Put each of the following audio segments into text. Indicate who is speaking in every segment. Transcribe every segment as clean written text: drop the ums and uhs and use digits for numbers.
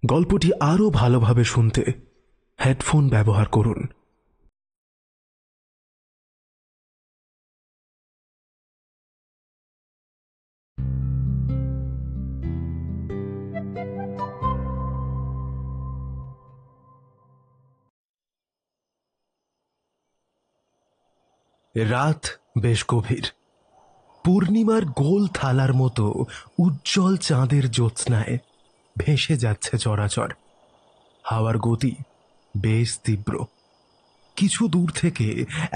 Speaker 1: গল্পটি আরও ভালোভাবে শুনতে হেডফোন ব্যবহার করুন। রাত বেশ গভীর। পূর্ণিমার গোল থালার মতো উজ্জ্বল চাঁদের জ্যোৎস্নায় ভেসে যাচ্ছে চরাচর। হাওয়ার গতি বেশ তীব্র। কিছু দূর থেকে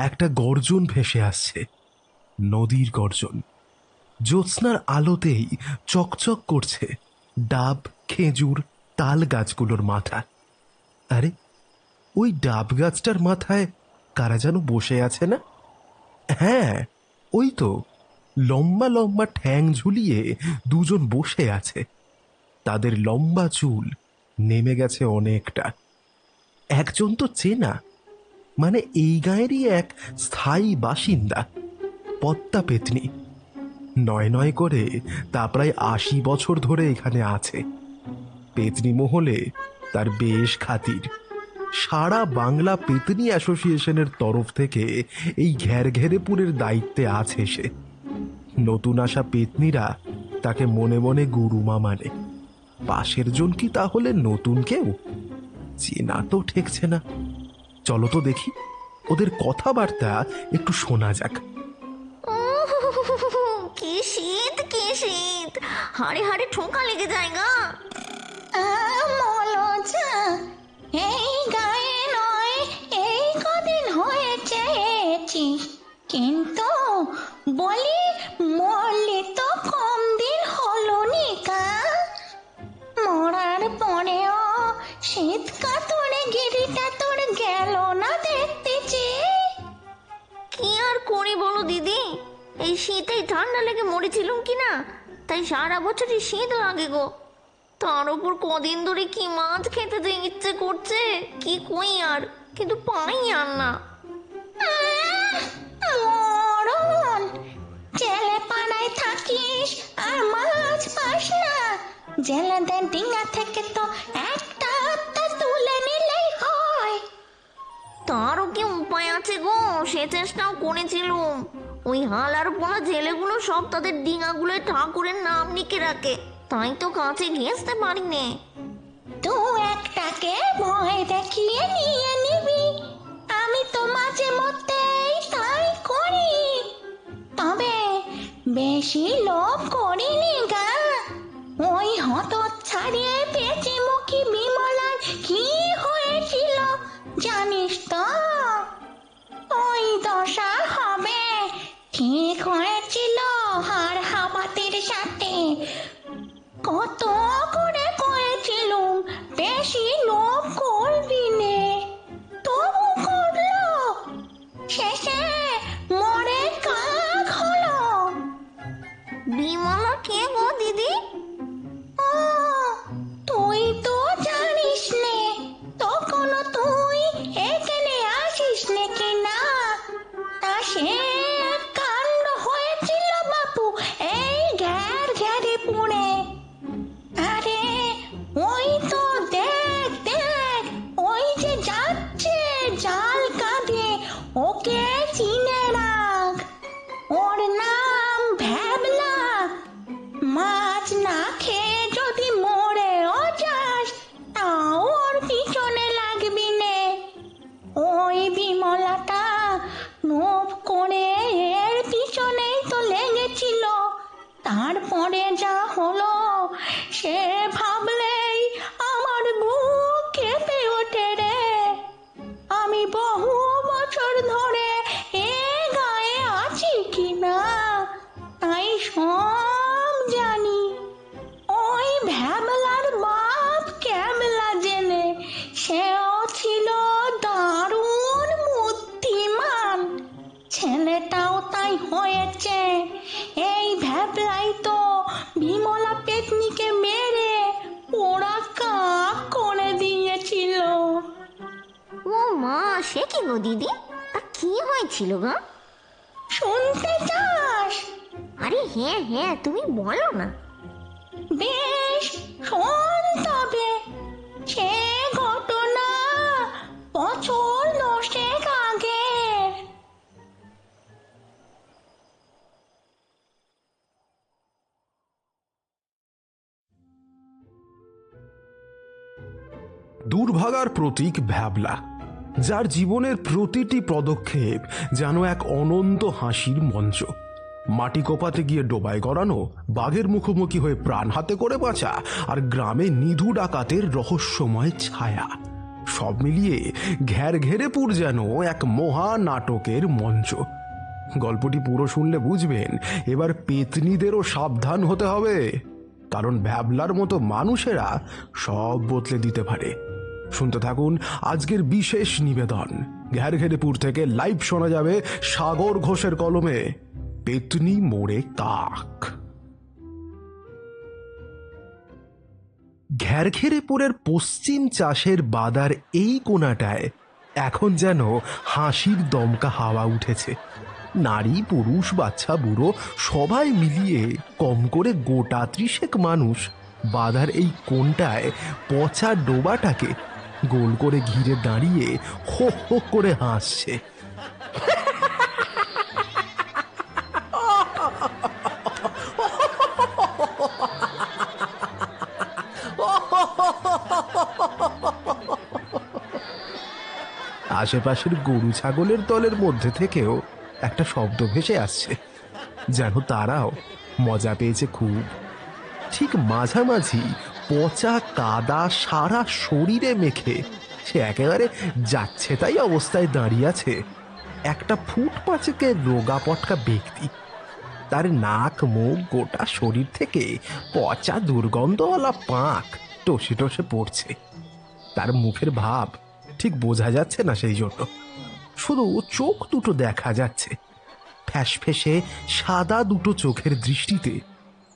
Speaker 1: একটা গর্জন ভেসে আসছে, নদীর গর্জন। জ্যোৎস্নার আলোতেই চকচক করছে ডাব, খেজুর, তাল গাছগুলোর মাথা। আরে, ওই ডাব গাছটার মাথায় কারা যেন বসে আছে না? হ্যাঁ, ওই তো, লম্বা লম্বা ঠ্যাং ঝুলিয়ে দুজন বসে আছে। তাদের লম্বা চুল নেমে গেছে অনেকটা। একজন তো চেনা, মানে এই গাঁয়েরই এক স্থায়ী বাসিন্দা, পদ্মা পেতনি। নয় নয় করে তা প্রায় ৮০ বছর ধরে এখানে আছে। পেতনি মহলে তার বেশ খাতির। সারা বাংলা পেতনি অ্যাসোসিয়েশনের তরফ থেকে এই ঘেরঘেরেপুরের দায়িত্বে আছে সে। নতুন আসা পেতনিরা তাকে মনে মনে গুরুমা মানে। পাশের জন কি তাহলে নতুন কেউ? চেনা তো ঠেকছে না। চলো তো দেখি, ওদের কথাবার্তা একটু শোনা যাক।
Speaker 2: কি শীত, কি শীত! হাড়ে হাড়ে ঠোকা লেগে যায় গা।
Speaker 3: এই গায়ে নয়, এই কদিন হয়েছে এসেছিস, কিন্তু বলি মরলি তো কম দিন হলো নি কা। মরার পরেও শীত কাতরে গিরিটা তোর গেল না দেখতেছি।
Speaker 2: কি আর করি বলো দিদি, এই শীতেই ঠান্ডা লেগে মরেছিলাম কিনা, তাই সারা বছরই শীত লাগে গো। তার উপর কদিন ধরে কি মাছ খেতে যে ইচ্ছে করছে, কি কই আর, কিন্তু পাই আর না।
Speaker 3: মরণ, জেলে পাড়ায় থাকিস আর মাছ পাস না? জেলেদের ডিঙা থেকে তো একটা আত্মা তুলে নিলেই হয়।
Speaker 2: তারও কি উপায় আছে গো? সে চেষ্টাও করেছিলুম। ওই হালার পোনা জেলেগুলো সব তাদের ডিঙাগুলোয় ঠাকুরের নাম লিখে রাখে, তাই তো কাছে ঘেঁচতে পারি নে।
Speaker 3: তুই একটাকে ভয় দেখিয়ে নিয়ে নিবি, আমি তো মাঝে মধ্যেই তাই করি। তবে বেশি লোভ করিনি গা। ওই হত ছাড়িয়ে পেঁচে মুখী বিমলার কি হয়েছিল জানিস তো? ওই দশা হবে ঠিক হয়েছিল হার হাবাতের সাথে। কত করে কয়েছিলুম বেশি লোভ করবি নে, তবু করলো। শেষে মরে কাক হলো।
Speaker 2: বিমলা কে গো দিদি?
Speaker 3: ও, তুই তো জানিস নে, তখনও তুই এখানে আসিস নে কি না। তা সে কাণ্ড হয়েছিল বাপু এই ঘের ঘেরে পুড়ে। আরে ওই তো দেখ দেখ, ওই যে যাচ্ছে জাল কাঁধে, ওকে চিনে রাখ। ওর নাম ভ্যাবলা। মাছ না খেয়ে যদি মরেও যাস, তাও ওর পিছনে লাগবি নে। ওই বিমলাটা লোভ করে এর পিছনেই তো লেগেছিল। তারপরে যা হলো সে ভাবলেই আমার বুক কেঁপে ওঠে রে। আমি বহু বছর ধরে এ গায়ে আছি কিনা তাই সব জানি। ওই ভ্যাবলার বাপ ক্যাবলা জেনে, সেও ছিল দারুণ বুদ্ধিমান। ছেলেটাও তাই হয়েছে। এই ভ্যাবলাই তো বিমলা পেতনিকে মেরে ওরা কাক করে দিয়েছিল।
Speaker 2: ও মা, সে কি গো দিদি? তা কি হয়েছিল গো?
Speaker 3: শুনতে চাস?
Speaker 2: আরে হ্যাঁ হ্যাঁ, তুমি বলো না।
Speaker 3: বেশ শোন তবে।
Speaker 1: দুর্ভাগার প্রতীক ভ্যাবলা, যার জীবনের প্রতিটি পদক্ষেপ যেন এক অনন্ত হাসির মঞ্চ। মাটি কোপাতে গিয়ে ডোবায় গড়ানো, বাঘের মুখোমুখি হয়ে প্রাণ হাতে করে বাঁচা, আর গ্রামে নিধু ডাকাতের রহস্যময় ছায়া, সব মিলিয়ে ঘেরঘেরেপুর যেন এক মহা নাটকের মঞ্চ। গল্পটি পুরো শুনলে বুঝবেন এবার পেতনিদেরও সাবধান হতে হবে, কারণ ভ্যাবলার মতো মানুষেরা সব বদলে দিতে পারে। শুনতে থাকুন আজকের বিশেষ নিবেদন। ঘেরঘেরেপুর থেকে লাইভ শোনা যাবে সাগর ঘোষের কলমে পেতনি মোড়ে কাক। ঘেরঘেরেপুরের পশ্চিম চাষের বাদার এই কোণাটায় এখন যেন হাসির দমকা হাওয়া উঠেছে। নারী, পুরুষ, বাচ্চা, বুড়ো সবাই মিলিয়ে কম করে গোটা 30 মানুষ বাদার এই কোণটায় পচা ডোবাটাকে গোল করে ঘিরে দাঁড়িয়ে হো হো করে হাসছে। আশেপাশের গরু ছাগলের দলের মধ্যে থেকেও একটা শব্দ ভেসে আসছে, যেন তারাও মজা পেয়েছে খুব। ঠিক মাঝামাঝি পচা কাদা সারা শরীরে মেখে সে একেবারে যাচ্ছে তাই অবস্থায় দাঁড়িয়ে আছে একটা ফুট 5 রোগা পটকা ব্যক্তি। তার নাক, মুখ, গোটা শরীর থেকে পচা দুর্গন্ধওয়ালা পাঁক টসে টসে পড়ছে। তার মুখের ভাব ঠিক বোঝা যাচ্ছে না, সেই জন্য শুধু চোখ দুটো দেখা যাচ্ছে। ফ্যাসফেসে সাদা দুটো চোখের দৃষ্টিতে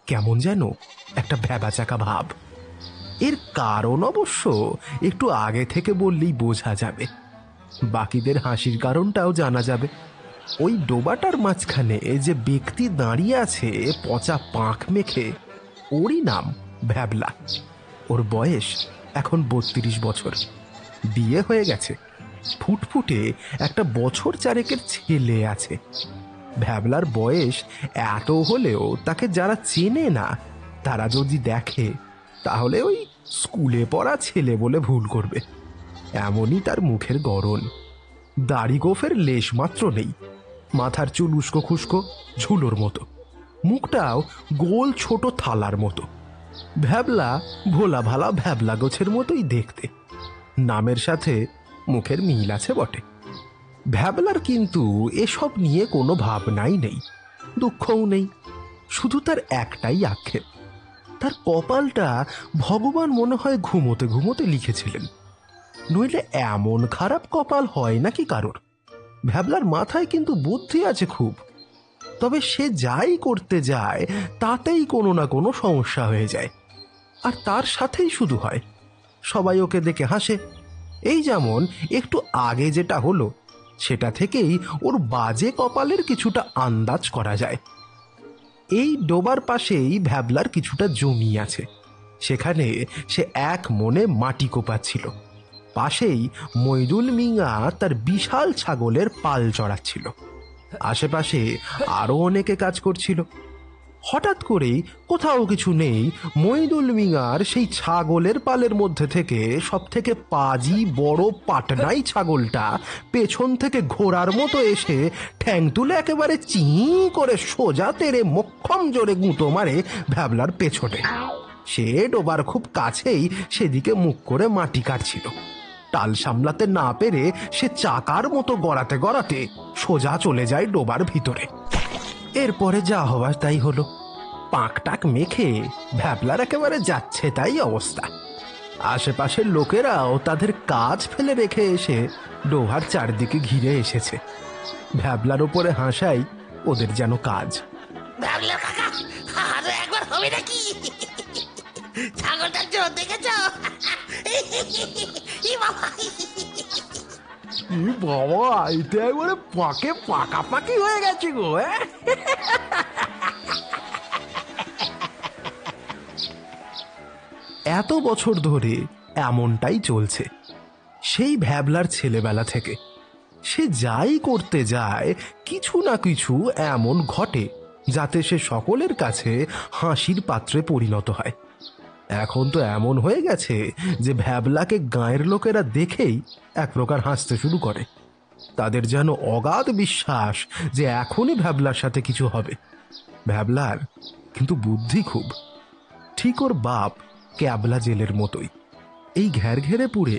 Speaker 1: কেমন যেন একটা ভ্যাবাচাকা ভাব। এর কারণ অবশ্য একটু আগে থেকে বললেই বোঝা যাবে, বাকিদের হাসির কারণটাও জানা যাবে। ওই ডোবাটার মাঝখানে যে ব্যক্তি দাঁড়িয়ে আছে পচা পাঁক মেখে, ওরই নাম ভ্যাবলা। ওর বয়স এখন 32 বছর, বিয়ে হয়ে গেছে, ফুটফুটে একটা বছর 4 ছেলে আছে। ভ্যাবলার বয়স এত হলেও তাকে যারা চেনে না তারা যদি দেখে তাহলে ওই স্কুলে পড়া ছেলে বলে ভুল করবে। এমনই তার মুখের গড়ন। দাড়ি গোফের লেশ মাত্র নেই, মাথার চুল উস্কো খুস্কো ঝুলোর মতো, মুখটাও গোল ছোট থালার মতো। ভ্যাবলা ভোলা ভালা ভ্যাবলা গোছের মতোই দেখতে, নামের সাথে মুখের মিল আছে বটে। ভ্যাবলার কিন্তু এসব নিয়ে কোনো ভাবনাই নেই, দুঃখও নেই, শুধু তার একটাই আক্ষেপ, তার কপালটা ভগবান মনে হয় ঘুমোতে ঘুমোতে লিখেছিলেন। নইলে এমন খারাপ কপাল হয় নাকি কারোর? ভ্যাবলার মাথায় কিন্তু বুদ্ধি আছে খুব, তবে সে যাই করতে যায় তাতেই কোনো না কোনো সমস্যা হয়ে যায়, আর তার সাথেই শুধু হয়। সবাই ওকে দেখে হাসে। এই যেমন একটু আগে যেটা হলো, সেটা থেকেই ওর বাজে কপালের কিছুটা আন্দাজ করা যায়। এই ডোবার পাশেই ভ্যাবলার কিছুটা জমি আছে, সেখানে সে এক মনে মাটি কোপাচ্ছিল। পাশেই মইদুল মিয়া তার বিশাল ছাগলের পাল চড়াচ্ছিল। আশেপাশে আরো অনেকে কাজ করছিল। হঠাৎ করেই কোথাও কিছু নেই, মইদুল মিয়ার সেই ছাগলের পালের মধ্যে থেকে সব থেকে পাজি বড় পাটনাই ছাগলটা পেছন থেকে ঘোড়ার মতো এসে ঠ্যাং তুলে একেবারে চি করে সোজা তেরে মক্ষম জোরে গুঁতো মারে ভ্যাবলার পেছনে। সে ডোবার খুব কাছেই সেদিকে মুখ করে মাটি কাটছিল। টাল সামলাতে না পেরে সে চাকার মতো গড়াতে গড়াতে সোজা চলে যায় ডোবার ভিতরে। এরপরে যা হবার তাই হলো, পাঁক টাক মেখে ভ্যাবলার একেবারে যাচ্ছে তাই অবস্থা। আশেপাশের লোকেরাও তাদের কাজ ফেলে রেখে এসে ডোবার চারদিকে ঘিরে এসেছে। ভ্যাবলার ওপরে হাসাই ওদের যেন কাজ।
Speaker 4: ভ্যাবলার কাকা, আরো একবার হবে নাকি? ছাগলটার জোর দেখেছ?
Speaker 1: বাবা, এটা একবারে পাকে পাকাপাকি হয়ে গেছে গো। এত বছর ধরে এমনটাই চলছে, সেই ভ্যাবলার ছেলেবেলা থেকে। সে যাই করতে যায় কিছু না কিছু এমন ঘটে যাতে সে সকলের কাছে হাসির পাত্রে পরিণত হয়। এখন তো এমন হয়ে গেছে যে ভ্যাবলাকে গাঁয়ের লোকেরা দেখেই এক প্রকার হাসতে শুরু করে। তাদের যেন অগাধ বিশ্বাস যে এখনই ভ্যাবলার সাথে কিছু হবে। ভ্যাবলার কিন্তু বুদ্ধি খুব। ঠিক ওর বাপ ক্যাবলা জেলের মতোই। এই ঘেরঘেরে পুড়ে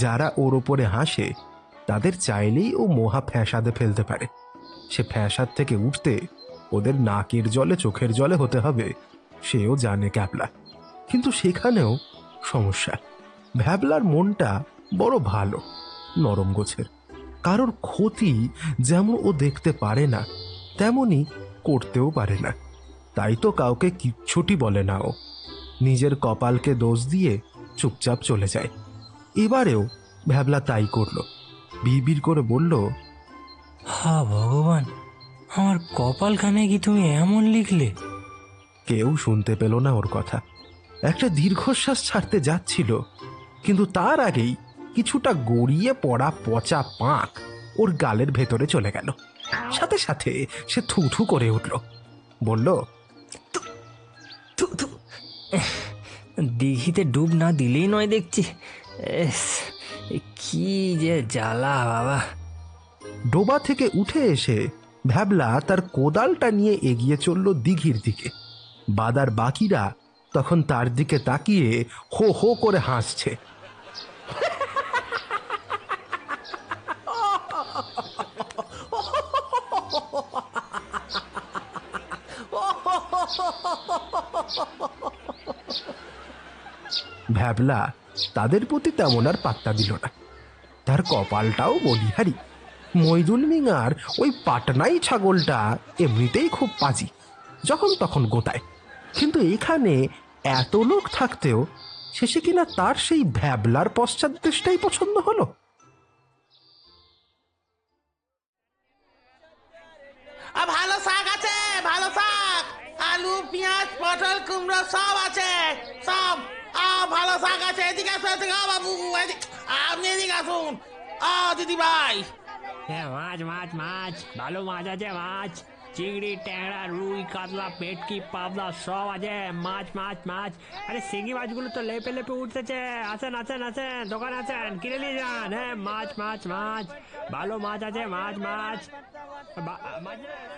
Speaker 1: যারা ওর ওপরে হাসে তাদের চাইলেই ও মহা ফ্যাসাদে ফেলতে পারে। সে ফ্যাসাদ থেকে উঠতে ওদের নাকের জলে চোখের জলে হতে হবে, সেও জানে ক্যাবলা। কিন্তু সেখানেও সমস্যা। ভ্যাবলার মনটা বড় ভালো, নরম গোছের। কারোর ক্ষতি যেমন ও দেখতে পারে না, তেমনি করতেও পারে না। তাই তো কাউকে কিচ্ছুটি বলে না ও। নিজের কপালকে দোষ দিয়ে চুপচাপ চলে যায়। এবারেও ভ্যাবলা তাই করলো। বিড়বিড় করে বলল,
Speaker 5: হা ভগবান, আমার কপালখানে কি তুমি এমন লিখলে?
Speaker 1: কেউ শুনতে পেল না ওর কথা। একটা দীর্ঘশ্বাস ছাড়তে যাচ্ছিল, কিন্তু তার আগেই কিছুটা গড়িয়ে পড়া পচা পাঁক ওর গালের ভেতরে চলে গেল। সাথে সাথে সে থু থু করে উঠল, বলল,
Speaker 5: দিঘিতে ডুব না দিলেই নয় দেখছি। এস, কি যে জ্বালা বাবা।
Speaker 1: ডোবা থেকে উঠে এসে ভ্যাবলা তার কোদালটা নিয়ে এগিয়ে চলল দিঘির দিকে। বাদার বাকিরা তখন তার দিকে তাকিয়ে হো হো করে হাসছে। ভ্যাবলা তাদের প্রতি তেমন আর পাত্তা দিল না। তার কপালটাও বলিহারি। মইদুল মিঙার ওই পাটনাই ছাগলটা এমনিতেই খুব পাজি, যখন তখন গোতায়। কিন্তু এখানে এত লোক থাকতেও শেষে কিনা তার সেই ভ্যাবলার পশ্চাৎদেশটাই পছন্দ হলো।
Speaker 4: ভালো শাক আছে, ভালো শাক, আলু পেঁয়াজ পটল কুমড়ো সব আছে, সব। ভালো শাক আছে, এদিকে আসুন, এদিকে বাবু, আপনি এদিকে আসুন। দিদি ভাই,
Speaker 6: হ্যাঁ, মাছ মাছ মাছ, ভালো মাছ আছে, মাছ, চিংড়ি, ট্যাংরা, রুই, কাতলা, পেটকি, পাবদা সব আছে। মাছ মাছ মাছ, আরে শিঙি মাছগুলো তো লেপে লেপে উঠতেছে। আসেন আসেন আসেন, দোকানে আছেন, কিনে নিয়ে যান। হ্যাঁ, মাছ মাছ মাছ, ভালো মাছ আছে, মাছ মাছ।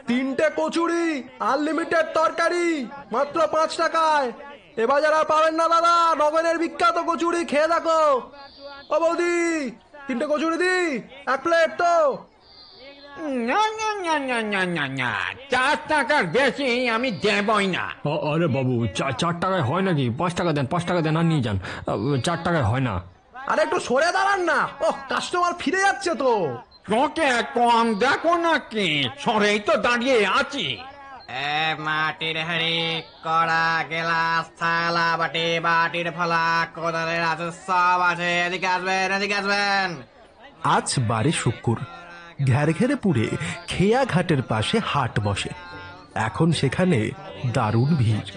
Speaker 1: তিনটে কচুরি, আনলিমিটেড তরকারি, মাত্র 5 টাকায়। এ বাজার আর পাবেন না দাদা, নগরের বিখ্যাত কচুরি, খেয়ে দেখো। ও বৌদি, 3টে কচুরি দি, 1 প্লেট তো।
Speaker 7: না না না না না না না, 4 টাকার বেশি আমি দেবই না।
Speaker 6: আরে বাবু, 4 টাকায় হয় নাকি? 5 টাকা দেন, 5 টাকা দেন আর নিয়ে যান। 4 টাকায় হয় না।
Speaker 1: আরে একটু সরে দাঁড়ান না, ও কাস্টমার ফিরে যাচ্ছে তো।
Speaker 7: তোকে কম দেখো নাকি? সরেই তো দাঁড়িয়ে আছি।
Speaker 8: মাটির হাড়ি, কড়া, গেলাস, থালা, বাটি, বাটির ফলা, কোদালের আছে, সব আছে। এদিকে আসবেন, এদিকে আসবেন।
Speaker 1: আজ বারে শুক্র, ঘেরঘেরে পুরে খেয়া ঘাটের পাশে হাট বসে। এখন সেখানে দারুণ ভিড়।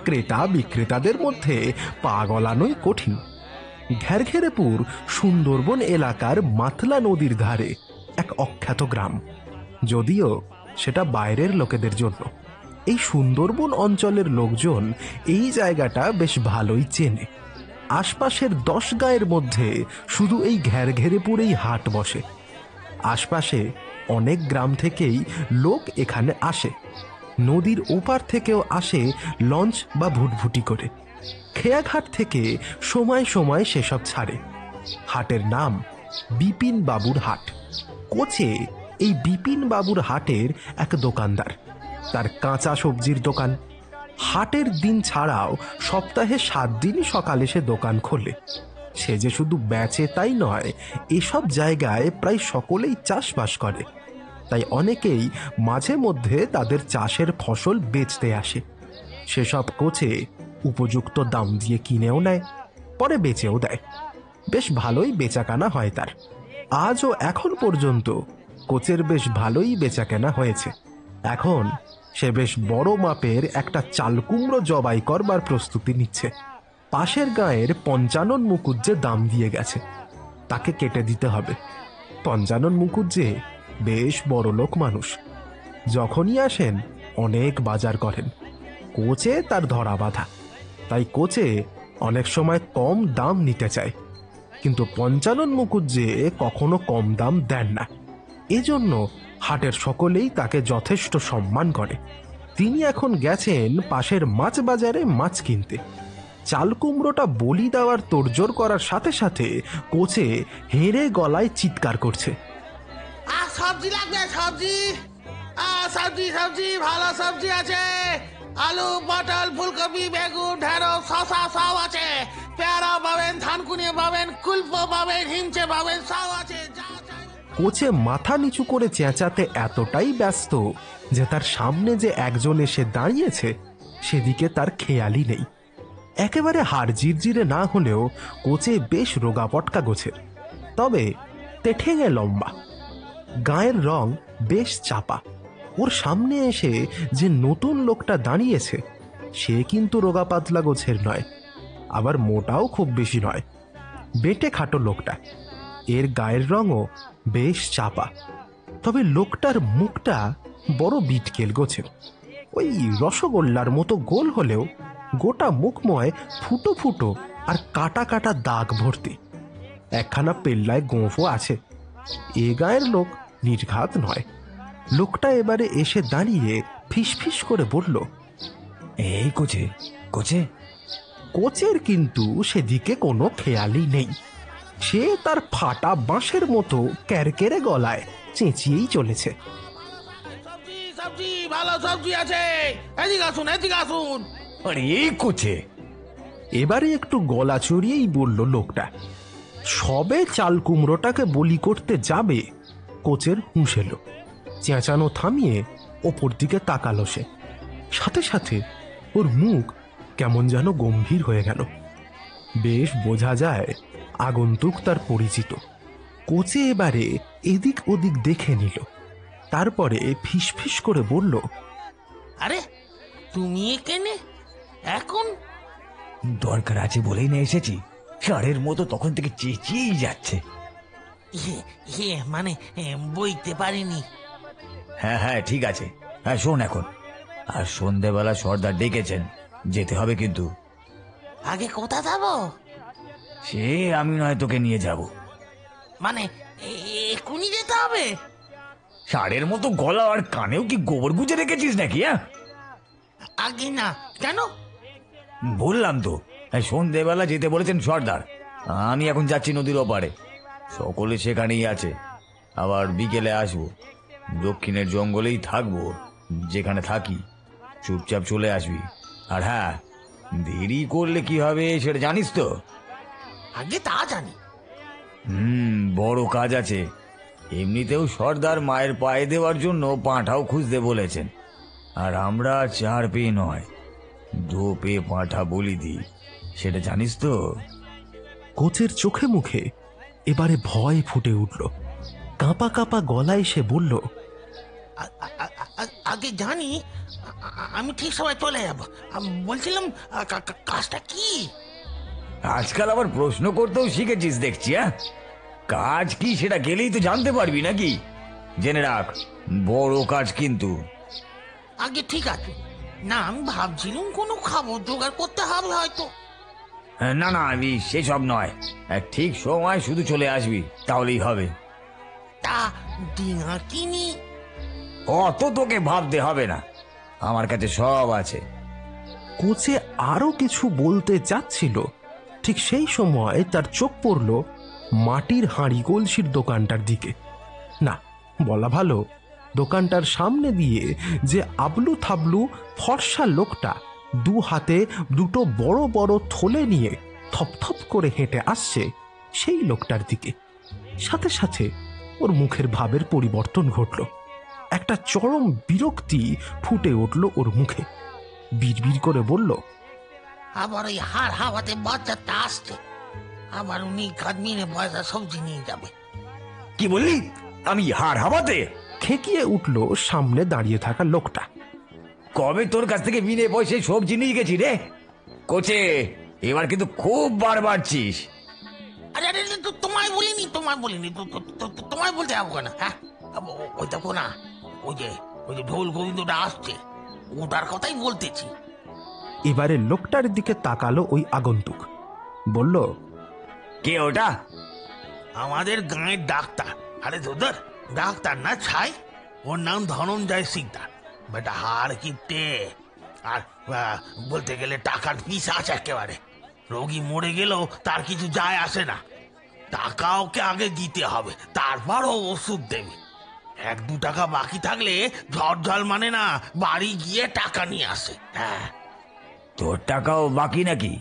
Speaker 1: ক্রেতা বিক্রেতাদের মধ্যে পা গলানোই কঠিন। ঘেরঘেরেপুর সুন্দরবন এলাকার মাতলা নদীর ধারে এক অখ্যাত গ্রাম। যদিও সেটা বাইরের লোকেদের জন্য। এই সুন্দরবন অঞ্চলের লোকজন এই জায়গাটা বেশ ভালোই চেনে। আশপাশের 10 গাঁয়ের মধ্যে শুধু এই ঘেরঘেরেপুরেই হাট বসে। আশপাশে অনেক গ্রাম থেকেই লোক এখানে আসে। নদীর ওপার থেকেও আসে লঞ্চ বা ভুটভুটি করে। খেয়াঘাট থেকে সময় সময় সেসব ছাড়ে। হাটের নাম বিপিন বাবুর হাট। কোচে এই বিপিন বাবুর হাটের এক দোকানদার, তার কাঁচা সবজির দোকান। হাটের দিন ছাড়াও সপ্তাহে 7 দিনই সকালে সে দোকান খোলে। সে যে শুধু বেচে তাই নয়, এসব জায়গায় প্রায় সকলেই চাষবাস করে। তাই অনেকেই মাঝে মধ্যে তাদের চাষের ফসল বেচতে আসে। সেসব কোচে উপযুক্ত দাম দিয়ে কিনেও নেয়, পরে বেচেও দেয়। বেশ ভালোই বেচাকেনা হয় তার। আজও এখন পর্যন্ত কোচের বেশ ভালোই বেচাকেনা হয়েছে। এখন সে বেশ বড় মাপের একটা চাল কুমড়ো জবাই করবার প্রস্তুতি নিচ্ছে। পাশের গাঁয়ের পঞ্চানন মুকুজ্জে দাম দিয়ে গেছে, তাকে কেটে দিতে হবে। পঞ্চানন মুকুজ্জে বেশ বড় লোক মানুষ। যখনই আসেন অনেক বাজার করেন। কোচে তার ধরা বাঁধা, তাই কোচে অনেক সময় কম দাম নিতে চায়, কিন্তু পঞ্চানন মুকুজ্জে কখনো কম দাম দেন না। এজন্য হাটের সকলেই তাকে যথেষ্ট সম্মান করে। তিনি এখন গেছেন পাশের মাছ বাজারে মাছ কিনতে। চাল কুমড়োটা বলি দেওয়ার তোড়জোড় করার সাথে সাথে কোচে হেরে গলায় চিৎকার করছে,
Speaker 4: সবজি লাগবে, সবজি। সবজি সবজি ভালো সবজি আছে। আলু, পটল, ফুলকপি, বেগুন, ঢেঁড়স, শসা সব আছে। পেয়ারা পাবেন, থানকুনি পাবেন, কুলপো পাবেন, হিমচে পাবেন, সব আছে। যা চাইবেন।
Speaker 1: কোচে মাথা নিচু করে চেঁচাতে এতটাই ব্যস্ত যে তার সামনে যে একজন এসে দাঁড়িয়েছে সেদিকে তার খেয়ালই নেই। একেবারে হাড় জিরজিরে না হলেও কোচে বেশ রোগাপটকা গোছের, তবে তেঠেঙে লম্বা। গায়ের রং বেশ চাপা। ওর সামনে এসে যে নতুন লোকটা দাঁড়িয়েছে সে কিন্তু রোগা পাতলা গোছের নয়, আবার মোটাও খুব বেশি নয়, বেটে খাটো লোকটা। এর গায়ের রঙও বেশ চাপা, তবে লোকটার মুখটা বড় বিটকেল গোছের। ওই রসগোল্লার মতো গোল হলেও গোটা মুখময় ফুটো ফুটো আর কাটা কাটা দাগ ভর্তি। একখানা পেল্লায় গোঁফও আছে। এ গায়ের লোক নির্ঘাত নয়। লোকটা এবারে এসে দাঁড়িয়ে ফিসফিস করে বলল,
Speaker 9: এই কোচে কোচে।
Speaker 1: কোচের কিন্তু সেদিকে কোনো খেয়ালই নেই। সে তার ফাটা বাঁশের মতো ক্যারকেরে গলায় চেঁচিয়েই চলেছে,
Speaker 4: সবজি সবজি ভালো সবজি আছে। এদিকে আসুন, এদিকে আসুন।
Speaker 9: আরে এই কোচে।
Speaker 1: এবারে একটু গলা চড়িয়েই বলল লোকটা। সবে চাল কুমড়োটাকে বলি করতে যাবে কোচের হুঁশ এলো। চেঁচানো থামিয়ে ওপর দিকে তাকালো সে। সাথে সাথে ওর মুখ কেমন যেন গম্ভীর হয়ে গেল। বেশ বোঝা যায় আগন্তুক তার পরিচিত। কোচে এবারে এদিক ওদিক দেখে নিল, তারপরে ফিসফিস করে বলল,
Speaker 4: আরে তুমি এখানে এখন?
Speaker 9: দরকার আছে বলেই না এসেছি। ষাঁড়ের মতো তখন থেকে চেঁচিয়েই যাচ্ছে।
Speaker 4: মানে বইতে পারিনি।
Speaker 9: হ্যাঁ হ্যাঁ ঠিক আছে। হ্যাঁ শোন, এখন আর সন্ধেবেলা সর্দার ডেকেছেন, যেতে হবে কিন্তু।
Speaker 4: আগে কোথা যাবো?
Speaker 9: সে আমি নয় তোকে নিয়ে যাব।
Speaker 4: মানে এক্ষুনি যেতে হবে?
Speaker 9: ষাঁড়ের মতো গলা আর কানেও কি গোবর গুজে রেখেছিস নাকি? হ্যাঁ
Speaker 4: আগে না, কেন?
Speaker 9: বললাম তো, সন্ধেবেলা যেতে বলেছেন সর্দার। আমি এখন যাচ্ছি নদীর ওপারে, সকলে সেখানেই আছে। আবার বিকেলে আসবো। দক্ষিণের জঙ্গলেই থাকবো, যেখানে থাকি। চুপচাপ চলে আসবি। আর হ্যাঁ, দেরি করলে কি হবে সেটা জানিস তো?
Speaker 4: আগে তা জানি।
Speaker 9: বড় কাজ আছে। এমনিতেও সর্দার মায়ের পায়ে দেওয়ার জন্য পাঁঠাও খুঁজতে বলেছেন। আর আমরা 4 পেয়ে নয় 2 পেয়ে পাঁঠা বলি দিই, সেটা জানিস তো?
Speaker 1: কোচের চোখে মুখে এবারে ভয় ফুটে উঠল। কাঁপা কাঁপা গলায় সে বলল,
Speaker 4: আগে জানি, আমি ঠিক সময় চলে যাবো। বলছিলাম কাজটা কি?
Speaker 9: আজকাল আবার প্রশ্ন করতেও শিখেছিস দেখছি। হ্যাঁ, কাজ কি সেটা গেলেই তো জানতে পারবি নাকি? জেনে রাখ, বড় কাজ কিন্তু।
Speaker 4: আগে ঠিক আছে। না, আমি ভাবছিলাম কোনো খাবার জোগাড় করতে হবে হয়তো।
Speaker 9: না না, আমি সেসব নয়। ঠিক সময় শুধু চলে আসবি, তাহলেই হবে।
Speaker 4: তা ডিঙা কিনি?
Speaker 9: অত তোকে ভাবতে হবে না, আমার কাছে সব আছে।
Speaker 1: কোচে আরো কিছু বলতে যাচ্ছিল, ঠিক সেই সময় তার চোখ পড়ল মাটির হাঁড়ি কলসির দোকানটার দিকে। না, বলা ভালো, দোকানটার সামনে দিয়ে যে আবলু থাবলু ফর্সা লোকটা 2 হাতে 2টো বড় বড় থলে নিয়ে থপথপ করে হেঁটে আসছে, সেই লোকটার দিকে। সাথে সাথে ওর মুখের ভাবের পরিবর্তন ঘটল। একটা চরম বিরক্তি ফুটে উঠল ওর মুখে। বিড়বিড় করে বলল,
Speaker 4: আবার ওই হাড় হাওয়াতে বাচ্চাটা আসছে। আবার উনি কাদমিনে পয়সা সবজি নিয়ে যাবে।
Speaker 9: কি বললি? আমি হাড় হাওয়াতে?
Speaker 1: খেকিয়ে উঠল সামনে দাঁড়িয়ে থাকা লোকটা।
Speaker 9: কবে তোর কাছ থেকে বিনে পয়সায় সবজি নিয়ে গেছি রে? কোচে, এবার কিন্তু খুব বার বাড়ছিস।
Speaker 4: আরে আরে, তোমায় বলিনি, তোমায় বলতে যাবো কেন? হ্যাঁ, ওই দেখো না, ওই যে ঢোল গোবিন্দটা আসছে, ওটার কথাই বলতেছি।
Speaker 1: এবারে লোকটার দিকে তাকালো ওই আগন্তুক। বলল,
Speaker 9: কে ওটা?
Speaker 4: আমাদের গাঁয়ের ডাক্তার। আরে তোদের ডাক্তার না ছাই, ওর নাম ধনঞ্জয় সিকদার। বেটা হাড় কিপটে, আর বলতে গেলে টাকার পিশাচ একেবারে। রোগী মরে গেলেও তার কিছু যায় আসে না, টাকা ওকে আগে দিতে হবে, তারপর ও ওষুধ দেবে। 1-2 টাকা বাকি থাকলে ঝড় মানে না, বাড়ি গিয়ে টাকা নিয়ে আসে। হ্যাঁ।
Speaker 9: তোর টাকাও বাকি নাকি?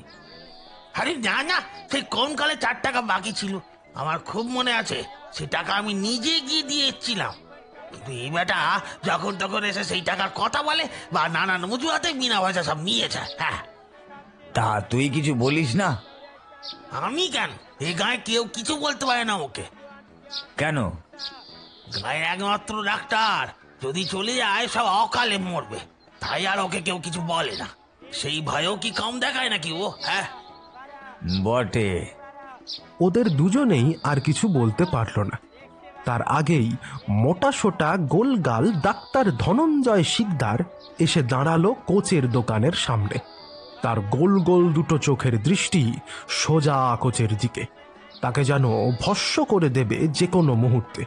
Speaker 4: আরে না না, সেই কোন কালে 4 টাকা বাকি ছিল, আমার খুব মনে আছে। সে টাকা আমি নিজে গিয়ে দিয়ে এসেছিলাম। কিন্তু এই বেটা যখন তখন এসে সেই টাকার কথা বলে, বা নানান অজুহাতে বিনা পয়সা সব নিয়ে যায়। হ্যাঁ।
Speaker 9: তা তুই কিছু বলিস না?
Speaker 4: আমি কেন? এই গায়ে কেউ কিছু বলতে পারে না ওকে।
Speaker 9: কেন?
Speaker 4: গায়ে একমাত্র ডাক্তার, যদি চলে যায় সব অকালে মরবে, তাই আর ওকে কেউ কিছু বলে না। সেই ভয়ও কি কম দেখায় নাকি ও? হ্যাঁ
Speaker 9: বটে।
Speaker 1: ওদের দুজনেই আর কিছু বলতে পারল না। তার আগেই মোটা সোটা গোলগাল ডাক্তার ধনঞ্জয় শিকদার এসে দাঁড়ালো কোচের দোকানের সামনে। তার গোল গোল দুটো চোখের দৃষ্টি সোজা কোচের দিকে, তাকে যেন ভস্ম করে দেবে যে কোনো মুহূর্তে।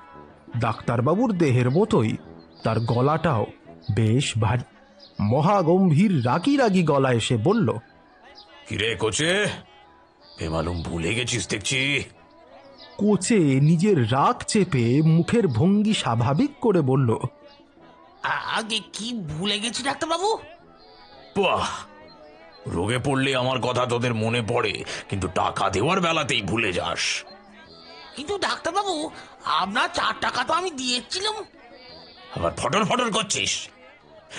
Speaker 1: ডাক্তারবাবুর দেহের মতোই তার গলাটাও বেশ ভারী। মহাগম্ভীর রাগি রাগি গলা এসে বলল,
Speaker 10: কিরে কোচে, বেমালুম ভুলে গেছিস দেখছি।
Speaker 1: কোচে নিজের রাগ চেপে মুখের ভঙ্গি স্বাভাবিক করে বলল,
Speaker 4: আগে কি ভুলে গেছি ডাক্তারবাবু?
Speaker 10: বাহ, রোগে পড়লে আমার কথা তোদের মনে পড়ে, কিন্তু টাকা দেওয়ার বেলাতেই ভুলে যাস।
Speaker 4: কিন্তু ডাক্তারবাবু, আপনার 4 টাকা তো আমি দিয়েছিলাম।
Speaker 10: আবার ফটর ফটর করছিস?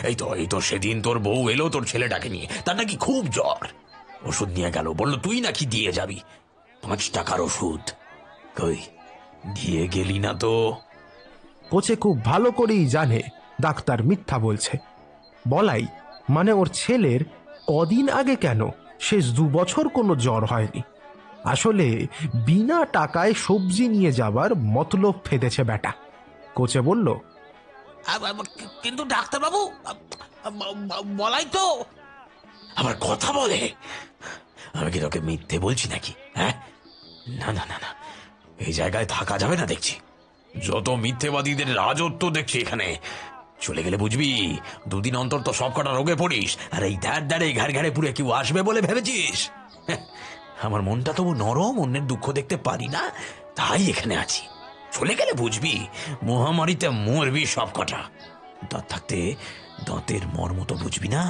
Speaker 10: এই তো সেদিন তোর বউ এলো তোর ছেলেটাকে নিয়ে, তার নাকি খুব জ্বর। ওষুধ নিয়ে গেল, বললো তুই নাকি দিয়ে যাবি 5 টাকার ওষুধ। কই, দিয়ে গেলি না তো?
Speaker 1: কোচে খুব ভালো করেই জানে ডাক্তার মিথ্যা বলছে। বলাই মানে ওর ছেলের কদিন আগে কেন শেষ 2 বছর কোনো জ্বর হয়নি। আসলে বিনা টাকায় সবজি নিয়ে যাবার মতলব ফেদেছে বেটা। কোচে বলল,
Speaker 4: কিন্তু ডাক্তারবাবু, বলাই তো
Speaker 10: আবার কথা বলে। আমি কি তোকে মিথ্যে বলছি নাকি? হ্যাঁ, না না না না, এই জায়গায় থাকা যাবে না দেখছি। যত মিথ্যেবাদীদের রাজত্ব দেখছি এখানে। চলে গেলে বুঝবি, 2 দিন অন্তর তো সব কটা রোগে পড়িস, আর এই ধারে ঘাড় ঘাড়ে পুরে কেউ আসবে বলে ভেবেছিস? আমার মনটা তবু নরম, অন্যের দুঃখ দেখতে পারি না, তাই এখানে আছি। চলে গেলে বুঝবি, মহামারীতে মরবি সব কটা। দাঁত থাকতে দাঁতের মর্ম তো বুঝবি না।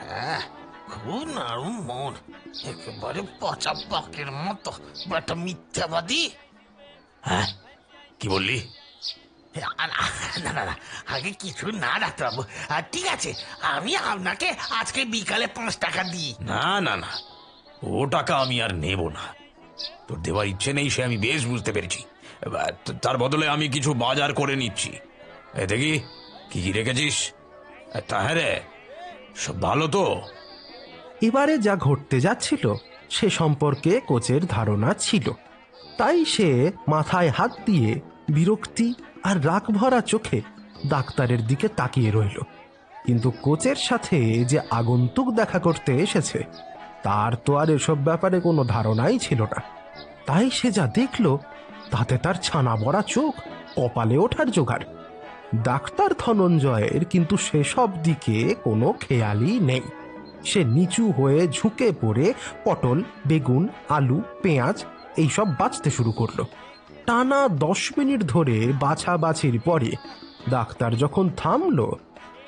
Speaker 4: হ্যাঁ, খুব নরম মন, একেবারে পচা পাকের মতো। একটা মিথ্যাবাদী।
Speaker 10: হ্যাঁ, কি বললি?
Speaker 4: না না না, আগে কিছু না ডাক্তারবাবু। ঠিক আছে, আমি আপনাকে আজকে বিকালে 5 টাকা দিই।
Speaker 10: না না না, ও টাকা আমি আর নেব না। তোর দেওয়ার ইচ্ছে নেই সে আমি বেশ বুঝতে পেরেছি। তার বদলে আমি কিছু বাজার করে নিচ্ছি। দেখি কি কি রেখেছিস। তা হ্যাঁ রে, সব ভালো তো?
Speaker 1: এবারে যা ঘটতে যাচ্ছিল সে সম্পর্কে কোচের ধারণা ছিল, তাই সে মাথায় হাত দিয়ে বিরক্তি আর রাগ ভরা চোখে ডাক্তারের দিকে তাকিয়ে রইল। কিন্তু কোচের সাথে যে আগন্তুক দেখা করতে এসেছে তার তো আর এসব ব্যাপারে কোনো ধারণাই ছিল না। তাই সে যা দেখল তাতে তার ছানা ভরা চোখ কপালে ওঠার জোগাড়। ডাক্তার ধনঞ্জয়ের কিন্তু সেসব দিকে কোনো খেয়ালই নেই। সে নিচু হয়ে ঝুঁকে পড়ে পটল, বেগুন, আলু, পেঁয়াজ এইসব বাছতে শুরু করলো। টানা 10 মিনিট ধরে বাছাবাছির পরে ডাক্তার যখন থামলো,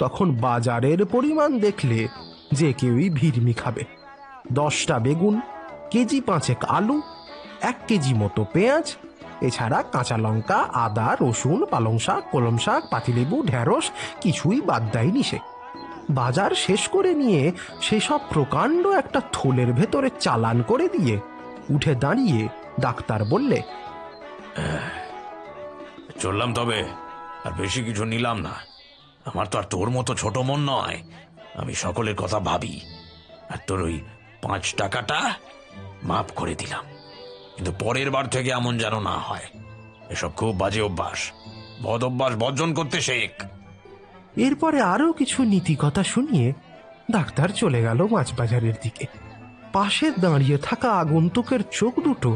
Speaker 1: তখন বাজারের পরিমাণ দেখলে যে কেউই ভিড়মি খাবে। 10টা বেগুন, কেজি 5 আলু, 1 কেজি মতো পেঁয়াজ, এছাড়া কাঁচা লঙ্কা, আদা, রসুন, পালং শাক, কলম শাক, পাতিলেবু, ঢেঁড়স কিছুই বাদ দেয়নি সে। বাজার শেষ করে নিয়ে সেসব প্রকাণ্ড একটা থলের ভেতরে চালান করে দিয়ে উঠে দাঁড়িয়ে ডাক্তার বললে,
Speaker 10: চললাম তবে, আর বেশি কিছু নিলাম না। আমার তো আর তোর মতো ছোট মন নয়, আমি সকলের কথা ভাবি। আর তোর ওই 5 টাকাটা মাফ করে দিলাম, কিন্তু পরের বার থেকে এমন যেন না হয়। এসব খুব বাজে অভ্যাস, বদ অভ্যাস বর্জন করতে শেখ।
Speaker 1: এরপরে আরও কিছু নীতি কথা শুনিয়ে ডাক্তার চলে গেল মাছ বাজারের দিকে। পাশে দাঁড়িয়ে থাকা আগন্তুকের চোখ দুটো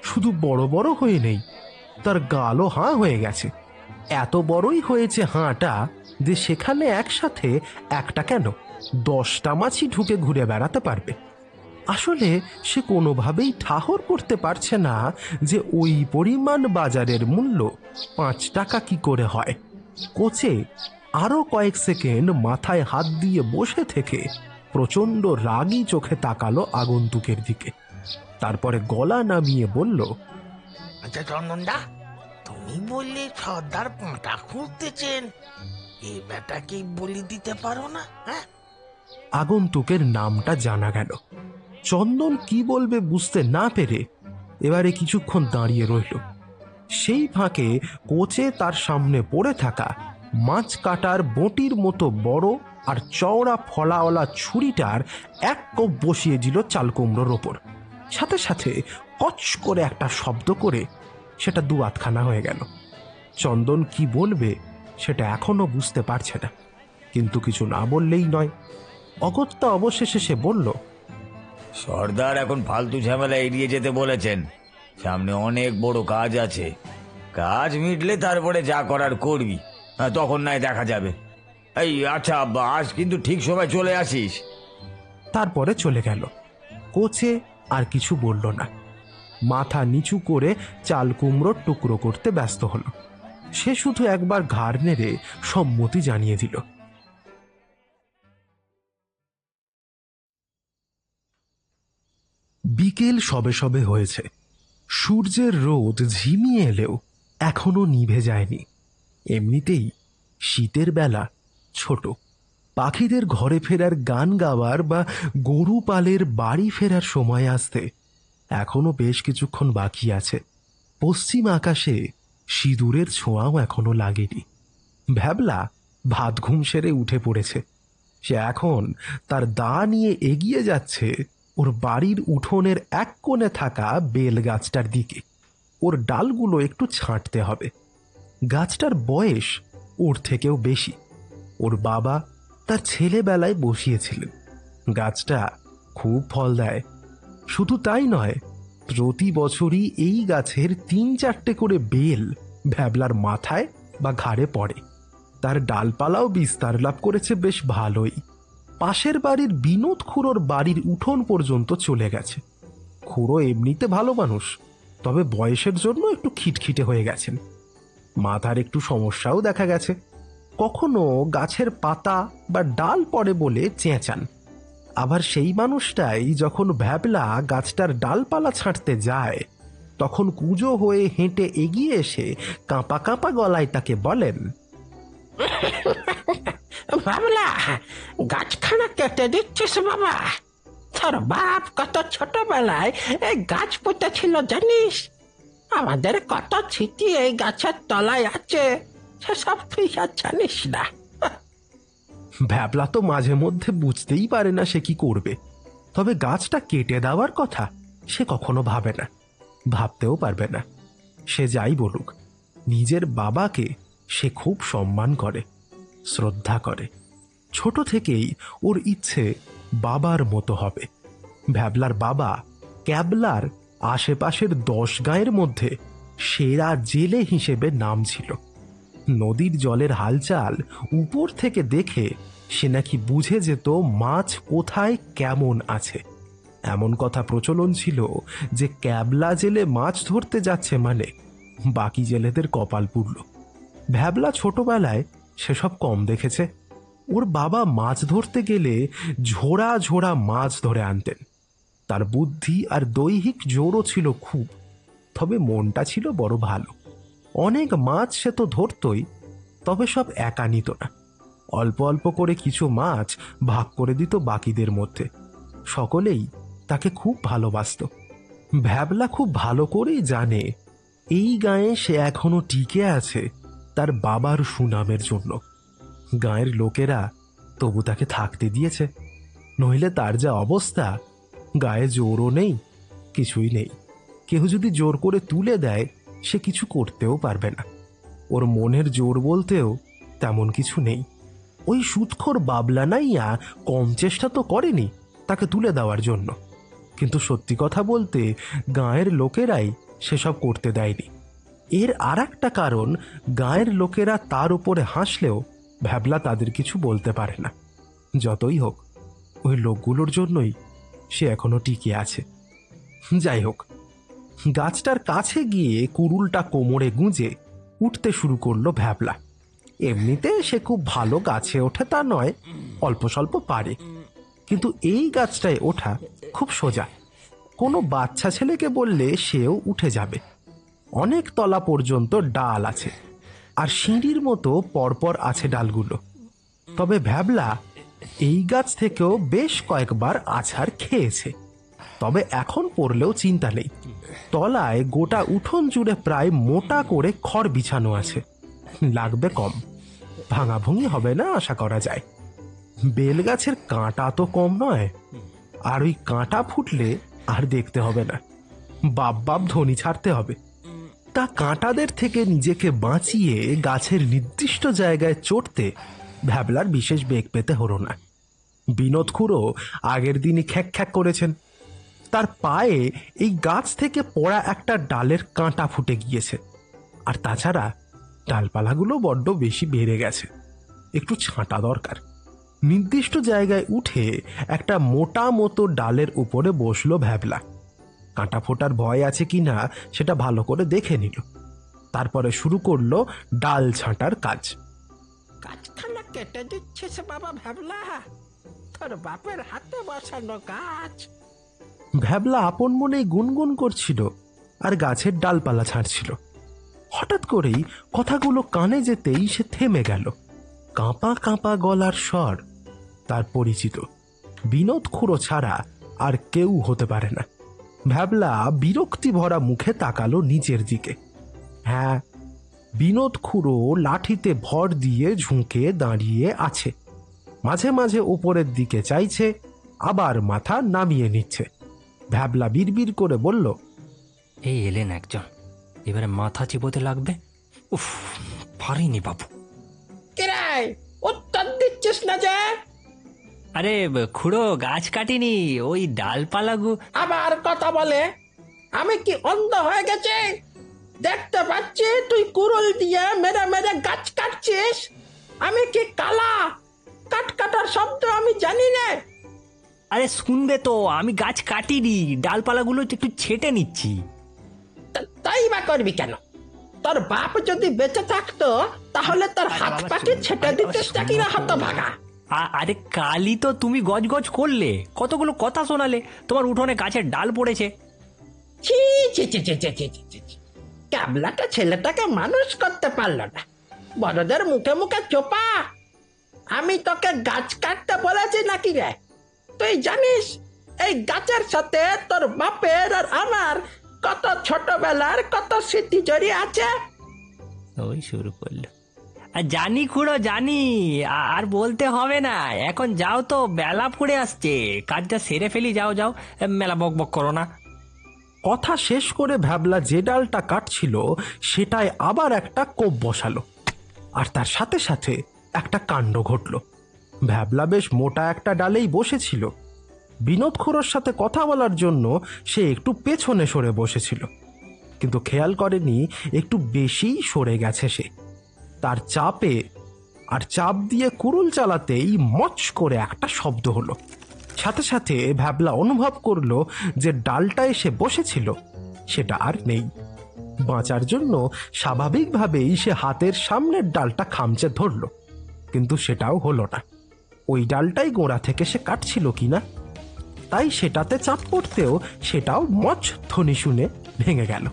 Speaker 1: শুধু বড় বড় হয়ে নেই, তার গালও হাঁ হয়ে গেছে। এত বড়ই হয়েছে হাঁটা যে সেখানে একসাথে একটা কেন 10টা মাছি ঢুকে ঘুরে বেড়াতে পারবে। আসলে সে কোনোভাবেই ঠাহর করতে পারছে না যে ওই পরিমাণ বাজারের মূল্য 5 টাকা কি করে হয়। কোচে আরো কয়েক সেকেন্ড মাথায় হাত দিয়ে বসে থেকে প্রচন্ড রাগী চোখে তাকালো আগন্তুকের দিকে। তারপরে গলা নামিয়ে বলল,
Speaker 4: আচ্ছা চন্দনদা, তুমি বললে সর্দার পাঁটা খুঁজতেছেন, এই বেটাকে বলি দিতে পারো না? হ্যাঁ,
Speaker 1: আগন্তুকের নামটা জানা গেল। চন্দন কি বলবে বুঝতে না পেরে এবারে কিছুক্ষণ দাঁড়িয়ে রইল। সেই ফাঁকে কোচে তার সামনে পড়ে থাকা মাছ কাটার বটির মতো বড় আর চওড়া ফলাওয়ালা ছুরিটার এক কোপ বসিয়ে দিল চাল কুমড়োর ওপর। সাথে সাথে কচ করে একটা শব্দ করে সেটা 2 আধখানা হয়ে গেল। চন্দন কি বলবে সেটা এখনো বুঝতে পারছে না, কিন্তু কিছু না বললেই নয়। অগত্যা অবশেষে সে বলল,
Speaker 9: সর্দার এখন ফালতু ঝামেলা এড়িয়ে যেতে বলেছেন, সামনে অনেক বড় কাজ আছে। কাজ মিটলে তারপরে যা করার করবি, তখন নয় দেখা যাবে। এই আচ্ছা, আজ কিন্তু ঠিক সময় চলে আসিস।
Speaker 1: তারপরে চলে গেল। কোচে আর কিছু বলল না, মাথা নিচু করে চাল কুমড়োর টুকরো করতে ব্যস্ত হলো। সে শুধু একবার ঘাড় নেড়ে সম্মতি জানিয়ে দিল। বিকেল সবে সবে হয়েছে। সূর্যের রোদ ঝিমিয়ে এলেও এখনো নিভে যায়নি। এমনিতেই শীতের বেলা ছোট। পাখিদের ঘরে ফেরার গান গাওয়ার বা গরু পালের বাড়ি ফেরার সময় আসতে এখনো বেশ কিছুক্ষণ বাকি আছে। পশ্চিম আকাশে সিঁদুরের ছোঁয়াও এখনো লাগেনি। ভ্যাবলা ভাত ঘুম সেরে উঠে পড়েছে। সে এখন তার দা নিয়ে এগিয়ে যাচ্ছে ওর বাড়ির উঠোনের এক কোণে থাকা বেল গাছটার দিকে। ওর ডালগুলো একটু ছাঁটতে হবে। গাছটার বয়স ওর থেকেও বেশি। ওর বাবা তার ছেলেবেলায় বসিয়েছিলেন। গাছটা খুব ফল দেয়। শুধু তাই নয়, প্রতি বছরই এই গাছের 3-4টে করে বেল ভ্যাবলার মাথায় বা ঘাড়ে পড়ে। তার ডালপালাও বিস্তার লাভ করেছে বেশ ভালোই। পাশের বাড়ির বিনোদ খুড়োর বাড়ির উঠোন পর্যন্ত চলে গেছে। খুড়ো এমনিতে ভালো মানুষ, তবে বয়সের জন্য একটু খিটখিটে হয়ে গেছেন। মাথার একটু সমস্যাও দেখা গেছে। কখনো গাছের পাতা বা ডাল পড়ে বলে চেঁচান। আবার সেই মানুষটাই যখন ভ্যাবলা গাছটার ডালপালা ছাঁটতে যায়, তখন কুঁজো হয়ে হেঁটে এগিয়ে এসে কাঁপা কাঁপা গলায় তাকে বলেন,
Speaker 7: বাবলা, গাছখানা কেটে দিচ্ছিস বাবা? তোর বাপ কত ছোটবেলায় এই গাছ পুঁতেছিল জানিস? আমাদের কত স্মৃতি এই গাছের তলায় আছে, সেসব তুই আর জানিস না।
Speaker 1: ভ্যাবলা তো মাঝে মধ্যে বুঝতেই পারে না সে কি করবে। তবে গাছটা কেটে দেওয়ার কথা সে কখনো ভাবে না, ভাবতেও পারবে না। সে যাই বলুক, নিজের বাবাকে সে খুব সম্মান করে, শ্রদ্ধা করে। ছোট থেকেই ওর ইচ্ছে বাবার মতো হবে। ভ্যাবলার বাবা ক্যাবলার আশেপাশের 10 গাঁয়ের মধ্যে সেরা জেলে হিসেবে নাম ছিল। নদীর জলের হালচাল উপর থেকে দেখে সে নাকি বুঝে যেত মাছ কোথায় কেমন আছে। এমন কথা প্রচলন ছিল যে ক্যাবলা জেলে মাছ ধরতে যাচ্ছে মানে বাকি জেলেদের কপাল পুড়ল। ভ্যাবলা ছোটবেলায় সেসব কম দেখেছে। ওর বাবা মাছ ধরতে গেলে ঝোড়া ঝোড়া মাছ ধরে আনতেন। তার বুদ্ধি আর দৈহিক জোরও ছিল খুব, তবে মনটা ছিল বড় ভালো। অনেক মাছ সে তো ধরতই, তবে সব একা নিত না। অল্প অল্প করে কিছু মাছ ভাগ করে দিত বাকিদের মধ্যে। সকলেই তাকে খুব ভালোবাসত। ভ্যাবলা খুব ভালো করেই জানে এই গাঁয়ে সে এখনো টিকে আছে তার বাবার সুনামের জন্য। গাঁয়ের লোকেরা তবু তাকে থাকতে দিয়েছে, নইলে তার যা অবস্থা, গায়ে জোরও নেই, কিছুই নেই। কেউ যদি জোর করে তুলে দেয় সে কিছু করতেও পারবে না। ওর মনের জোর বলতেও তেমন কিছু নেই। ওই সুদখোর বাবলা নাইয়া কম চেষ্টা তো করেনি তাকে তুলে দেওয়ার জন্য। কিন্তু সত্যি কথা বলতে গাঁয়ের লোকেরাই সেসব করতে দেয়নি। এর আর একটা কারণ, গাঁয়ের লোকেরা তার উপরে হাসলেও ভ্যাবলা তাদের কিছু বলতে পারে না। যতই হোক, ওই লোকগুলোর জন্যই সে এখনো টিকে আছে। যাই হোক, গাছটার কাছে গিয়ে কুড়ুলটা কোমরে গুঁজে উঠতে শুরু করলো ভ্যাবলা। এমনিতে সে খুব ভালো গাছে ওঠে তা নয়, অল্প স্বল্প পারে, কিন্তু এই গাছটায় ওঠা খুব সোজা। কোনো বাচ্চা ছেলেকে বললে সেও উঠে যাবে। অনেক তলা পর্যন্ত ডাল আছে, আর সিঁড়ির মতো পরপর আছে ডালগুলো। তবে ভ্যাবলা এই গাছ থেকেও বেশ কয়েকবার আছাড় খেয়েছে। তবে এখন পড়লেও চিন্তা নেই, তলায় গোটা উঠোন জুড়ে প্রায় মোটা করে খড় বিছানো আছে, লাগবে কম, ভাঙাভুঙি হবে না আশা করা যায়। বেল গাছের কাঁটা তো কম নয়, আর ওই কাঁটা ফুটলে আর দেখতে হবে না, বাপ বাপ ধ্বনি ছাড়তে হবে। তা কাঁটাদের থেকে নিজেকে বাঁচিয়ে গাছের নির্দিষ্ট জায়গায় চড়তে ভ্যাবলার বিশেষ বেগ পেতে হলো না। বিনোদ খুড়ো আগের দিনই খ্যাক খ্যাক করেছেন, তার পায়ে এই গাছ থেকে পড়া একটা ডালের কাঁটা ফুটে গিয়েছে। আর তাছাড়া ডালপালাগুলো বড্ড বেশি বেড়ে গেছে, একটু ছাঁটা দরকার। নির্দিষ্ট জায়গায় উঠে একটা মোটা মতো ডালের উপরে বসলো ভ্যাবলা। কাঁটা ফোটার ভয় আছে কিনা সেটা ভালো করে দেখে নিল, তারপরে শুরু করলো ডাল ছাঁটার কাজ।
Speaker 7: গাছখানা কেটে দিচ্ছিস বাবা ভ্যাবলা, তোর বাপের হাতে বসানো গাছ।
Speaker 1: ভ্যাবলা আপন মনেই গুনগুন করছিল আর গাছের ডালপালা ছাড়ছিল। হঠাৎ করেই কথাগুলো কানে যেতেই সে থেমে গেল। কাঁপা কাঁপা গলার স্বর তার পরিচিত, বিনোদ খুড়ো ছাড়া আর কেউ হতে পারে না। ভ্যাবলা বিরক্তি ভরা মুখে তাকালো নিচের দিকে। হ্যাঁ, বিনোদ খুড়ো লাঠিতে ভর দিয়ে ঝুঁকে দাঁড়িয়ে আছে, মাঝে মাঝে উপরের দিকে চাইছে, আবার মাথা নামিয়ে নিচ্ছে। ভ্যাবলা বিড়বিড় করে বলল,
Speaker 5: এই এলেন একজন, এবারে মাথা চিবোতে লাগবে। উফ, পারিনি বাবু।
Speaker 7: কিরাই উত্তর দিচ্ছিস না যে?
Speaker 5: আরে খুড়ো, গাছ কাটিনি, ওই ডালপালাগু।
Speaker 7: আবার কথা বলে? আমি কি অন্ধ হয়ে গেছি? দেখতে পাচ্ছি তুই কুড়ুল দিয়ে মেরে মেরে গাছ কাটছিস। আমি কি কালা? কাট কাটার শব্দ আমি জানি না।
Speaker 5: আরে শুনবে তো, আমি গাছ কাটিনি, ডালপালাগুলো একটু ছেটে নিচ্ছি।
Speaker 7: তাই বা করবি কেন? তোর বাপ যদি বেঁচে থাকতো তাহলে তোর হাত পাটি ছেটে দিতিস নাকি না হতো ভাগা?
Speaker 5: আরে কালই তো তুমি গজ গজ করলে, কতগুলো কথা শোনালে, তোমার উঠোনে গাছের ডাল পড়েছে।
Speaker 7: ছি ছি ছি ছি ছি ছি ছি ছি। ক্যাবলাটা ছেলেটাকে মানুষ করতে পারলো না, বড়দের মুখে মুখে চোপা। আমি তোকে গাছ কাটতে বলেছি নাকি রে? তুই জানিস এই গাছের সাথে তোর বাপের আর আমার কত ছোটবেলার কত স্মৃতি জড়িয়ে আছে।
Speaker 5: ওই শুরু করলো। আর জানি খুড়ো জানি, আর বলতে হবে না। এখন যাও তো, বেলা পড়ে আসছে, কাজটা সেরে ফেলি। যাও যাও, মেলা বক বক করো না।
Speaker 1: কথা শেষ করে ভ্যাবলা যে ডালটা কাটছিল সেটায় আবার একটা কোপ বসালো, আর তার সাথে সাথে একটা কাণ্ড ঘটল। ভ্যাবলা বেশ মোটা একটা ডালেই বসেছিল। বিনোদ খুড়োর সাথে কথা বলার জন্য সে একটু পেছনে সরে বসেছিল, কিন্তু খেয়াল করেনি একটু বেশিই সরে গেছে সে। তার চাপে আর চাপ দিয়ে কুড়ুল চালাতেই মচ করে একটা শব্দ হলো। সাথে সাথে ভ্যাবলা অনুভব করলো যে ডালটা এসে বসেছিল সেটা আর নেই। বাঁচার জন্য স্বাভাবিকভাবেই সে হাতের সামনের ডালটা খামচে ধরল, কিন্তু সেটাও হলো না। ওই ডালটাই গোড়া থেকে সে কাটছিল কিনা, তাই সেটাতে চাপ পড়তেও সেটাও মচ ধ্বনি শুনে ভেঙে গেল।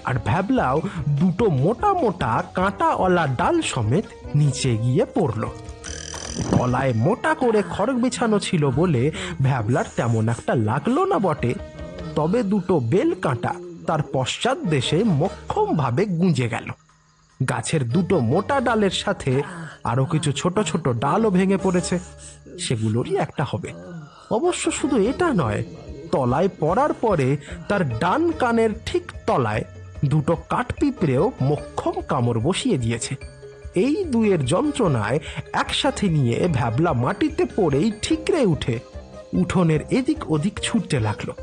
Speaker 1: আর ভ্যাবলাও দুটো মোটা মোটা কাঁটাওয়ালা ডাল সমেত নিচে গিয়ে পড়ল। তলায় মোটা করে খড় বিছানো ছিল বলে ভ্যাবলার তেমন একটা লাগলো না বটে, তবে দুটো বেল কাঁটা তার পশ্চাৎ দেশে মোক্ষম ভাবে গুঁজে গেল। গাছের দুটো মোটা ডালের সাথে আরো কিছু ছোট ছোট ডালও ভেঙে পড়েছে, সেগুলোরই একটা হবে। অবশ্য শুধু এটা নয়, তলায় পড়ার পরে তার ডান কানের ঠিক তলায় দুটো কাঠপিঁপড়েও মোক্ষম কামড় বসিয়ে দিয়েছে। এই দুয়ের যন্ত্রণায় একসাথে নিয়ে ভ্যাবলা মাটিতে পড়েই ঠিকরে উঠে উঠোনের এদিক ওদিক ছুটতে লাগলো।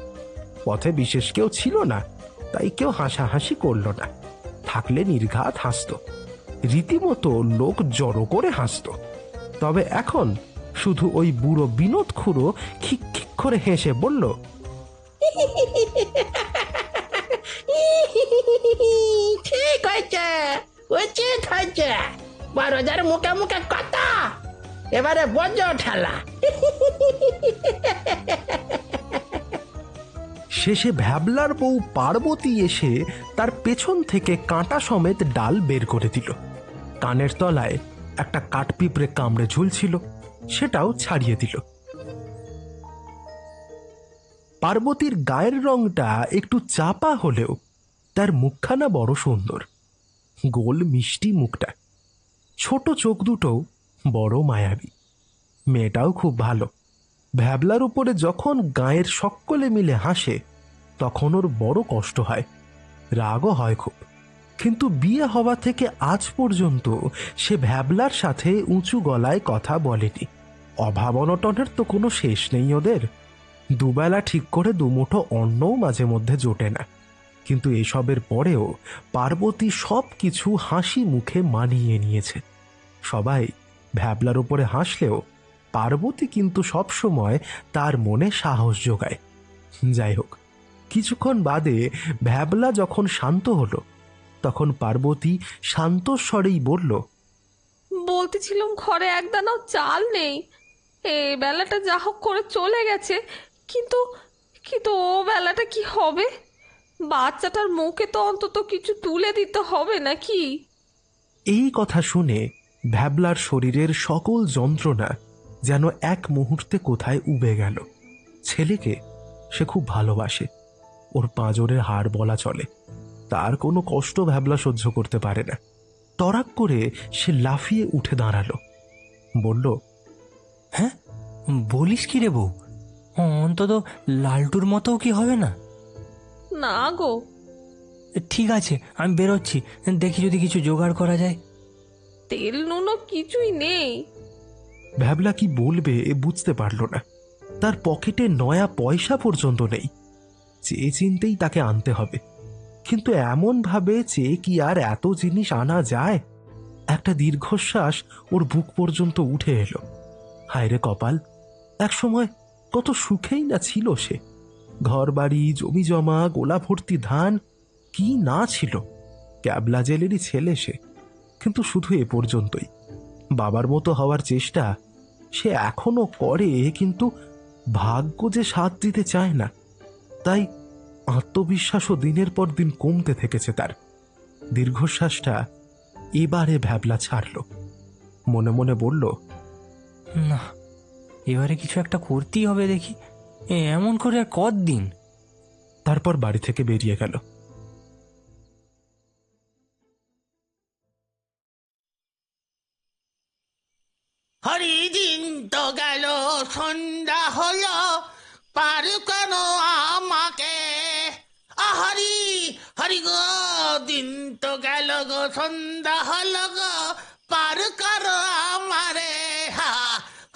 Speaker 1: পথে বিশেষ কেউ ছিল না, তাই কেউ হাসাহাসি করলো না। থাকলে নির্ঘাত হাসত, রীতিমতো লোক জড়ো করে হাসত। তবে এখন শুধু ওই বুড়ো বিনোদ খুড়ো খিক খিক করে হেসে বলল,
Speaker 7: ঠিক হয়েছে, উচিত হয়েছে। বড়দের মুখে মুখে কথা, এবারে বোঝো ঠেলা।
Speaker 1: শেষে ভ্যাবলার বউ পার্বতী এসে তার পেছন থেকে কাঁটা সমেত ডাল বের করে দিল। কানের তলায় একটা কাঠপিঁপড়ে কামড়ে ঝুলছিল, সেটাও ছাড়িয়ে দিল। পার্বতীর গায়ের রংটা একটু চাপা হলেও তার মুখখানা বড় সুন্দর। গোল মিষ্টি মুখটা, ছোট চোখ দুটোও বড় মায়াবী। মেয়েটাও খুব ভালো। ভ্যাবলার উপরে যখন গায়ের সকলে মিলে হাসে তখন ওর বড় কষ্ট হয়, রাগও হয় খুব। কিন্তু বিয়ে হওয়া থেকে আজ পর্যন্ত সে ভ্যাবলার সাথে উঁচু গলায় কথা বলেনি। অভাব অনটনের তো কোনো শেষ নেই ওদের। দুবেলা ঠিক করে দুমুঠো অন্নও মাঝে মধ্যে জোটে না। কিন্তু এসবের পরেও পার্বতী সব কিছু হাসি মুখে মানিয়ে নিয়েছে। সবাই ভ্যাবলার উপরে হাসলেও পার্বতী কিন্তু সবসময় তার মনে সাহস যোগায়। যাই হোক, কিছুক্ষণ বাদে ভ্যাবলা যখন শান্ত হলো তখন পার্বতী শান্ত স্বরেই বলল,
Speaker 11: বলতেছিলাম ঘরে একদানাও চাল নেই। এই বেলাটা যা হোক করে চলে গেছে, কিন্তু কিন্তু ও বেলাটা কি হবে? বাচ্চাটার মুখে তো অন্তত কিছু তুলে দিতে হবে নাকি?
Speaker 1: এই কথা শুনে ভ্যাবলার শরীরের সকল যন্ত্রণা যেন এক মুহূর্তে কোথায় উবে গেল। ছেলেকে সে খুব ভালোবাসে, ওর পাঁজরের হাড় বলা চলে। তার কোনো কষ্ট ভ্যাবলা সহ্য করতে পারে না। তড়াক করে সে লাফিয়ে উঠে দাঁড়ালো, বলল,
Speaker 5: হ্যাঁ বলিস কি রে বউ, অন্তত লালটুর মতো কি হবে না?
Speaker 11: না গো।
Speaker 5: ঠিক আছে, আমি বেরোচ্ছি, দেখি যদি কিছু জোগাড় করা যায়।
Speaker 11: তেল নুনও কিছুই নেই।
Speaker 1: ভ্যাবলা কি বলবে বুঝতে পারল না। তার পকেটে নয়া পয়সা পর্যন্ত নেই। চেয়ে চিনতেই তাকে আনতে হবে, কিন্তু এমন ভাবে চেয়ে কি আর এত জিনিস আনা যায়? একটা দীর্ঘশ্বাস ওর বুক পর্যন্ত উঠে এলো। হায়রে কপাল, একসময় কত সুখেই না ছিল সে। ঘর বাড়ি, জমি জমা, গোলা ভর্তি ধান, কি না ছিল। ক্যাবলা জেলেরই ছেলে সে, কিন্তু শুধু এ পর্যন্তই। বাবার মতো হওয়ার চেষ্টা সে এখনো করে, কিন্তু ভাগ্য যে সাথ দিতে চায় না। তাই আত্মবিশ্বাসও দিনের পর দিন কমতে থেকেছে তার। দীর্ঘশ্বাসটা এবারে ভ্যাবলা ছাড়ল। মনে মনে বলল,
Speaker 5: না, এবারে কিছু একটা করতেই হবে। দেখি এমন করে আর কতদিন।
Speaker 1: তারপর বাড়ি থেকে বেরিয়ে গেল।
Speaker 4: হরি দিন তো গেল, সন্ধ্যা হলো, পারু কেন আমাকে? হরি হরি গো, দিন তো গেল গো, সন্ধ্যা হলো গো, পারু করো আমারে।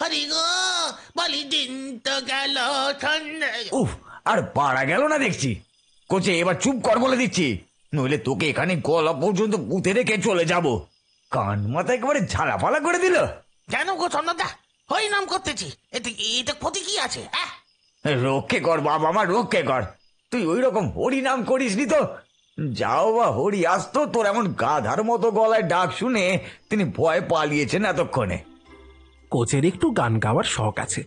Speaker 4: হরি গো, বলি দিন তো গেল, সন্ধ্যা।
Speaker 9: উফ, আর পারা গেল না দেখছি। কোচে এবার চুপ কর বলে দিচ্ছি, নইলে তোকে এখানে গলা পর্যন্ত পুঁতে রেখে চলে যাব। কান মাথা একেবারে ঝালাপালা করে দিল।
Speaker 4: কেন গো চন্দ্রদা, হরি নাম করতেছি, এতে ক্ষতি কি আছে?
Speaker 9: রক্ষে কর বাবা আমার, রক্ষে কর। তুই ওই রকম হরি নাম করিস নি তো? যাও বা হরি আসতো, তোর এমন গাধার মতো গলায় ডাক শুনে তিনি ভয় পালিয়েছেন এতক্ষণে।
Speaker 1: কোচের একটু গান গাওয়ার শখ আছে,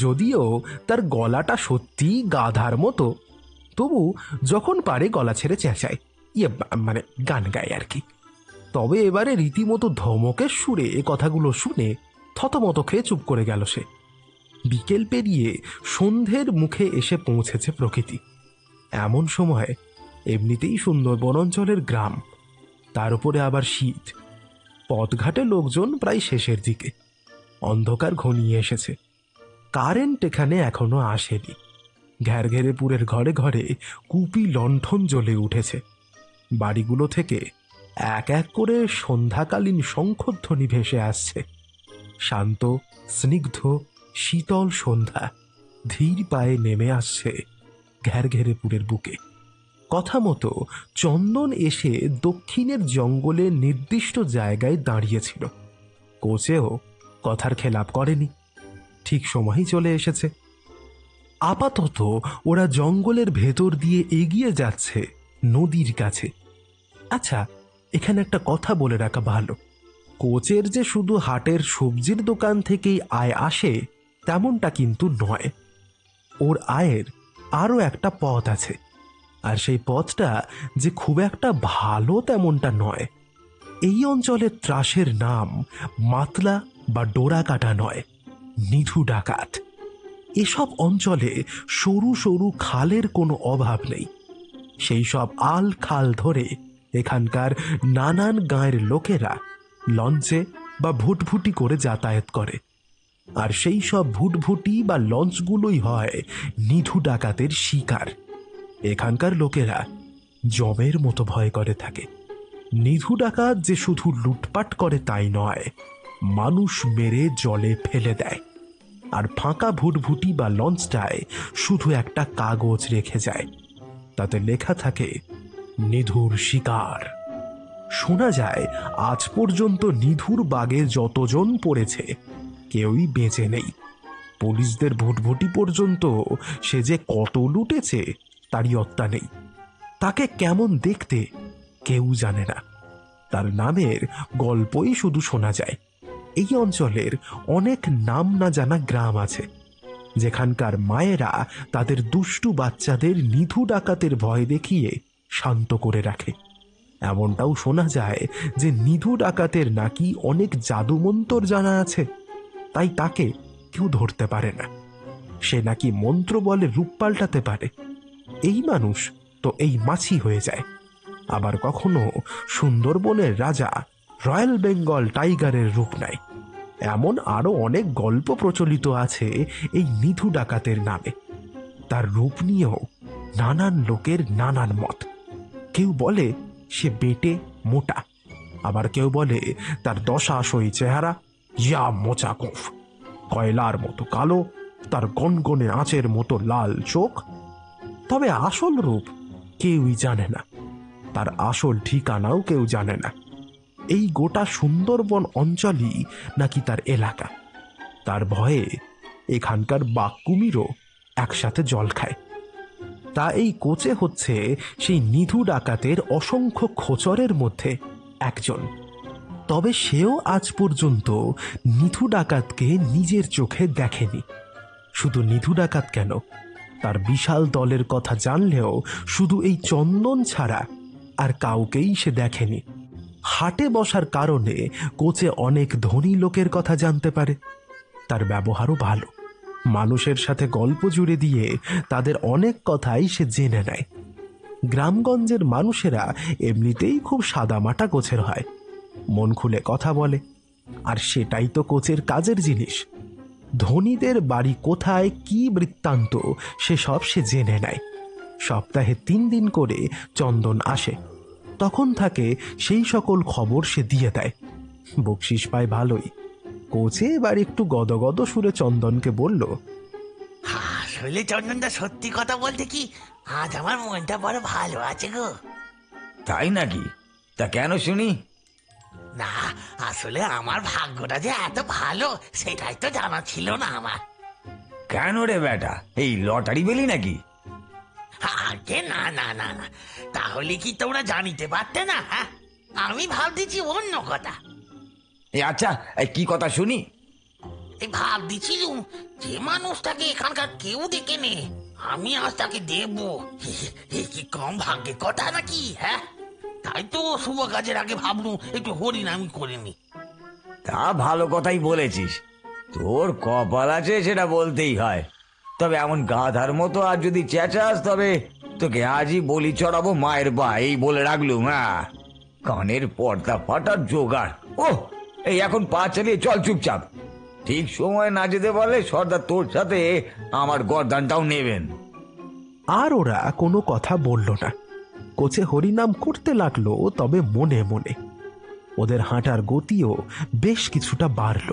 Speaker 1: যদিও তার গলাটা সত্যি গাধার মতো, তবু যখন পারে গলা ছেড়ে চেঁচায়, মানে গান গায় আর কি। তবে এবারে রীতিমতো ধমকের সুরে এ কথাগুলো শুনে থতমত খেয়ে চুপ করে গেল সে। বিকেল পেরিয়ে সন্ধ্যের মুখে এসে পৌঁছেছে প্রকৃতি। এমন সময় এমনিতেই সুন্দর বনাঞ্চলের গ্রাম, তার উপরে আবার শীত। পথঘাটে লোকজন প্রায় শেষের দিকে। অন্ধকার ঘনিয়ে এসেছে। কারেন্ট এখানে এখনো আসেনি। ঘেরঘেরেপুরের ঘরে ঘরে কুপি লণ্ঠন জ্বলে উঠেছে। বাড়িগুলো থেকে এক এক করে সন্ধ্যাকালীন শঙ্খধ্বনি ভেসে আসছে। শান্ত, স্নিগ্ধ, শীতল সন্ধ্যা ধীর পায়ে নেমে আসছে ঘেরঘেরেপুরের বুকে। কথা মতো চন্দন এসে দক্ষিণের জঙ্গলের নির্দিষ্ট জায়গায় দাঁড়িয়েছিল। কোচেও কথার খেলাপ করেনি, ঠিক সময়ই চলে এসেছে। আপাতত ওরা জঙ্গলের ভেতর দিয়ে এগিয়ে যাচ্ছে নদীর কাছে। আচ্ছা, এখানে একটা কথা বলে রাখা ভালো, কোচের যে শুধু হাটের সবজির দোকান থেকেই আয় আসে তেমনটা কিন্তু নয়। ওর আয়ের আরও একটা পথ আছে, আর সেই পথটা যে খুব একটা ভালো তেমনটা নয়। এই অঞ্চলের ত্রাসের নাম মাতলা বা ডোরাকাটা নয়, নিধু ডাকাত। এসব অঞ্চলে সরু সরু খালের কোনো অভাব নেই। সেই সব আল খাল ধরে এখানকার নানান গাঁয়ের লোকেরা লঞ্চে বা ভুটভুটি করে যাতায়াত করে, আর সেই সব ভুটভুটি বা লঞ্চগুলোই হয় নিধু ডাকাতের শিকার। এখানকার লোকেরা জমের মতো ভয় করে থাকে। নিধু ডাকাত যে শুধু লুটপাট করে তাই নয়, মানুষ মেরে জলে ফেলে দেয়, আর ফাঁকা ভুটভুটি বা লঞ্চটায় শুধু একটা কাগজ রেখে যায়, তাতে লেখা থাকে নিধুর শিকার। শোনা যায় আজ পর্যন্ত নিধুর বাগে যতজন পড়েছে কেউই বেঁচে নেই। পুলিশদের ভুটভুটি পর্যন্ত সে যে কত লুটেছে তারই অত্তা নেই। তাকে কেমন দেখতে কেউ জানে না, তার নামের গল্পই শুধু শোনা যায়। এই অঞ্চলের অনেক নাম না জানা গ্রাম আছে, যেখানকার মায়েরা তাদের দুষ্টু বাচ্চাদের নিধু ডাকাতের ভয় দেখিয়ে শান্ত করে রাখে। এমনটাও শোনা যায় যে নিধু ডাকাতের নাকি অনেক জাদুমন্তর জানা আছে, তাই তাকে কেউ ধরতে পারে না। সে নাকি মন্ত্র বলে রূপ পাল্টাতে পারে। এই মানুষ তো এই মাছি হয়ে যায়। আবার কখনো সুন্দরবনের রাজা রয়্যাল বেঙ্গল টাইগারের রূপ নেয়। এমন আরো অনেক গল্প প্রচলিত আছে এই নিধু ডাকাতের নামে। তার রূপ নিয়েও নানান লোকের নানান মত। কেউ বলে সে বেটে মোটা, আবার কেউ বলে তার দশাশই চেহারা, ইয়া মোচা কোফ, কয়লার মতো কালো, তার গনগনে আঁচের মতো লাল চোখ। তবে আসল রূপ কেউই জানে না, তার আসল ঠিকানাও কেউ জানে না। এই গোটা সুন্দরবন অঞ্চলই নাকি তার এলাকা। তার ভয়ে এখানকার বাঘ কুমিরও একসাথে জল খায়। তা এই কোচে হচ্ছে সেই নিধু ডাকাতের অসংখ্য খোঁচরের মধ্যে একজন। তবে সেও আজ পর্যন্ত নিধু ডাকাতকে নিজের চোখে দেখেনি। শুধু নিধু ডাকাত কেন, তার বিশাল দলের কথা জানলেও শুধু এই চন্দন ছাড়া আর কাউকেই সে দেখেনি। হাটে বসার কারণে কোচে অনেক ধনী লোকের কথা জানতে পারে। তার ব্যবহারও ভালো, মানুষের সাথে গল্প জুড়ে দিয়ে তাদের অনেক কথাই সে জেনে নেয়। গ্রামগঞ্জের মানুষেরা এমনিতেই খুব সাদামাটা কোচের হয়, মন খুলে কথা বলে, আর সেটাই তো কোচের কাজের জিনিস। ধনীদের বাড়ি কোথায়, কি বৃত্তান্ত সেসব সে জেনে নেয়। সপ্তাহে 3 দিন করে চন্দন আসে, তখন থাকে সেই সকল খবর সে দিয়ে দেয়। বকশিস পায় ভালোই। কোচে এবার একটু গদগদ সুরে চন্দনকে বলল,
Speaker 4: আসলে চন্দনদা, সত্যি কথা বলতে কি, আজ আমার মনটা বড় ভালো আছে গো।
Speaker 9: তাই নাকি? তা কেন শুনি?
Speaker 4: না, আসলে আমার ভাগ্যটা যে এত ভালো সেটাই তো জানা ছিল না আমার।
Speaker 9: কেন রে বেটা, এই লটারি বেলি নাকি?
Speaker 4: আগে না না না না, তাহলে কি তোমরা জানিতে পারতে না? হ্যাঁ, আমি ভাবতেছি অন্য কথা।
Speaker 9: আচ্ছা, এই কি কথা শুনি?
Speaker 4: এই ভাবতেছিলুম যে মানুষটাকে এখানকার কেউ দেখে নে, আমি আজ তাকে দেবো। কি কম ভাগ্যের কথা নাকি? হ্যাঁ, তাই তো শুভ কাজের আগে ভাবলুম একটু হরিনামি করে নি।
Speaker 9: তা ভালো কথাই বলেছিস, তোর কপাল আছে সেটা বলতেই হয়। তবে এমন গাধার মতো আর যদি চেঁচাস তবে তোকে আজই বলি চড়াবো মায়ের বা, এই বলে রাখলুম। হ্যাঁ, কানের পর্দা ফাটার জোগাড়। ও, এই এখন পা চালিয়ে চল চুপচাপ। ঠিক সময় না যেতে পারলে সর্দার তোর সাথে আমার গর্দানটাও নেবেন।
Speaker 1: আর ওরা কোনো কথা বলল না। কোচে হরিনাম করতে লাগলো, তবে মনে মনে। ওদের হাঁটার গতিও বেশ কিছুটা বাড়ল,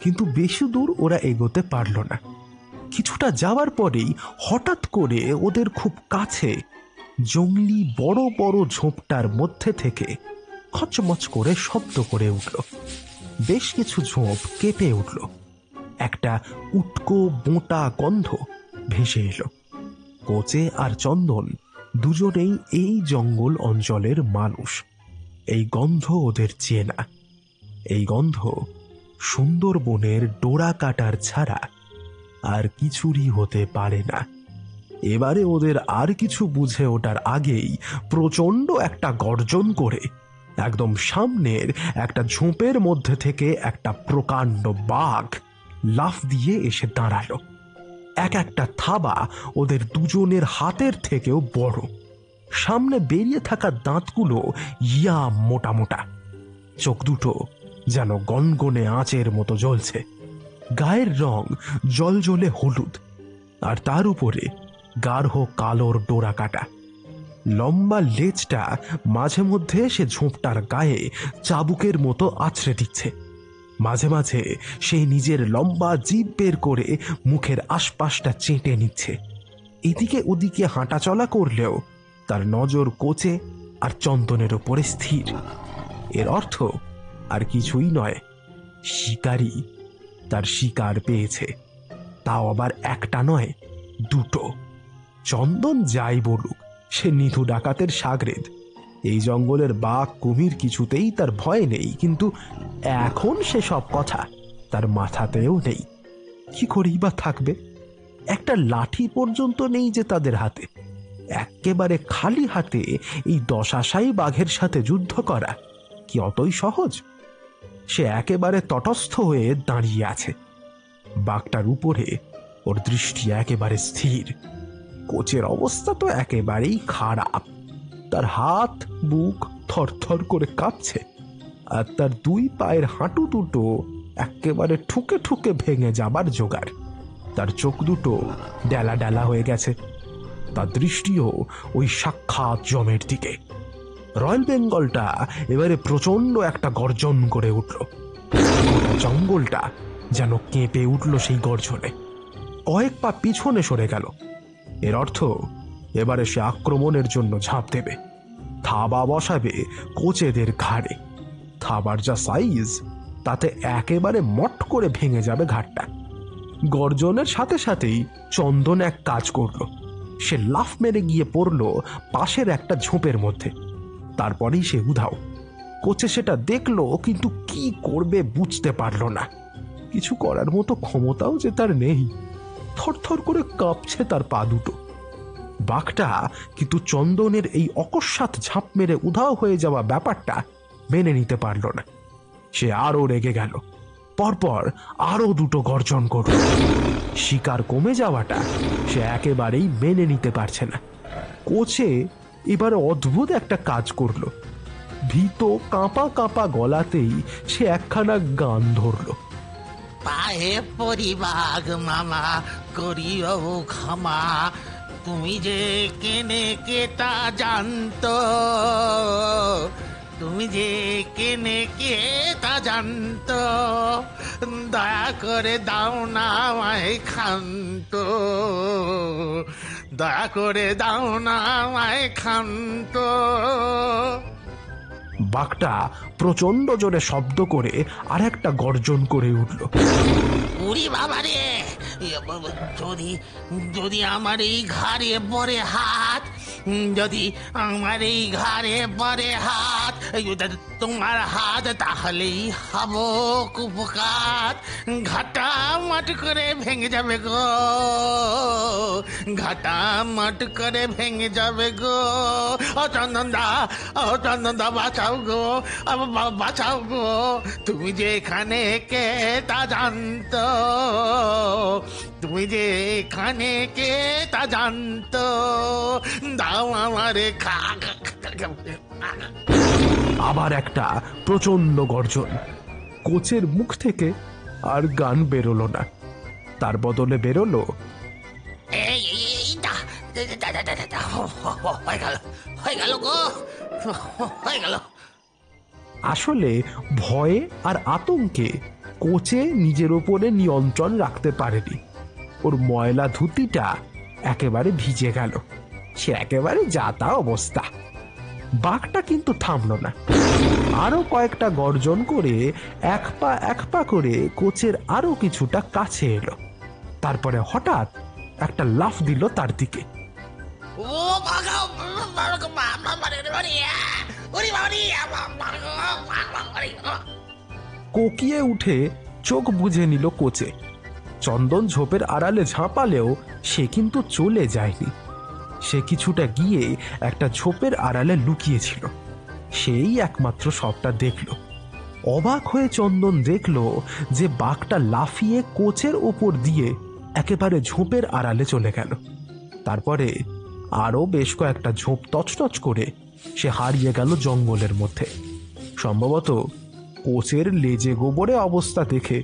Speaker 1: কিন্তু বেশি দূর ওরা এগোতে পারল না। কিছুটা যাওয়ার পরেই হঠাৎ করে ওদের খুব কাছে জংলি বড় বড় ঝোপটার মধ্যে থেকে খচমচ করে শব্দ করে উঠল। বেশ কিছু ঝোপ কেঁপে উঠল। একটা উটকো বোঁটা গন্ধ ভেসে এলো। কোচে আর চন্দন দুজনেই এই জঙ্গল অঞ্চলের মানুষ। এই গন্ধ ওদের চেনা। এই গন্ধ সুন্দরবনের ডোরা কাটার ছাড়া আর কিছুরই হতে পারে না। এবারে ওদের আর কিছু বুঝে ওঠার আগেই প্রচণ্ড একটা গর্জন করে একদম সামনের একটা ঝোপের মধ্যে থেকে একটা প্রকাণ্ড বাঘ লাফ দিয়ে এসে দাঁড়ালো। এক একটা থাবা ওদের দুজনের হাতের থেকেও বড়। সামনে বেরিয়ে থাকা দাঁতগুলো ইয়া মোটা মোটা। চোখ দুটো যেন গনগনে আঁচের মতো জ্বলছে। গায়ের রং জলজলে হলুদ, আর তার উপরে গাঢ় কালোর ডোরা কাটা। লম্বা লেজটা মাঝে মধ্যে সে ঝোপটার গায়ে চাবুকের মতো আছড়ে দিচ্ছে। মাঝে মাঝে সে নিজের লম্বা জিভ বের করে মুখের আশপাশটা চেটে নিচ্ছে। এদিকে ওদিকে হাঁটাচলা করলেও তার নজর কোচে আর চন্দনের ওপরে স্থির। এর অর্থ আর কিছুই নয়, শিকারী তার শিকার পেয়েছে। তাও আবার একটা নয়, দুটো। চন্দন যাই বলুক, সে নিধু ডাকাতের সাগরেদ। এই জঙ্গলের বাঘ কুমির কিছুতেই তার ভয় নেই, কিন্তু এখন সে সব কথা তার মাথাতেও নেই। কি করেই বা থাকবে? একটা লাঠি পর্যন্ত নেই যে তাদের হাতে। একেবারে খালি হাতে এই দশাশায়ী বাঘের সাথে যুদ্ধ করা কি অতই সহজ? সে একেবারে তটস্থ হয়ে দাঁড়িয়ে আছে। বাঘটার উপরে ওর দৃষ্টি একেবারে স্থির। কোচের অবস্থা তো একেবারেই খারাপ। তার হাত বুক থরথর করে কাঁপছে, আর তার দুই পায়ের হাঁটু দুটো একেবারে ঠুকে ঠুকে ভেঙে যাবার জোগাড়। তার চোখ দুটো ডেলা ডেলা হয়ে গেছে। তার দৃষ্টিও ওই সাক্ষাৎ জমের দিকে। রয়্যাল বেঙ্গলটা এবারে প্রচন্ড একটা গর্জন করে উঠল। জঙ্গলটা যেন কেঁপে উঠল সেই গর্জনে। কয়েক পা পিছনে সরে গেল। এর অর্থ এবারে সে আক্রমণের জন্য ঝাঁপ দেবে। থাবা বসাবে কোচেদের ঘাড়ে। থাবার যা সাইজ, তাতে একেবারে মট করে ভেঙে যাবে ঘাটটা। গর্জনের সাথে সাথেই চন্দন এক কাজ করল। সে লাফ মেরে গিয়ে পড়ল পাশের একটা ঝোপের মধ্যে। তারপরেই সে উধাও। কোচে সেটা দেখলো, কিন্তু কি করবে বুঝতে পারল না। কিছু করার মতো ক্ষমতাও যে তার নেই। থরথর করে কাঁপছে তার পা দুটো। বাঘটা কিন্তু চন্দনের এই অকস্মাৎ ঝাঁপ মেরে উধাও হয়ে যাওয়া ব্যাপারটা মেনে নিতে পারল না। সে আরো রেগে গেল। পরপর আরো দুটো গর্জন করল। শিকার কমে যাওয়াটা সে একেবারেই মেনে নিতে পারছে না। কোচে এবার অদ্ভুত একটা কাজ করল। ভীত কাঁপা কাঁপা গলাতেই সে একখানা গান ধরল।
Speaker 4: পায়ে পরিবাগ মামা করিও ক্ষমা, তুমি যে কেনে কেতা জানতো, তুমি যে কেনে কেতা জানতো, দয়া করে দাও না আমায় ক্ষান্ত, দয়া করে দাও না আমায় ক্ষান্ত।
Speaker 1: বাঘটা প্রচন্ড জোরে শব্দ করে আর একটা গর্জন করে উঠল।
Speaker 4: উড়ি বাবা রে, যদি যদি আমার এই ঘাড়ে পরে হাত, যদি আমার এই ঘাড়ে পরে হাত, তোমার হাত, তাহলেই হব কুপকাত। ঘাটা মাট করে ভেঙে যাবে গো, ঘাটা মাট করে ভেঙে যাবে গো। ও চন্দনদা, ও চন্দনদা, বাঁচাও গো, বাঁচাও গো। তুমি যে এখানে কে তা জানতো, তুমি যে এখানে কে তা জানতো, দাও আমারে খা।
Speaker 1: আবার একটা প্রচন্ড গর্জন। কোচের মুখ থেকে আর গান বেরোলো না। তার বদলে বেরোলো,
Speaker 4: হয়ে গেল গো, হয়ে গেল।
Speaker 1: আসলে ভয়ে আর আতঙ্কে কোচে নিজের উপরে নিয়ন্ত্রণ রাখতে পারেনি। ওর ময়লা ধুতিটা একেবারে ভিজে গেল। সে একেবারে যাতা অবস্থা। বাঘটা কিন্তু থামল না, আরো কয়েকটা গর্জন করে এক পা করে কোচের আরো কিছুটা কাছে এলো। তারপরে হঠাৎ একটা লাফ দিল তার দিকে।
Speaker 4: ও বাবা,
Speaker 1: কোকিয়ে উঠে চোখ বুজে নিল কোচে। চন্দন ঝোপের আড়ালে ঝাঁপালেও সে কিন্তু চলে যায়নি। সে কিছুটা গিয়ে একটা ঝোপের আড়ালে লুকিয়েছিল। সেই একমাত্র সবটা দেখল। অবাক হয়ে চন্দন দেখল যে বাঘটা লাফিয়ে কোচের ওপর দিয়ে একেবারে ঝোপের আড়ালে চলে গেল। তারপরে আরো বেশ কয়েকটা ঝোপ তছনছ করে সে হারিয়ে গেল জঙ্গলের মধ্যে। সম্ভবত কোচের লেজে গোবরে অবস্থা দেখে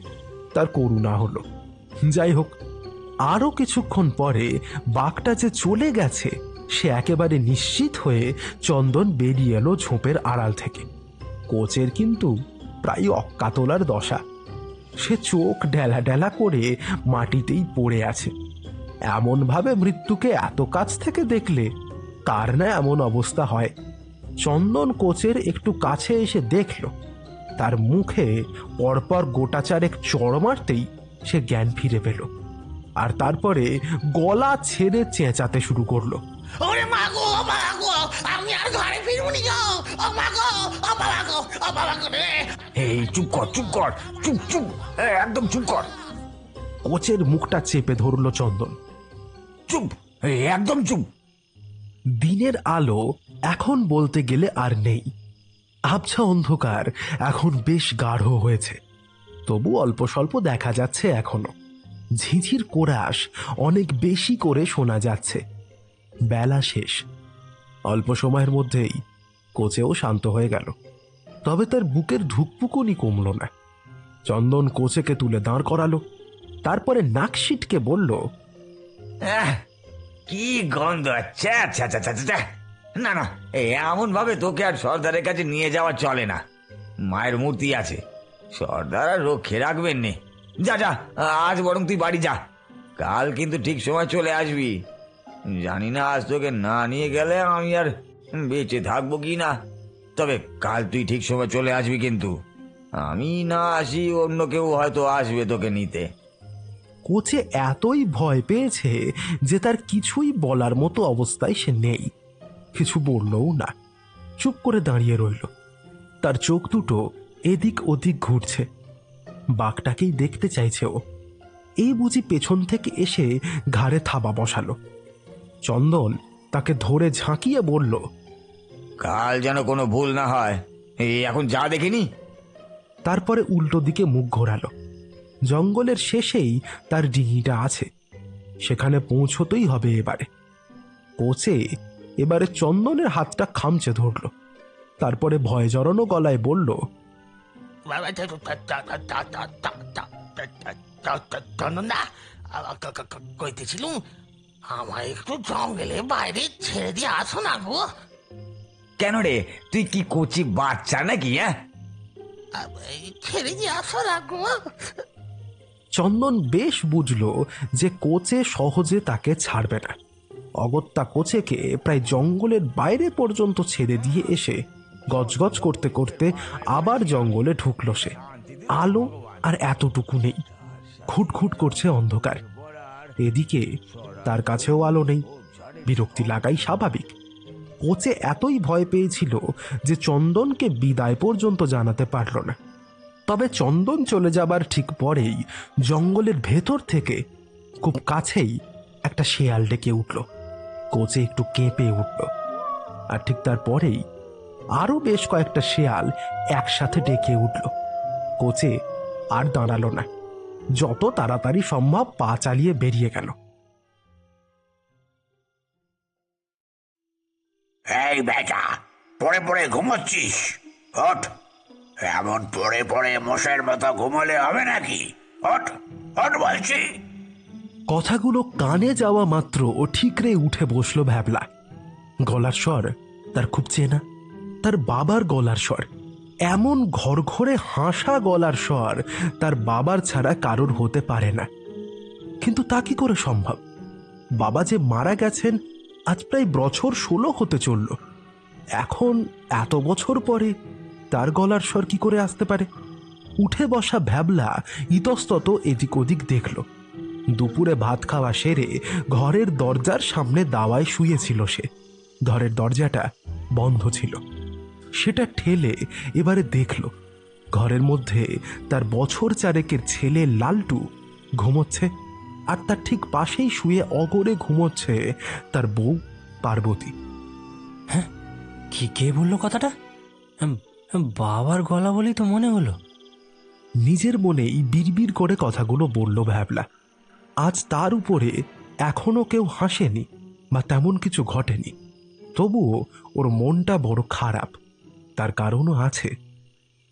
Speaker 1: তার করুণা হলো। যাই হোক, আরো কিছুক্ষণ পরে বাঘটা যে চলে গেছে সে একেবারে নিশ্চিত হয়ে চন্দন বেরিয়ে এলো ঝোপের আড়াল থেকে। কোচের কিন্তু প্রায় অক্কাতলার দশা। সে চোখ ডেলা ডেলা করে মাটিতেই পড়ে আছে। এমন ভাবে মৃত্যুকে এত কাছ থেকে দেখলে কার না এমন অবস্থা হয়। চন্দন কোচের একটু কাছে এসে দেখল তার মুখে পরপর গোটা চারেক চড় মারতেই সে জ্ঞান ফিরে পেল। আর তারপরে গলা ছেড়ে চেঁচাতে শুরু করলো।
Speaker 4: ওরে মা গো, মা গো, আমি আর ঘরে ফিরবনি গো। ও মা গো, ও বাবা গো, ও বাবা গো রে।
Speaker 9: এই চুপ কর, চুপ কর, চুপ চুপ, একদম চুপ কর।
Speaker 1: কোচের মুখটা চেপে ধরল চন্দন।
Speaker 9: চুপ, একদম চুপ।
Speaker 1: দিনের আলো এখন বলতে গেলে আর নেই। আবছা অন্ধকার এখন বেশ গাঢ় হয়েছে, তবু অল্প স্বল্প দেখা যাচ্ছে এখনো। ঝিঝির কোরাস অনেক বেশি করে শোনা যাচ্ছে। বেলা শেষ। অল্প সময়ের মধ্যেই কোচেও শান্ত হয়ে গেল, তবে তার বুকের ধুকপুকুনি কমল না। চন্দন কোচেকে তুলে দাঁড় করালো, তারপরে নাক সিটকে বলল,
Speaker 9: কি গন্ধ! আচ্ছা আচ্ছা আচ্ছা আচ্ছা, না না, এমন ভাবে তোকে আর সর্দারের কাছে নিয়ে যাওয়া চলে না। মায়ের মূর্তি আছে, সর্দার আর রক্ষে রাখবেন নে। যা যা, আজ বরং তুই বাড়ি যা। কাল কিন্তু ঠিক সময় চলে আসবি। জানি না আজ তোকে না নিয়ে গেলে আমি আর বেঁচে থাকবো কি না, তবে কাল তুই ঠিক সময় চলে আসবি। কিন্তু আমি না আসি অন্য কেউ হয়তো আসবে তোকে নিতে।
Speaker 1: কোচে এতই ভয় পেয়েছে যে তার কিছুই বলার মতো অবস্থায় সে নেই। কিছু বললও না, চুপ করে দাঁড়িয়ে রইল। তার চোখ দুটো এদিক ওদিক ঘুরছে। বাঘটাকেই দেখতে চাইছে ও। এই বুঝি পেছন থেকে এসে ঘাড়ে থাবা বসালো। চন্দন তাকে ধরে ঝাঁকিয়ে বলল,
Speaker 9: কাল যেন কোনো ভুল না হয়, এই এখন যা দেখিনি।
Speaker 1: তারপরে উল্টো দিকে মুখ ঘোরালো। জঙ্গলের শেষেই তার ডিঙিটা আছে, সেখানে পৌঁছতেই হবে এবারে। কোচে এবারে চন্দনের হাতটা খামচে ধরল, তারপরে ভয় জড়ানো গলায় বলল,
Speaker 4: চন্দনদা, কইতেছিলুম আমায় একটু জঙ্গলে বাইরে ছেড়ে দিয়ে আসো না গো।
Speaker 9: কেন রে, তুই কি কচি বাচ্চা নাকি?
Speaker 4: ছেড়ে দিয়ে আসো না গো।
Speaker 1: চন্দন বেশ বুঝল যে কোচে সহজে তাকে ছাড়বে না। অগত্যা কোচেকে প্রায় জঙ্গলের বাইরে পর্যন্ত ছেড়ে দিয়ে এসে গজগজ করতে করতে আবার জঙ্গলে ঢুকল সে। আলো আর এতটুকু নেই, খুটখুট করছে অন্ধকার। এদিকে তার কাছেও আলো নেই। বিরক্তি লাগাই স্বাভাবিক। কোচে এতই ভয় পেয়েছিল যে চন্দনকে বিদায় পর্যন্ত জানাতে পারল না। তবে চন্দন চলে যাবার ঠিক পরেই জঙ্গলের ভেতর থেকে খুব কাছেই একটা শেয়াল ডেকে উঠল। কোচে একটু কেঁপে উঠল। আর ঠিক তারপরেই আরো বেশ কয়েকটা শেয়াল একসাথে ডেকে উঠল। কোচে আর দাঁড়ালো না, যত তাড়াতাড়ি সম্ভব পা চালিয়ে বেরিয়ে গেল।
Speaker 10: এই বেটা, পড়ে পড়ে ঘুমোচ্ছিস? ওঠ, এমন পড়ে পড়ে মোষের মতো ঘুমোলে হবে নাকি? ওঠ ওঠ বলছি।
Speaker 1: কথাগুলো কানে যাওয়া মাত্র ও ঠিকরে উঠে বসলো ভ্যাবলা। গলার স্বর তার খুব চেনা, তার বাবার গলার স্বর। এমন ঘরঘরে হাসা গলার স্বর তার বাবার ছাড়া কারোর হতে পারে না। কিন্তু তা কি করে সম্ভব? বাবা যে মারা গেছেন আজ প্রায় বছর 16 হতে চলল। এখন এত বছর পরে তার গলার স্বর কি করে আসতে পারে? উঠে বসা ভ্যাবলা ইতস্তত এদিক ওদিক দেখল। দুপুরে ভাত খাওয়া সেরে ঘরের দরজার সামনে দাওয়ায় শুয়েছিল সে। ঘরের দরজাটা বন্ধ ছিল। সেটা ঠেলে এবারে দেখল ঘরের মধ্যে তার বছর 4 ছেলে লালটু ঘুমোচ্ছে, আর তার ঠিক পাশেই শুয়ে অগরে ঘুমোচ্ছে তার বউ পার্বতী।
Speaker 5: হ্যাঁ, কে বললো কথাটা? বাবার গলা বলেই তো মনে হলো।
Speaker 1: নিজের মনেই বিড়বিড় করে কথাগুলো বলল ভ্যাবলা। আজ তার উপরে এখনো কেউ হাসেনি বা তেমন কিছু ঘটেনি, তবুও ওর মনটা বড় খারাপ। তার কারণও আছে।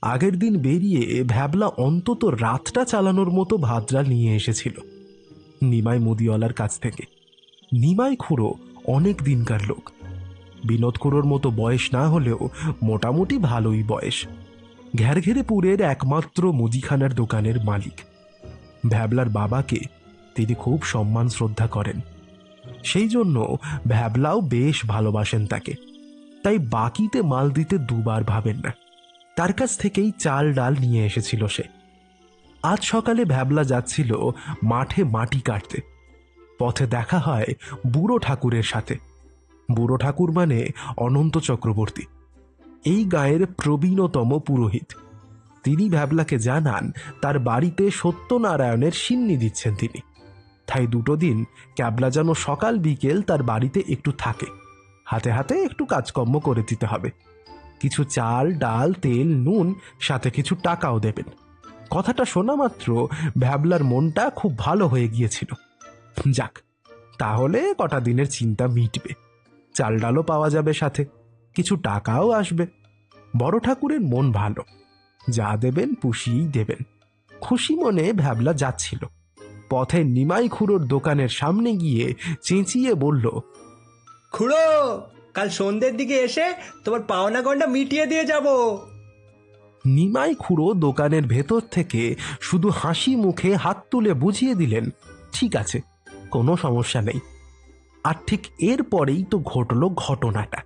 Speaker 1: আগের দিন বেরিয়ে ভ্যাবলা অন্তত রাতটা চালানোর মতো ভাদ্রা নিয়ে এসেছিল নিমাই মুদিওয়ালার কাছ থেকে। নিমাই খুড়ো অনেক দিনকার লোক। বিনোদ খুড়োর মতো বয়স না হলেও মোটামুটি ভালোই বয়স। ঘেরঘেরেপুরের একমাত্র মুদিখানার দোকানের মালিক। ভ্যাবলার বাবাকে তিনি খুব সম্মান শ্রদ্ধা করেন, সেই জন্য ভ্যাবলাও বেশ ভালোবাসেন তাকে। তাই বাকিতে মাল দিতে দুবার ভাবেন না। তার কাছ থেকেই চাল ডাল নিয়ে এসেছিল সে। আজ সকালে ভ্যাবলা যাচ্ছিল মাঠে মাটি কাটতে। পথে দেখা হয় বুড়ো ঠাকুরের সাথে। বুড়ো ঠাকুর মানে অনন্ত চক্রবর্তী, এই গায়ের প্রবীণতম পুরোহিত। তিনি ভ্যাবলাকে জানান তার বাড়িতে সত্যনারায়ণের সিন্নি দিচ্ছেন তিনি। তাই 2 দিন ক্যাবলা যেন সকাল বিকেল তার বাড়িতে একটু থাকে, হাতে হাতে একটু কাজকর্ম করে দিতে হবে। কিছু চাল ডাল তেল নুন সাথে কিছু টাকাও দেবেন। কথাটা শোনা মাত্র ভ্যাবলার মনটা খুব ভালো হয়ে গিয়েছিল। যাক, তাহলে কটা দিনের চিন্তা মিটবে। চাল ডালও পাওয়া যাবে, সাথে কিছু টাকাও আসবে। বড় ঠাকুরের মন ভালো, যা দেবেন পুষিয়েই দেবেন। খুশি মনে ভ্যাবলা যাচ্ছিল। পথে নিমাই খুড়োর দোকানের সামনে গিয়ে চেঁচিয়ে বলল,
Speaker 12: খুড়ো, কাল সন্ধ্যের দিকে এসে তোমার পাওনা গন্ডা মিটিয়ে দিয়ে যাব।
Speaker 1: নিমাই খুড়ো দোকানের ভেতর থেকে শুধু হাসি মুখে হাত তুলে বুঝিয়ে দিলেন, ঠিক আছে, কোনো সমস্যা নেই। আর ঠিক এরপরেই তো ঘটল ঘটনাটা।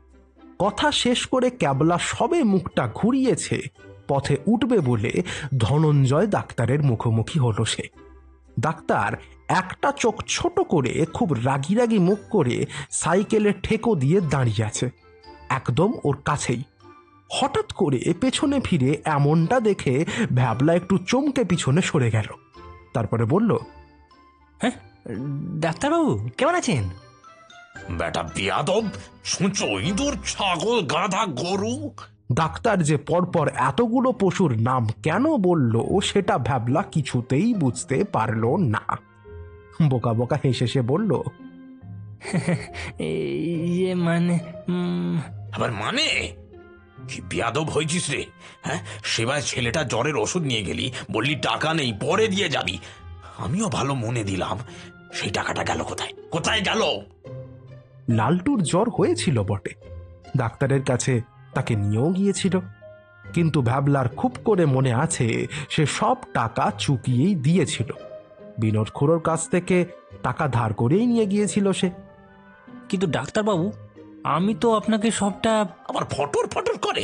Speaker 1: কথা শেষ করে ক্যাবলা সবে মুখটা ঘুরিয়েছে পথে উঠবে বলে ধনঞ্জয় ডাক্তারের মুখোমুখি হলো সে। ডাক্তার একটা চোখ ছোট করে খুব রাগি রাগি মুখ করে সাইকেলের ঠেকো দিয়ে দাঁড়িয়ে আছে, একদম ওর কাছেই। হঠাৎ করে পেছনে ফিরে এমনটা দেখে ভ্যাবলা একটু চমকে পিছনে সরে গেল। তারপরে বলল,
Speaker 5: হ্যাঁ ডাক্তারবাবু, কেমন আছেন?
Speaker 10: বেটা বিয়াদব, শুনছো, ইঁদুর ছাগল গাধা গরু।
Speaker 1: ডাক্তার যে পরপর এতগুলো পশুর নাম কেন বলল সেটা ভ্যাবলা কিছুতেই বুঝতে পারল না। বোকা বোকা হেসে সে বলল,
Speaker 5: মানে
Speaker 10: আবার মানে কি বিয়াদব হয়েছিস রে? হ্যাঁ, সেবার ছেলেটা জ্বরের ওষুধ নিয়ে গেলি, বললি টাকা নেই, পরে দিয়ে যাবি। আমিও ভালো মনে দিলাম, সেই টাকাটা গেল কোথায়? কোথায় গেল?
Speaker 1: লালটুর জ্বর হয়েছিল বটে, ডাক্তারের কাছে তাকে নিয়েও গিয়েছিল, কিন্তু ভ্যাবলার খুব করে মনে আছে সে সব টাকা চুকিয়েই দিয়েছিল। বিনোদ খুড়োর কাছ থেকে টাকা ধার করেই নিয়ে গিয়েছিল সে।
Speaker 5: কিন্তু ডাক্তারবাবু, আমি তো আপনাকে সবটা।
Speaker 10: আবার ফটর ফটর করে।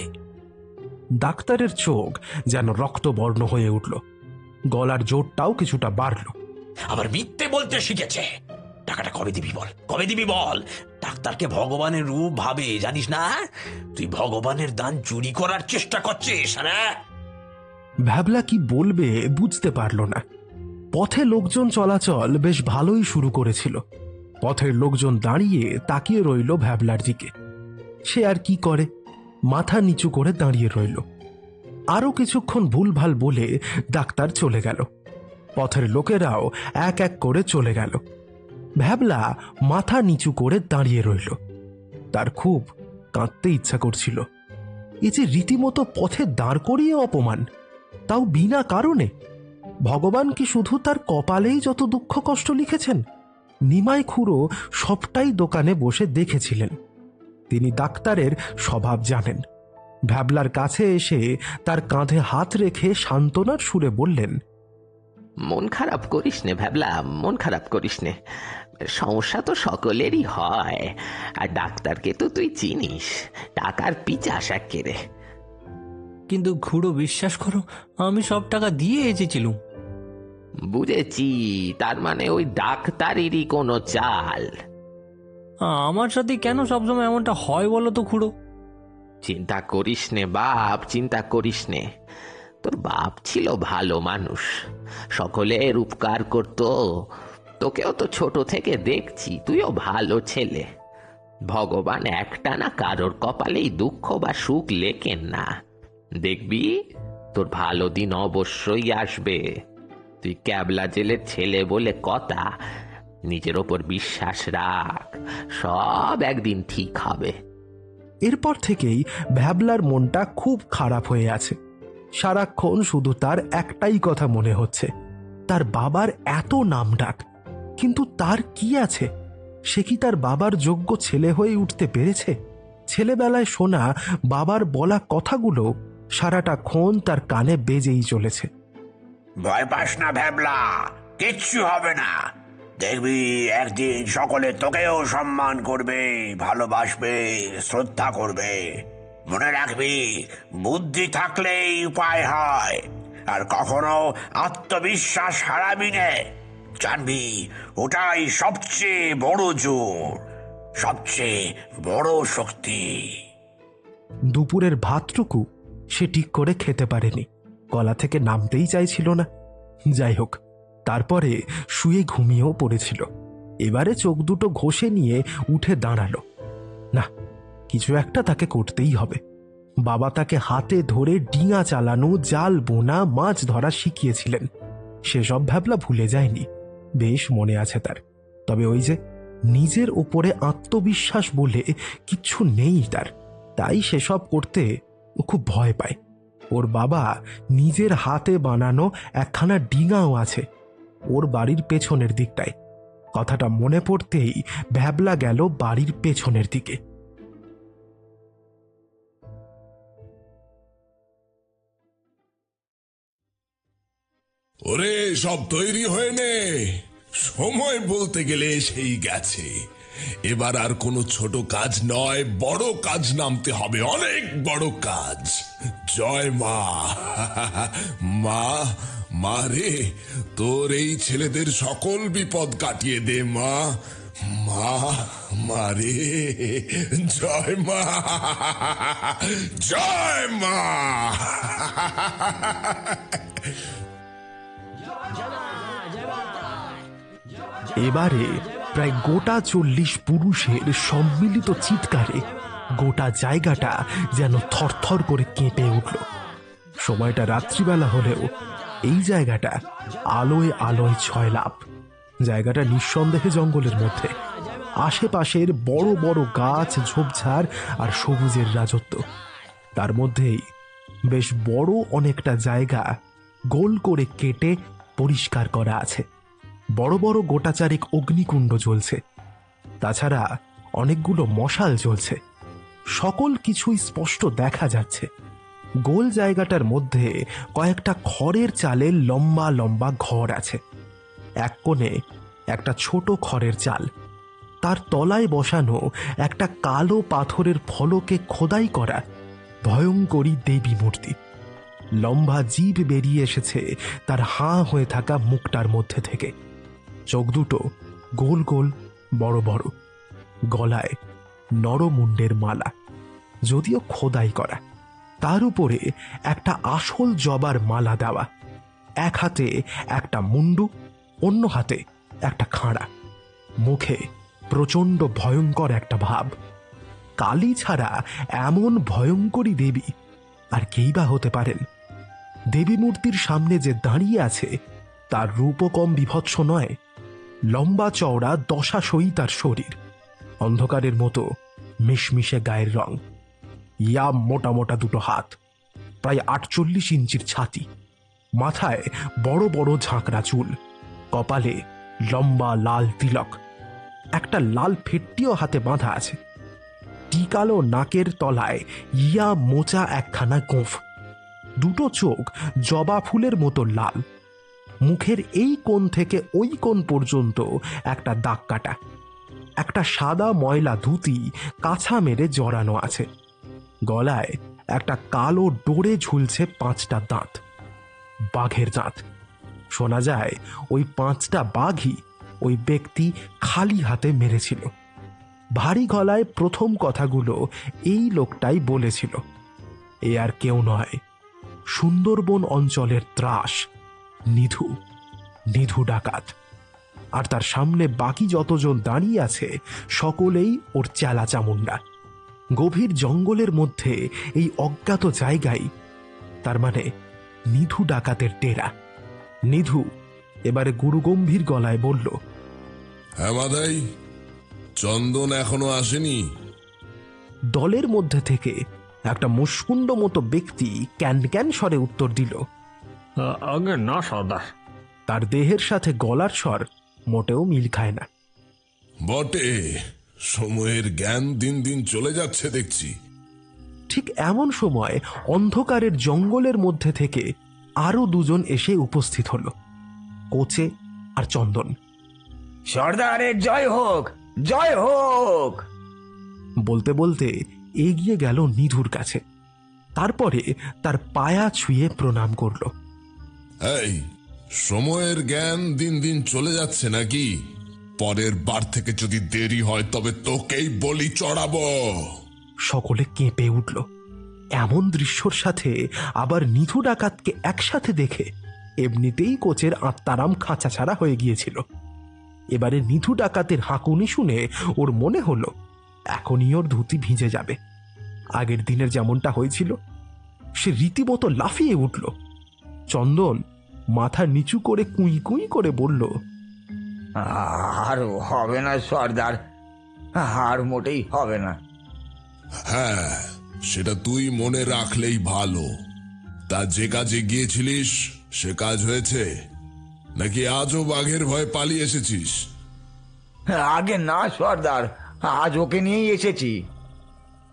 Speaker 1: ডাক্তারের চোখ যেন রক্তবর্ণ হয়ে উঠল, গলার জোরটাও কিছুটা বাড়ল।
Speaker 10: আবার মিথ্যে বলতে শিখেছে। টাকাটা কবে দিবি বল, কবে দিবি বল? ডাক্তারকে ভগবানের রূপ ভাবে, জানিস না? তুই ভগবানের দান চুরি করার চেষ্টা করছিস।
Speaker 1: ভ্যাবলা কি বলবে বুঝতে পারল না। পথে লোকজন চলাচল বেশ ভালোই শুরু করেছিল। পথের লোকজন দাঁড়িয়ে তাকিয়ে রইল ভ্যাবলার দিকে। সে আর কি করে, মাথা নিচু করে দাঁড়িয়ে রইল। আরো কিছুক্ষণ ভুলভাল বলে ডাক্তার চলে গেল। পথের লোকেরাও এক এক করে চলে গেল। ভ্যাবলা মাথা নিচু করে দাঁড়িয়ে রইল। তার খুব কাঁদতে ইচ্ছা করছিল। এ যে রীতিমতো পথে দাঁড় করিয়ে অপমান, তাও বিনা কারণে। ভগবান কি শুধু তার কপালেই যত দুঃখ কষ্ট লিখেছেন? নিমাই খুড়ো সবটাই দোকানে বসে দেখেছিলেন। তিনি ডাক্তারের স্বভাব জানেন। ভ্যাবলার কাছে এসে তার কাঁধে হাত রেখে সান্ত্বনার সুরে বললেন,
Speaker 7: মন খারাপ করিস নে ভ্যাবলা, মন খারাপ করিস নে। সমস্যা তো সকলেরই হয়, আর ডাক্তারকে তো তুই চিনিস, টাকার পিচাস একেরে।
Speaker 5: কিন্তু খুড়ো বিশ্বাস করো, আমি সব টাকা দিয়ে এসেছিলুম।
Speaker 7: বুঝেছি, তার মানে ওই ডাক্তারেরই কোনো চাল।
Speaker 5: আমার সাথে কেন সবসময় এমনটা হয় বলো তো খুড়ো?
Speaker 7: চিন্তা করিস নে বাপ, চিন্তা করিস নে। তোর বাপ ছিল ভালো মানুষ, সকলের উপকার করতো। তোকেও তো ছোট থেকে দেখছি, তুইও ভালো ছেলে। ভগবান একটা না কারোর কপালেই দুঃখ বা সুখ লেখেন না। দেখবি তোর ভালো দিন অবশ্যই আসবে। তুই ক্যাবলা জেলের ছেলে বলে কথা, নিজের ওপর বিশ্বাস রাখ, সব একদিন ঠিক হবে।
Speaker 1: এরপর থেকেই ভ্যাবলার মনটা খুব খারাপ হয়ে আছে। সারাক্ষণ শুধু তার একটাই কথা মনে হচ্ছে, তার বাবার এত নামডাক, কিন্তু তার কি আছে? সে কি তার বাবার যোগ্য ছেলে হয়ে উঠতে পেরেছে? ছেলেবেলায় শোনা বাবার বলা কথাগুলো সারাটাক্ষণ তার কানে বেজেই চলেছে।
Speaker 10: ভয় পাস না ভ্যাবলা, কিচ্ছু হবে না। দেখবি একদিন সকলে তোকেও সম্মান করবে, ভালোবাসবে, শ্রদ্ধা করবে। মনে রাখবি, বুদ্ধি থাকলেই উপায় হয়, আর কখনো আত্মবিশ্বাস হারাবি না। জানবি ওটাই সবচেয়ে বড় জোর, সবচেয়ে বড় শক্তি।
Speaker 1: দুপুরের ভাতটুকু সে ঠিক করে খেতে পারেনি, গলা থেকে নামতেই চাইছিল না। যাই হোক, তারপরে শুয়ে ঘুমিয়েও পড়েছিল। এবারে চোখ দুটো ঘষে নিয়ে উঠে দাঁড়ালো। না, কিছু একটা তাকে করতেই হবে। বাবা তাকে হাতে ধরে ডিঙা চালানো, জাল বোনা, মাছ ধরা শিখিয়েছিলেন। সেসব ভ্যাবলা ভুলে যায়নি, বেশ মনে আছে তার। তবে ওই যে নিজের ওপরে আত্মবিশ্বাস বলে কিচ্ছু নেই তার, তাই সেসব করতে ও খুব ভয় পায়। ওর বাবা নিজের হাতে বানানো একখানা ডিঙাও আছে ওর বাড়ির পেছনের দিকটায়। কথাটা মনে পড়তেই ভ্যাবলা গেল বাড়ির পেছনের দিকে।
Speaker 13: ওরে, সব তৈরি হয়ে নে, সময় বলতে গেলে সেই গেছে। এবার আর কোনো ছোট কাজ নয়, বড় কাজ নামতে হবে, অনেক বড় কাজ। জয় মা। মা, মা রে, তোর এই ছেলেদের সকল বিপদ কাটিয়ে দে মা। মা, মা রে, জয় মা, জয় মা।
Speaker 1: এবারে প্রায় গোটা 40 পুরুষের সম্মিলিত চিৎকারে গোটা জায়গাটা যেন থরথর করে কেঁপে উঠল। সময়টা রাত্রিবেলা হলেও এই জায়গাটা আলোয় আলোয় ছয়লাভ। জায়গাটা নিঃসন্দেহে জঙ্গলের মধ্যে, আশেপাশের বড় বড় গাছ, ঝোপঝাড় আর সবুজের রাজত্ব। তার মধ্যেই বেশ বড় অনেকটা জায়গা গোল করে কেটে পরিষ্কার করা আছে। বড় বড় গোটাচারেক অগ্নিকুণ্ড জ্বলছে, তাছাড়া অনেকগুলো মশাল জ্বলছে। সকল কিছুই স্পষ্ট দেখা যাচ্ছে। গোল জায়গাটার মধ্যে কয়েকটা খড়ের চালের লম্বা লম্বা ঘর আছে। এক কোণে একটা ছোট খড়ের চাল, তার তলায় বসানো একটা কালো পাথরের ফলকে খোদাই করা ভয়ঙ্করী দেবী মূর্তি। লম্বা জিভ বেরিয়ে এসেছে তার হাঁ হয়ে থাকা মুখটার মধ্যে থেকে। চোখ দুটো গোল গোল, বড় বড়। গলায় নরমুণ্ডের মালা, যদিও খোদাই করা। তার উপরে একটা আসল জবার মালা দেওয়া। এক হাতে একটা মুন্ডু, অন্য হাতে একটা খাঁড়া। মুখে প্রচণ্ড ভয়ঙ্কর একটা ভাব। কালী ছাড়া এমন ভয়ঙ্করী দেবী আর কেই বা হতে পারেন? দেবী মূর্তির সামনে যে দাঁড়িয়ে আছে তার রূপও কম বিভৎস নয়। লম্বা চওড়া দশাশই তার শরীর, অন্ধকারের মতো মিশমিশে গায়ের রং, ইয়া মোটা মোটা দুটো হাত, প্রায় 48 ইঞ্চির ছাতি, মাথায় বড় বড় ঝাঁকড়া চুল, কপালে লম্বা লাল তিলক, একটা লাল ফেটটিও হাতে বাঁধা আছে। টিকালো নাকের তলায় ইয়া মোচা একখানা গোঁফ, দুটো চোখ জবা ফুলের মতো লাল। মুখের এই কোণ থেকে ওই কোণ পর্যন্ত একটা দাগ কাটা। একটা সাদা ময়লা ধুতি কাছা মেরে জড়ানো আছে। গলায় একটা কালো ডোরে ঝুলছে 5টা দাঁত, বাঘের দাঁত। শোনা যায় ওই 5টা বাঘই ওই ব্যক্তি খালি হাতে মেরেছিল। ভারী গলায় প্রথম কথাগুলো এই লোকটাই বলেছিল। এ আর কেউ নয়, সুন্দরবন অঞ্চলের ত্রাস নিধু, নিধু ডাকাত। আর তার সামনে বাকি যতজন দাঁড়িয়ে আছে সকলেই ওর চেলা চামুন্ডা। গভীর জঙ্গলের মধ্যে এই অজ্ঞাত জায়গায়, তার মানে নিধু ডাকাতের ডেরা। নিধু এবারে গুরুগম্ভীর গলায় বলল,
Speaker 13: হ্যাঁ মাদাই, চন্দন এখনো আসেনি?
Speaker 1: দলের মধ্যে থেকে একটা মুষ্কুণ্ড মতো ব্যক্তি ক্যান ক্যান স্বরে উত্তর দিল,
Speaker 6: আগে না সর্দার।
Speaker 1: তার দেহের সাথে গলার স্বর মোটেও মিল খায় না।
Speaker 13: বটে, সময়ের জ্ঞান দিন দিন চলে যাচ্ছে দেখছি।
Speaker 1: ঠিক এমন সময় অন্ধকারের জঙ্গলের মধ্যে থেকে আরো দুজন এসে উপস্থিত হল, কোচে আর চন্দন।
Speaker 9: সর্দারের জয় হোক, জয় হোক
Speaker 1: বলতে বলতে এগিয়ে গেল নিধুর কাছে। তারপরে তার পায়া ছুঁয়ে প্রণাম করল।
Speaker 13: এই, সময়ের জ্ঞান দিন দিন চলে যাচ্ছে নাকি? পরের বার থেকে যদি দেরি হয় তবে তোকেই বলি চড়াবো।
Speaker 1: সকলে কেঁপে উঠল। এমন দৃশ্যর সাথে আবার নিধু ডাকাতকে একসাথে দেখে এমনিতেই কোচের আত্মারাম খাঁচা ছাড়া হয়ে গিয়েছিল। এবারে নিধু ডাকাতের হাঁকুনি শুনে ওর মনে হলো এখনই ওর ধুতি ভিজে যাবে। আগের দিনের যেমনটা হয়েছিল, সে রীতিমতো লাফিয়ে উঠল। চন্দন মাথা নিচু করে কুঁই কুঁই করে বলল,
Speaker 9: আর হবে না সর্দার, আর মোটেই হবে না।
Speaker 13: হ্যাঁ, সেটা তুই মনে রাখলেই ভালো। তা যে কাজে গিয়েছিলিস সে কাজ হয়েছে নাকি আজও বাঘের ভয় পালিয়ে এসেছিস?
Speaker 9: আগে না সর্দার, আজ ওকে নিয়েই এসেছি।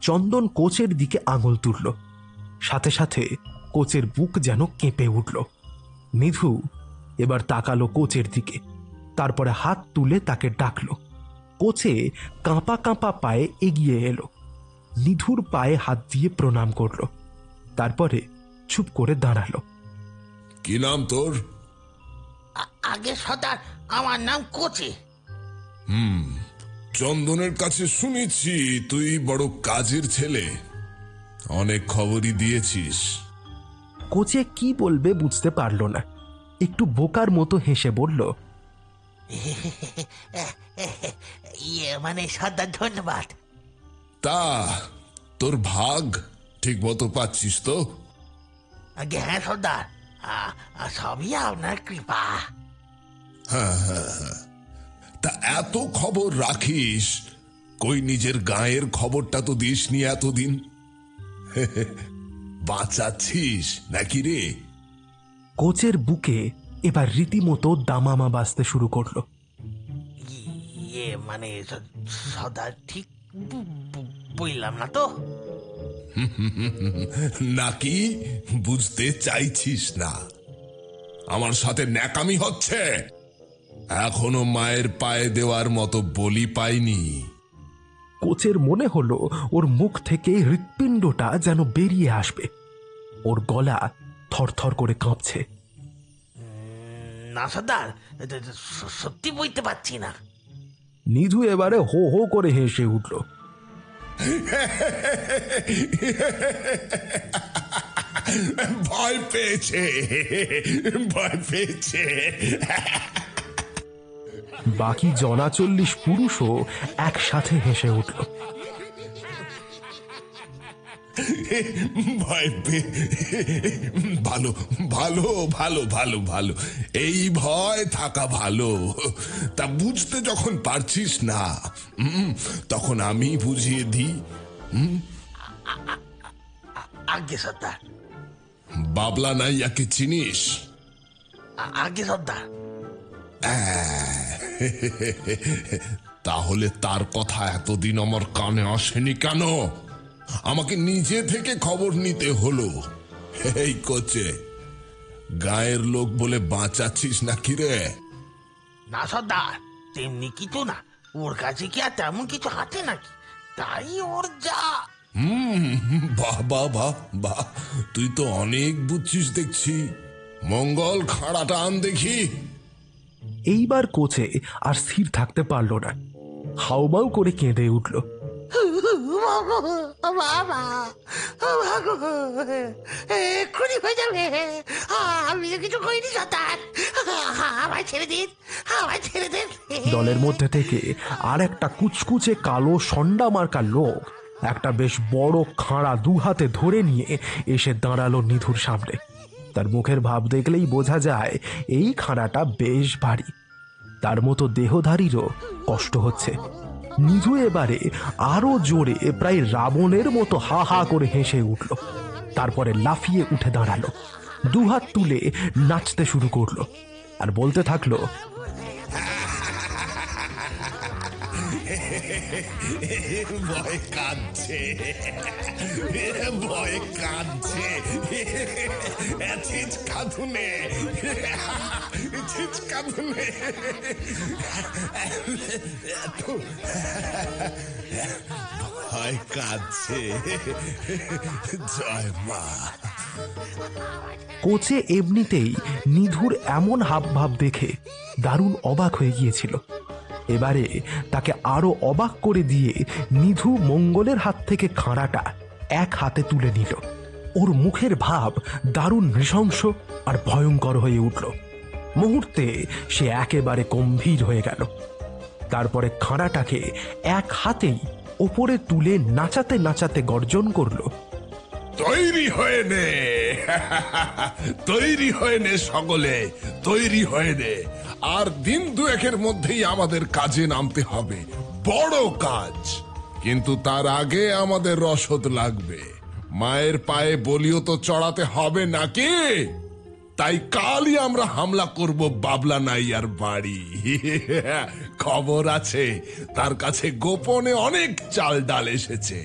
Speaker 1: চন্দন কোচের দিকে আঙুল তুলল। সাথে সাথে কোচের বুক যেন কেঁপে উঠল। নিধু এবার তাকালো কোচের দিকে, তারপরে হাত তুলে তাকে ডাকলো। কোচে কাঁপা কাঁপা পায়ে এগিয়ে এলো, নিধুর পায়ে হাত দিয়ে প্রণাম করল। তারপরে চুপ করে দাঁড়ালো।
Speaker 13: কি নাম তোর?
Speaker 4: আগে সর্দার, আমার নাম কোচে।
Speaker 13: চন্দনের কাছে শুনেছি তুই বড় কাজের ছেলে, অনেক খবরই দিয়েছিস।
Speaker 1: কোচে কি বলবে বুঝতে পারল না, একটু বোকার মতো হেসে বলল,
Speaker 4: মানে সর্দার ধন্যবাদ।
Speaker 13: তা তোর ভাগ ঠিক মতো পাচ্ছিস তো?
Speaker 4: আগে হ্যাঁ সর্দার, সবই আপনার কৃপা।
Speaker 13: হ্যাঁ হ্যাঁ হ্যাঁ, তা এত খবর রাখিস, কই নিজের গায়ের খবরটা তো দিসনি এতদিন। বাঁচাচ্ছিস নাকি রে?
Speaker 1: কোচের বুকে এবার রীতিমতো দামামা বাজতে শুরু করলো।
Speaker 4: মানে সর্দার ঠিক বললাম না তো?
Speaker 13: নাকি বুঝতে চাইছিস না? আমার সাথে ন্যাকামি হচ্ছে? এখনো মায়ের পায়ে দেওয়ার মতো বলি পাইনি।
Speaker 1: কোচের মনে হলো ওর মুখ থেকে হৃৎপিণ্ডটা যেন বেরিয়ে আসবে। ওর গলা থরথর করে কাঁপছে।
Speaker 4: না সর্দার, সত্যি বলতে পারছি না।
Speaker 1: নিধু এবারে হো হো করে হেসে উঠল।
Speaker 13: ভয় পেয়েছে, ভয় পেয়েছে।
Speaker 1: বাকি 40 পুরুষও একসাথে হেসে উঠল।
Speaker 13: ভয় পেয়ে ভালো ভালো ভালো ভালো ভালো, এই ভয় থাকা ভালো। তা বুঝতে যখন পারছিস না, তখন আমি বুঝিয়ে দিই।
Speaker 4: আগে সর্দার।
Speaker 13: বাবলা নাইয়াকে চিনিস?
Speaker 4: আগে সর্দার।
Speaker 13: তাহলে তার কথা এতদিন আমার কানে আসেনি কেন? আমাকে নিজে থেকে খবর নিতে হলো। এই কোচে, গায়ের লোক বলে বাঁচাচ্ছিস নাকি রে?
Speaker 4: না সর্দার, তেমনি কিছু না। ওর কাছে কি আর তেমন কিছু আছে নাকি? তাই ওর যা।
Speaker 13: বাহ বাহ বাহ বাহ, তুই তো অনেক বুঝছিস দেখছি। মঙ্গল, খাড়াটা আন দেখি।
Speaker 1: এইবার কোচে আর স্থির থাকতে পারল না, হাউমাউ করে কেঁদে উঠল।
Speaker 4: বাবা, এক্ষুনি হয়ে যাবে। আমি তো কিছু করিনি সর্দার, আমায় ছেড়ে দিন, আমায় ছেড়ে দিন।
Speaker 1: দলের মধ্যে থেকে আর একটা কুচকুচে কালো সন্ডা মার্কা লোক একটা বেশ বড় খাঁড়া দু হাতে ধরে নিয়ে এসে দাঁড়ালো নিধুর সামনে। তার মুখের ভাব দেখলেই বোঝা যায় এই খাঁড়াটা বেশ ভারী। তার মতো দেহধারীরও কষ্ট হচ্ছে। নিধু এবারে আরো জোরে, প্রায় রাবণের মতো হা হা করে হেসে উঠল। তারপরে লাফিয়ে উঠে দাঁড়ালো, দুহাত তুলে নাচতে শুরু করলো আর বলতে থাকলো,
Speaker 13: ভয় কাঁদছে, ভয় কাঁদছে, চিৎকাতুনে, চিৎকাতুনে, ভয় কাঁদছে। জয় মা।
Speaker 1: কোচে এমনিতেই নিধুর এমন হাবভাব দেখে দারুণ অবাক হয়ে গিয়েছিল। এবারে তাকে আরো অবাক করে দিয়ে নিধু মঙ্গলের হাত থেকে খাঁড়াটা এক হাতে তুলে নিল। ওর মুখের ভাব দারুণ নৃশংস আর ভয়ঙ্কর হয়ে উঠল। মুহূর্তে সে একেবারে গম্ভীর হয়ে গেল। তারপরে খাঁড়াটাকে এক হাতেই ওপরে তুলে নাচাতে নাচাতে গর্জন করল,
Speaker 13: তৈরি হয়ে নে, তৈরি হয়ে নে সকলে, তৈরি হয়ে নে। আর দিন দুয়েকের মধ্যেই আমাদের কাজে নামতে হবে, বড় কাজ। কিন্তু তার আগে আমাদের রসদ লাগবে। মায়ের পায়ে বলিও তো চড়াতে হবে নাকি? তাই কালই আমরা হামলা করব বাবলা নাইয়ার বাড়ি। খবর আছে তার কাছে গোপনে অনেক চাল ডাল এসেছে,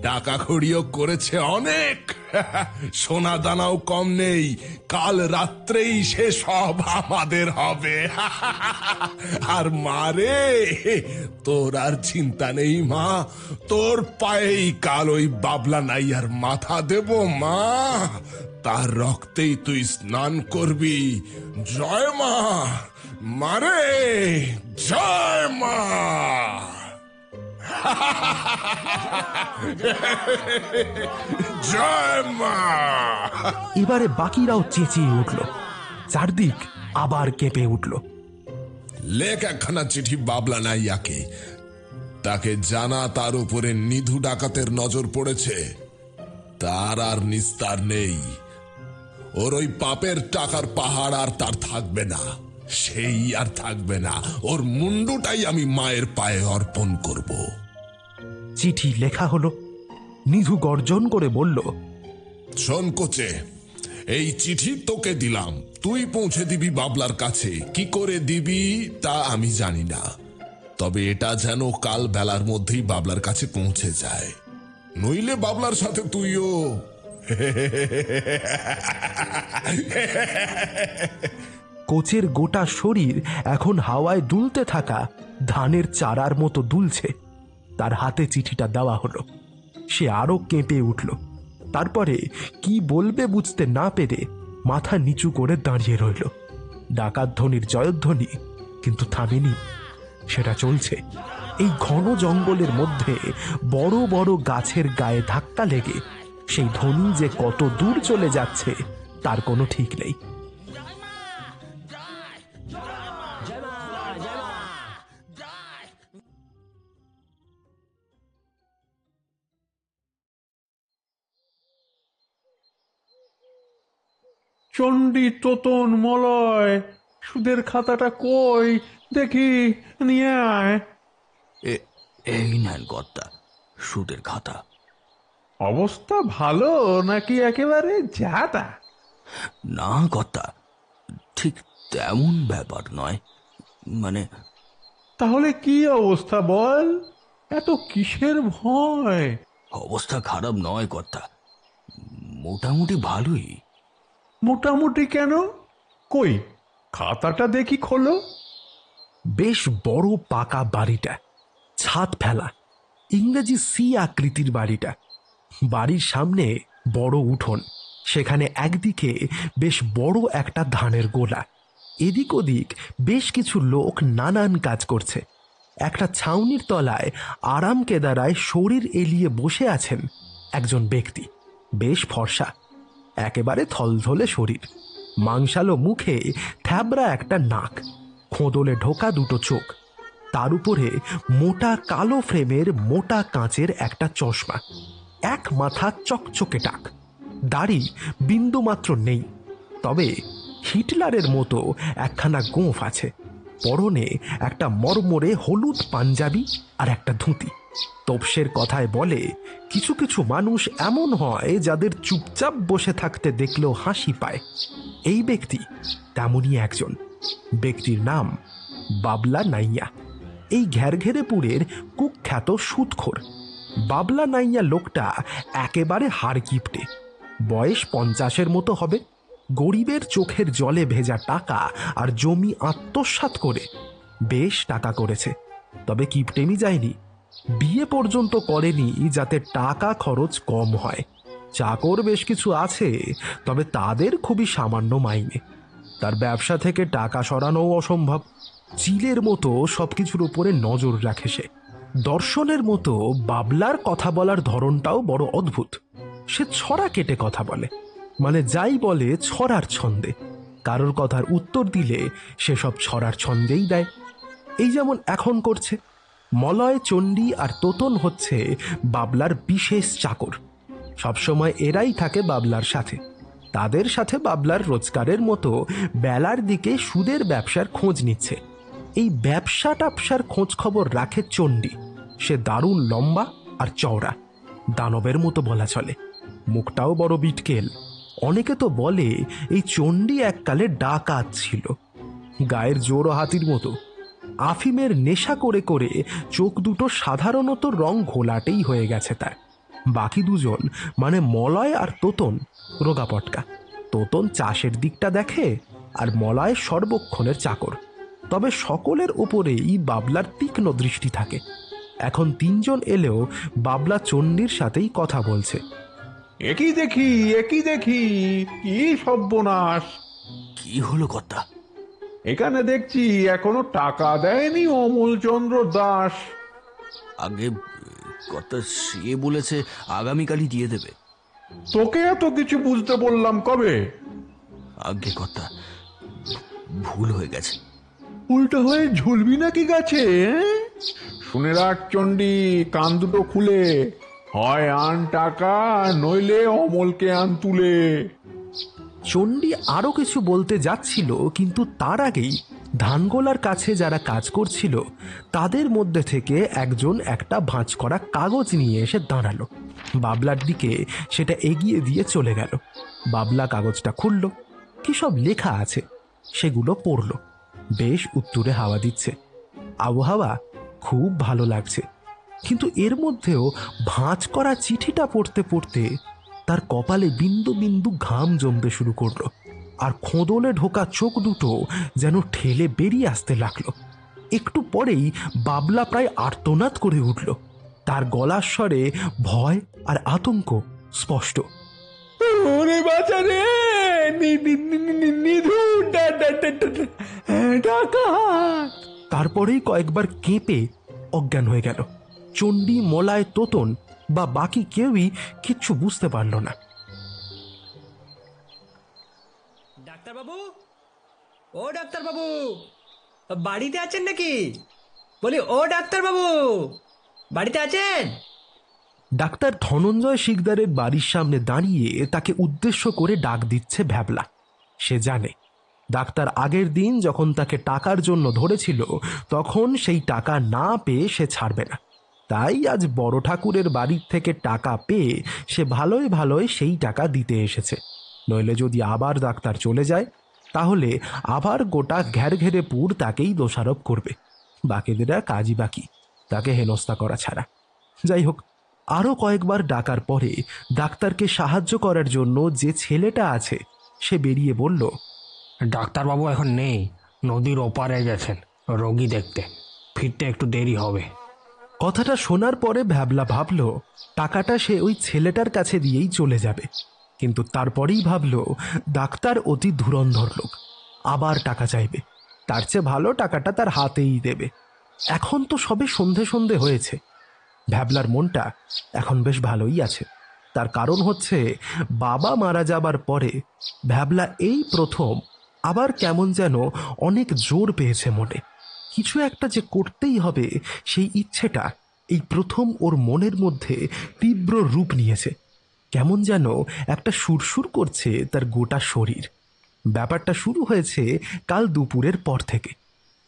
Speaker 13: টাকা খড়িও করেছে অনেক, সোনা দানাও কম নেই। কাল রাত্রেই সে সব আমাদের হবে। আর মারে, তোর আর চিন্তা নেই মা, তোর পায়েই কাল ওই বাবলা নাইয়ার মাথা দেব মা। তার রক্তেই তুই স্নান করবি। জয় মা, মারে, জয় মা। জয় মা।
Speaker 1: এবারে বাকিরাও চেঁচিয়ে উঠল, চারদিক আবার কেঁপে উঠল।
Speaker 13: লেখ একখানা চিঠি বাবলা নাইয়াকে, তাকে জানা তার উপরে নিধু ডাকাতের নজর পড়েছে, তার আর নিস্তার নেই। ওর ওই পাপের টাকার পাহাড় আর তার থাকবে না, সেই আর থাকবে না। ওর মুন্ডুটাই আমি মায়ের পায়ে অর্পণ করব।
Speaker 1: চিঠি লেখা হলো। নিধু গর্জন করে বলল,
Speaker 13: শোন কোচে, এই চিঠি তোকে দিলাম, তুই পৌঁছে দিবি বাবলার কাছে। কি করে দিবি তা আমি জানি না, তবে এটা যেন কাল বেলার মধ্যেই বাবলার কাছে পৌঁছে যায়, নইলে বাবলার সাথে তুইও।
Speaker 1: কোচের গোটা শরীর এখন হাওয়ায় দুলতে থাকা ধানের চারার মতো দুলছে। তার হাতে চিঠিটা দেওয়া হলো। সে আরো কেঁপে উঠল। তারপরে কি বলবে বুঝতে না পেরে মাথা নিচু করে দাঁড়িয়ে রইল। ডাকাত ধ্বনির জয়ধ্বনি কিন্তু থামেনি, সেটা চলছে। এই ঘন জঙ্গলের মধ্যে বড় বড় গাছের গায়ে ধাক্কা লেগে সেই ধ্বনি যে কত দূর চলে যাচ্ছে তার কোনো ঠিক নেই।
Speaker 14: চণ্ডী তোতন মলয়, সুদের খাতাটা কই দেখি, নিয়ে আয়।
Speaker 10: এই নেন কর্তা, সুদের খাতা।
Speaker 14: অবস্থা ভালো নাকি একেবারে যাতা?
Speaker 10: না কর্তা, ঠিক তেমন ব্যাপার নয়, মানে।
Speaker 14: তাহলে কি অবস্থা বল, এত কিসের ভয়?
Speaker 10: অবস্থা খারাপ নয় কর্তা, মোটামুটি ভালোই।
Speaker 14: মোটামুটি কেন? কই খাতাটা দেখি খোলো।
Speaker 1: বেশ বড় পাকা বাড়িটা, ছাদ ফেলা, ইংরেজি সি আকৃতির বাড়িটা। বাড়ির সামনে বড় উঠোন, সেখানে একদিকে বেশ বড় একটা ধানের গোলা, এদিক ওদিক বেশ কিছু লোক নানান কাজ করছে। একটা ছাউনির তলায় আরাম কেদারায় শরীর এলিয়ে বসে আছেন একজন ব্যক্তি, বেশ ফর্সা, একেবারে থলথলে শরীর, মাংসালো মুখে থ্যাবড়া একটা নাক, খোঁদলে ঢোকা দুটো চোখ, তার উপরে মোটা কালো ফ্রেমের মোটা কাঁচের একটা চশমা, এক মাথা চকচকে টাক, দাড়ি বিন্দুমাত্র নেই, তবে হিটলারের মতো একখানা গোঁফ আছে। পরনে একটা মরমরে হলুদ পাঞ্জাবি আর একটা ধুতি। তপসের কথায় বলে, কিছু কিছু মানুষ এমন হয় যাদের চুপচাপ বসে থাকতে দেখলেও হাসি পায়। এই ব্যক্তি তেমনই একজন। ব্যক্তির নাম বাবলা নাইয়া, এই ঘেরঘেরেপুরের কুখ্যাত সুদখোর। বাবলা নাইয়া লোকটা একেবারে হাড় কিপটে, বয়স 50-এর মতো হবে। গরিবের চোখের জলে ভেজা টাকা আর জমি আত্মসাৎ করে বেশ টাকা করেছে, তবে কিপটেমি যায়নি। বিয়ে পর্যন্ত করেনি যাতে টাকা খরচ কম হয়। চাকর বেশ কিছু আছে, তবে তাদের খুবই সামান্য মাইনে। তার ব্যবসা থেকে টাকা সরানোও অসম্ভব। চিলের মতো সবকিছুর উপরে নজর রাখে সে। দর্শনের মতো বাবলার কথা বলার ধরনটাও বড় অদ্ভুত। সে ছড়া কেটে কথা বলে, মানে যাই বলে ছড়ার ছন্দে। কারোর কথার উত্তর দিলে সেসব ছড়ার ছন্দেই দেয়। এই যেমন এখন করছে। মলয়, চণ্ডী আর তোতন হচ্ছে বাবলার বিশেষ চাকর। সবসময় এরাই থাকে বাবলার সাথে। তাদের সাথে বাবলার রোজগারের মতো বেলার দিকে সুদের ব্যবসার খোঁজ নিচ্ছে। এই ব্যবসা টাপসার খোঁজ খবর রাখে চণ্ডী। সে দারুণ লম্বা আর চওড়া, দানবের মতো বলা চলে। মুখটাও বড় বিটকেল। অনেকে তো বলে এই চণ্ডী এককালে ডাকাত ছিল। গায়ের জোর হাতির মতো। আফিমের নেশা করে করে চোখ দুটো সাধারণত রং ঘোলাটেই হয়ে গেছে তার। বাকি দুজন মানে মলয় আর তোতন রোগাপটকা। তোতন চাষের দিকটা দেখে আর মলয় সর্বক্ষণের চাকর। তবে সকলের উপরেই বাবলার তীক্ষ্ণ দৃষ্টি থাকে। এখন তিনজন এলেও বাবলা চণ্ডীর সাথেই কথা বলছে।
Speaker 14: একই দেখি কি সর্বনাশ!
Speaker 10: কি হলো কর্তা?
Speaker 14: এখানে দেখছি এখনো টাকা দেয়নি অমলচন্দ্র দাস।
Speaker 10: আগে কর্তা সে বলেছে আগামীকালই দিয়ে দেবে।
Speaker 14: তোকে এত কিছু বুঝতে বললাম কবে?
Speaker 10: আগে কর্তা, ভুল হয়ে গেছে।
Speaker 14: উল্টো হয়ে ঝুলবি নাকি গাছে? শুনে রাখ চণ্ডী, কান দুটো খুলে, হয় আন টাকা, নইলে অমলকে আন তুলে।
Speaker 1: চণ্ডী আরো কিছু বলতে যাচ্ছিল, কিন্তু তার আগেই ধানগোলার কাছে যারা কাজ করছিল তাদের মধ্যে থেকে একজন একটা ভাঁজ করা কাগজ নিয়ে এসে দাঁড়ালো। বাবলার দিকে সেটা এগিয়ে দিয়ে চলে গেল। বাবলা কাগজটা খুলল, কি সব লেখা আছে সেগুলো পড়ল। বেশ উত্তুরে হাওয়া দিচ্ছে, আবহাওয়া খুব ভালো লাগছে। কিন্তু এর মধ্যেও ভাঁজ করা চিঠিটা পড়তে পড়তে তার কপালে বিন্দু বিন্দু ঘাম জমতে শুরু করলো, আর খোঁদলে ঢোকা চোখ দুটো যেন ঠেলে বেরিয়ে আসতে লাগলো। একটু পরেই বাবলা প্রায় আর্তনাদ করে উঠল। তার গলার স্বরে ভয় আর আতঙ্ক স্পষ্ট।
Speaker 14: ওরে বাঁচা রে,
Speaker 1: তারপরেই কয়েকবার কেঁপে অজ্ঞান হয়ে গেল। চণ্ডী, মলয়, তোতন বা বাকি কেউই কিচ্ছু বুঝতে পারল না।
Speaker 5: ডাক্তারবাবু, ও ডাক্তারবাবু, বাড়িতে আছেন নাকি? বলি, ও ডাক্তারবাবু, বাড়িতে আছেন?
Speaker 1: ডাক্তার ধনঞ্জয় শিকদারের বাড়ির সামনে দাঁড়িয়ে তাকে উদ্দেশ্য করে ডাক দিচ্ছে ভ্যাবলা। সে জানে ডাক্তার আগের দিন যখন তাকে টাকার জন্য ধরেছিল তখন সেই টাকা না পেয়ে সে ছাড়বে না। তাই আজ বড় ঠাকুরের বাড়ির থেকে টাকা পেয়ে সে ভালোই ভালোই সেই টাকা দিতে এসেছে। নইলে যদি আবার ডাক্তার চলে যায় তাহলে আবার গোটা ঘেরঘেরেপুর তাকেই দোষারোপ করবে। বাকিদেরা কাজই বাকি, তাকে হেনস্থা করা ছাড়া। যাই হোক, আরও কয়েকবার ডাকার পরে ডাক্তারকে সাহায্য করার জন্য যে ছেলেটা আছে সে বেরিয়ে বলল,
Speaker 6: ডাক্তারবাবু এখন নেই, নদীর ওপারে গেছেন রোগী দেখতে, ফিরতে একটু দেরি হবে।
Speaker 1: কথাটা শোনার পরে ভ্যাবলা ভাবল টাকাটা সে ওই ছেলেটার কাছে দিয়েই চলে যাবে, কিন্তু তারপরেই ভাবল ডাক্তার অতি ধুরন্ধর লোক, আবার টাকা চাইবে, তার চেয়ে ভালো টাকাটা তার হাতেই দেবে। এখন তো সবে সন্ধে সন্ধে হয়েছে। ভ্যাবলার মনটা এখন বেশ ভালোই আছে। তার কারণ হচ্ছে বাবা মারা যাবার পরে ভ্যাবলা এই প্রথম আবার কেমন যেন অনেক জোর পেয়েছে মনে। কিছু একটা যে করতেই হবে সেই ইচ্ছেটা এই প্রথম ওর মনের মধ্যে তীব্র রূপ নিয়েছে। কেমন যেন একটা সুরসুর করছে তার গোটা শরীর। ব্যাপারটা শুরু হয়েছে কাল দুপুরের পর থেকে।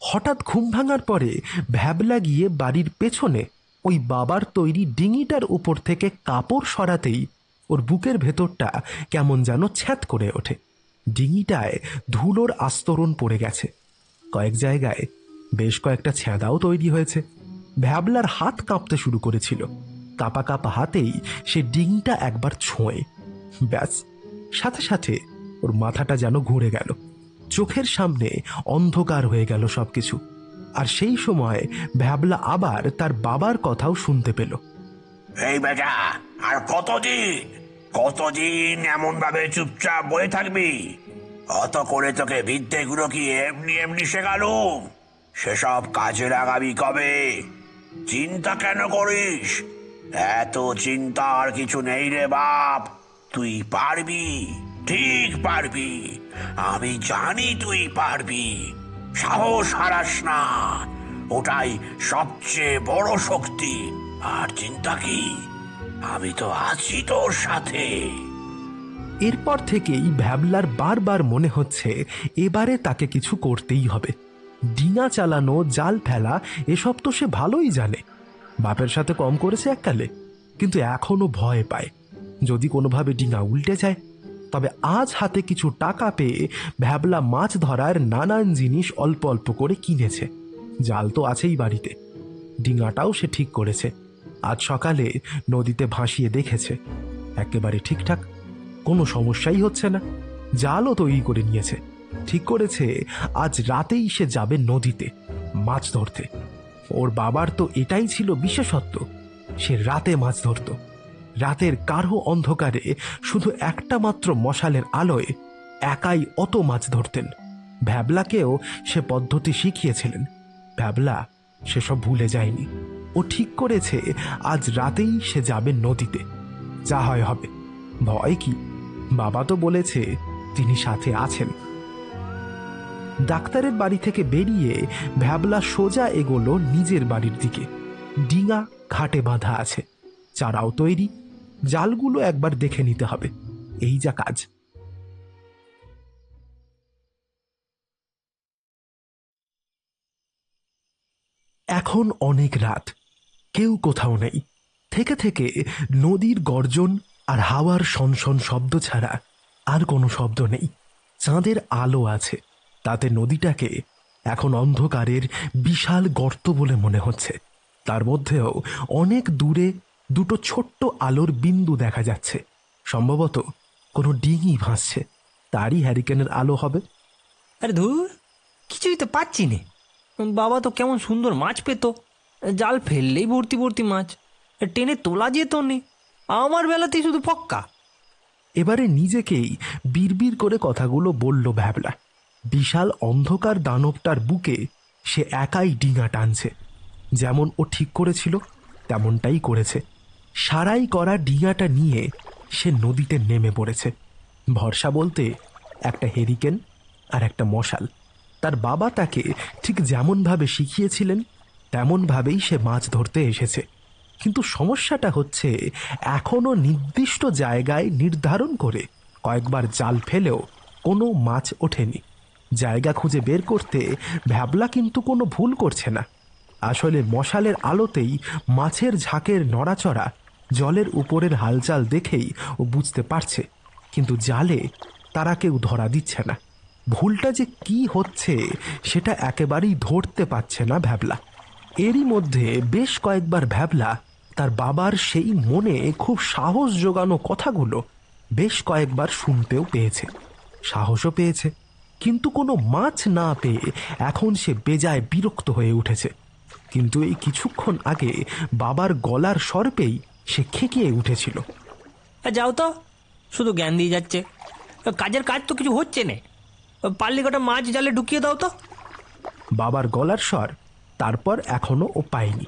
Speaker 1: হঠাৎ ঘুম ভাঙার পরে ভ্যাবলা গিয়ে বাড়ির পেছনে ওই বাবার তৈরি ডিঙিটার উপর থেকে কাপড় সরাতেই ওর বুকের ভেতরটা কেমন যেন ছ্যাঁত করে ওঠে। ডিঙিটায় ধুলোর আস্তরণ পড়ে গেছে, কয়েক জায়গায় বেশ কয়েকটা ছ্যাঁদাও তৈরি হয়েছে। ভ্যাবলার হাত কাঁপতে শুরু করেছিল। কাঁপা কাঁপা হাতেই সে ডিঙিটা একবার ছোঁয়, ব্যাস সাথে সাথে ওর মাথাটা যেন ঘুরে গেল, চোখের সামনে অন্ধকার হয়ে গেল সবকিছু। আর সেই সময় ভ্যাবলা আবার তার বাবার কথাও শুনতে পেল।
Speaker 10: এই বেটা, আর কতদিন এমন ভাবে চুপচাপ বয়ে থাকবি? অত করে তোকে বিদ্যেগুলো কি এমনি এমনি শেখালুম? সেসব কাজে লাগাবি কবে? চিন্তা কেন করিস? এত চিন্তার কিছু নেই রে বাপ, তুই পারবি, ঠিক পারবি, আমি জানি তুই পারবি। সাহস হারাস না, ওটাই সবচেয়ে বড় শক্তি। আর চিন্তা কি, আমি তো আছি তোর সাথে।
Speaker 1: এরপর থেকেই ভ্যাবলার বারবার মনে হচ্ছে এবারে তাকে কিছু করতেই হবে। ডিঙা চালানো, জাল ফেলা এসব তো সে ভালোই জানে, বাপের সাথে কম করেছে এককালে, কিন্তু এখনো ভয় পায় যদি কোনোভাবে ডিঙা উল্টে যায়। তবে আজ হাতে কিছু টাকা পেয়ে ভ্যাবলা মাছ ধরার নানান জিনিস অল্প অল্প করে কিনেছে। জাল তো আছেই বাড়িতে, ডিঙাটাও সে ঠিক করেছে। আজ সকালে নদীতে ভাসিয়ে দেখেছে, একেবারে ঠিকঠাক, কোনো সমস্যাই হচ্ছে না। জালও তৈরি করে নিয়েছে, ঠিক করেছে আজ রাতেই সে যাবে নদীতে মাছ ধরতে। ওর বাবার তো এটাই ছিল বিশেষত্ব, সে রাতে মাছ ধরত। রাতের গাঢ় অন্ধকারে শুধু একটা মাত্র মশালের আলোয় একাই অত মাছ ধরতেন। ভ্যাবলাকেও সে পদ্ধতি শিখিয়েছিলেন। ভ্যাবলা সেসব ভুলে যায়নি। ও ঠিক করেছে আজ রাতেই সে যাবে নদীতে, যা হয় হবে। ভয় কি, বাবা তো বলেছে তিনি সাথে আছেন। ডাক্তারের বাড়ি থেকে বেরিয়ে ভ্যাবলা সোজা এগোলো নিজের বাড়ির দিকে। ডিঙা ঘাটে বাঁধা আছে, চারাও তৈরি, জালগুলো একবার দেখে নিতে হবে, এই যা কাজ। এখন অনেক রাত, কেউ কোথাও নেই। থেকে থেকে নদীর গর্জন আর হাওয়ার সনসন শব্দ ছাড়া আর কোনো শব্দ নেই। চাঁদের আলো আছে, তাতে নদীটাকে এখন অন্ধকারের বিশাল গর্ত বলে মনে হচ্ছে। তার মধ্যেও অনেক দূরে দুটো ছোট্ট আলোর বিন্দু দেখা যাচ্ছে, সম্ভবত কোনো ডিঙি ভাসছে, তারই হ্যারিকেনের আলো হবে।
Speaker 5: আরে ধুর, কিছুই তো পাচ্ছি না। বাবা তো কেমন সুন্দর মাছ পেত, জাল ফেললেই ভর্তি ভর্তি মাছ, টেনে তোলা যেত নে, আমার বেলাতেই শুধু পক্কা।
Speaker 1: এবারে নিজেকেই বিড়বিড় করে কথাগুলো বলল ভ্যাবলা। বিশাল অন্ধকার দানবটার বুকে সে একাই ডিঙা টানছে। যেমন ও ঠিক করেছিল তেমনটাই করেছে। সারাই করা ডিঙাটা নিয়ে সে নদীতে নেমে পড়েছে। ভরসা বলতে একটা হেরিকেন আর একটা মশাল। তার বাবা তাকে ঠিক যেমনভাবে শিখিয়েছিলেন তেমনভাবেই সে মাছ ধরতে এসেছে। কিন্তু সমস্যাটা হচ্ছে এখনো নির্দিষ্ট জায়গায় নির্ধারণ করে কয়েকবার জাল ফেলেও কোনো মাছ ওঠেনি। জায়গা খুঁজে বের করতে ভ্যাবলা কিন্তু কোনো ভুল করছে না। আসলে মশালের আলোতেই মাছের ঝাঁকের নড়াচড়া, জলের উপরের হালচাল দেখেই ও বুঝতে পারছে, কিন্তু জালে তারা কেউ ধরা দিচ্ছে না। ভুলটা যে কি হচ্ছে সেটা একেবারেই ধরতে পারছে না ভ্যাবলা। এরই মধ্যে বেশ কয়েকবার ভ্যাবলা তার বাবার সেই মনে খুব সাহস জোগানো কথাগুলো বেশ কয়েকবার শুনতেও পেয়েছে। সাহসও পেয়েছে, কিন্তু কোনো মাছ না পেয়ে এখন সে বেজায় বিরক্ত হয়ে উঠেছে। কিন্তু এই কিছুক্ষণ আগে বাবার গলার স্বর পেয়েই সে খেকিয়ে উঠেছিল।
Speaker 5: যাও তো, শুধু জ্ঞান দিয়ে যাচ্ছে, কাজের কাজ তো কিছু হচ্ছে না। পারলে কটা মাছ জালে ঢুকিয়ে দাও তো।
Speaker 1: বাবার গলার স্বর তারপর এখনো ও পায়নি।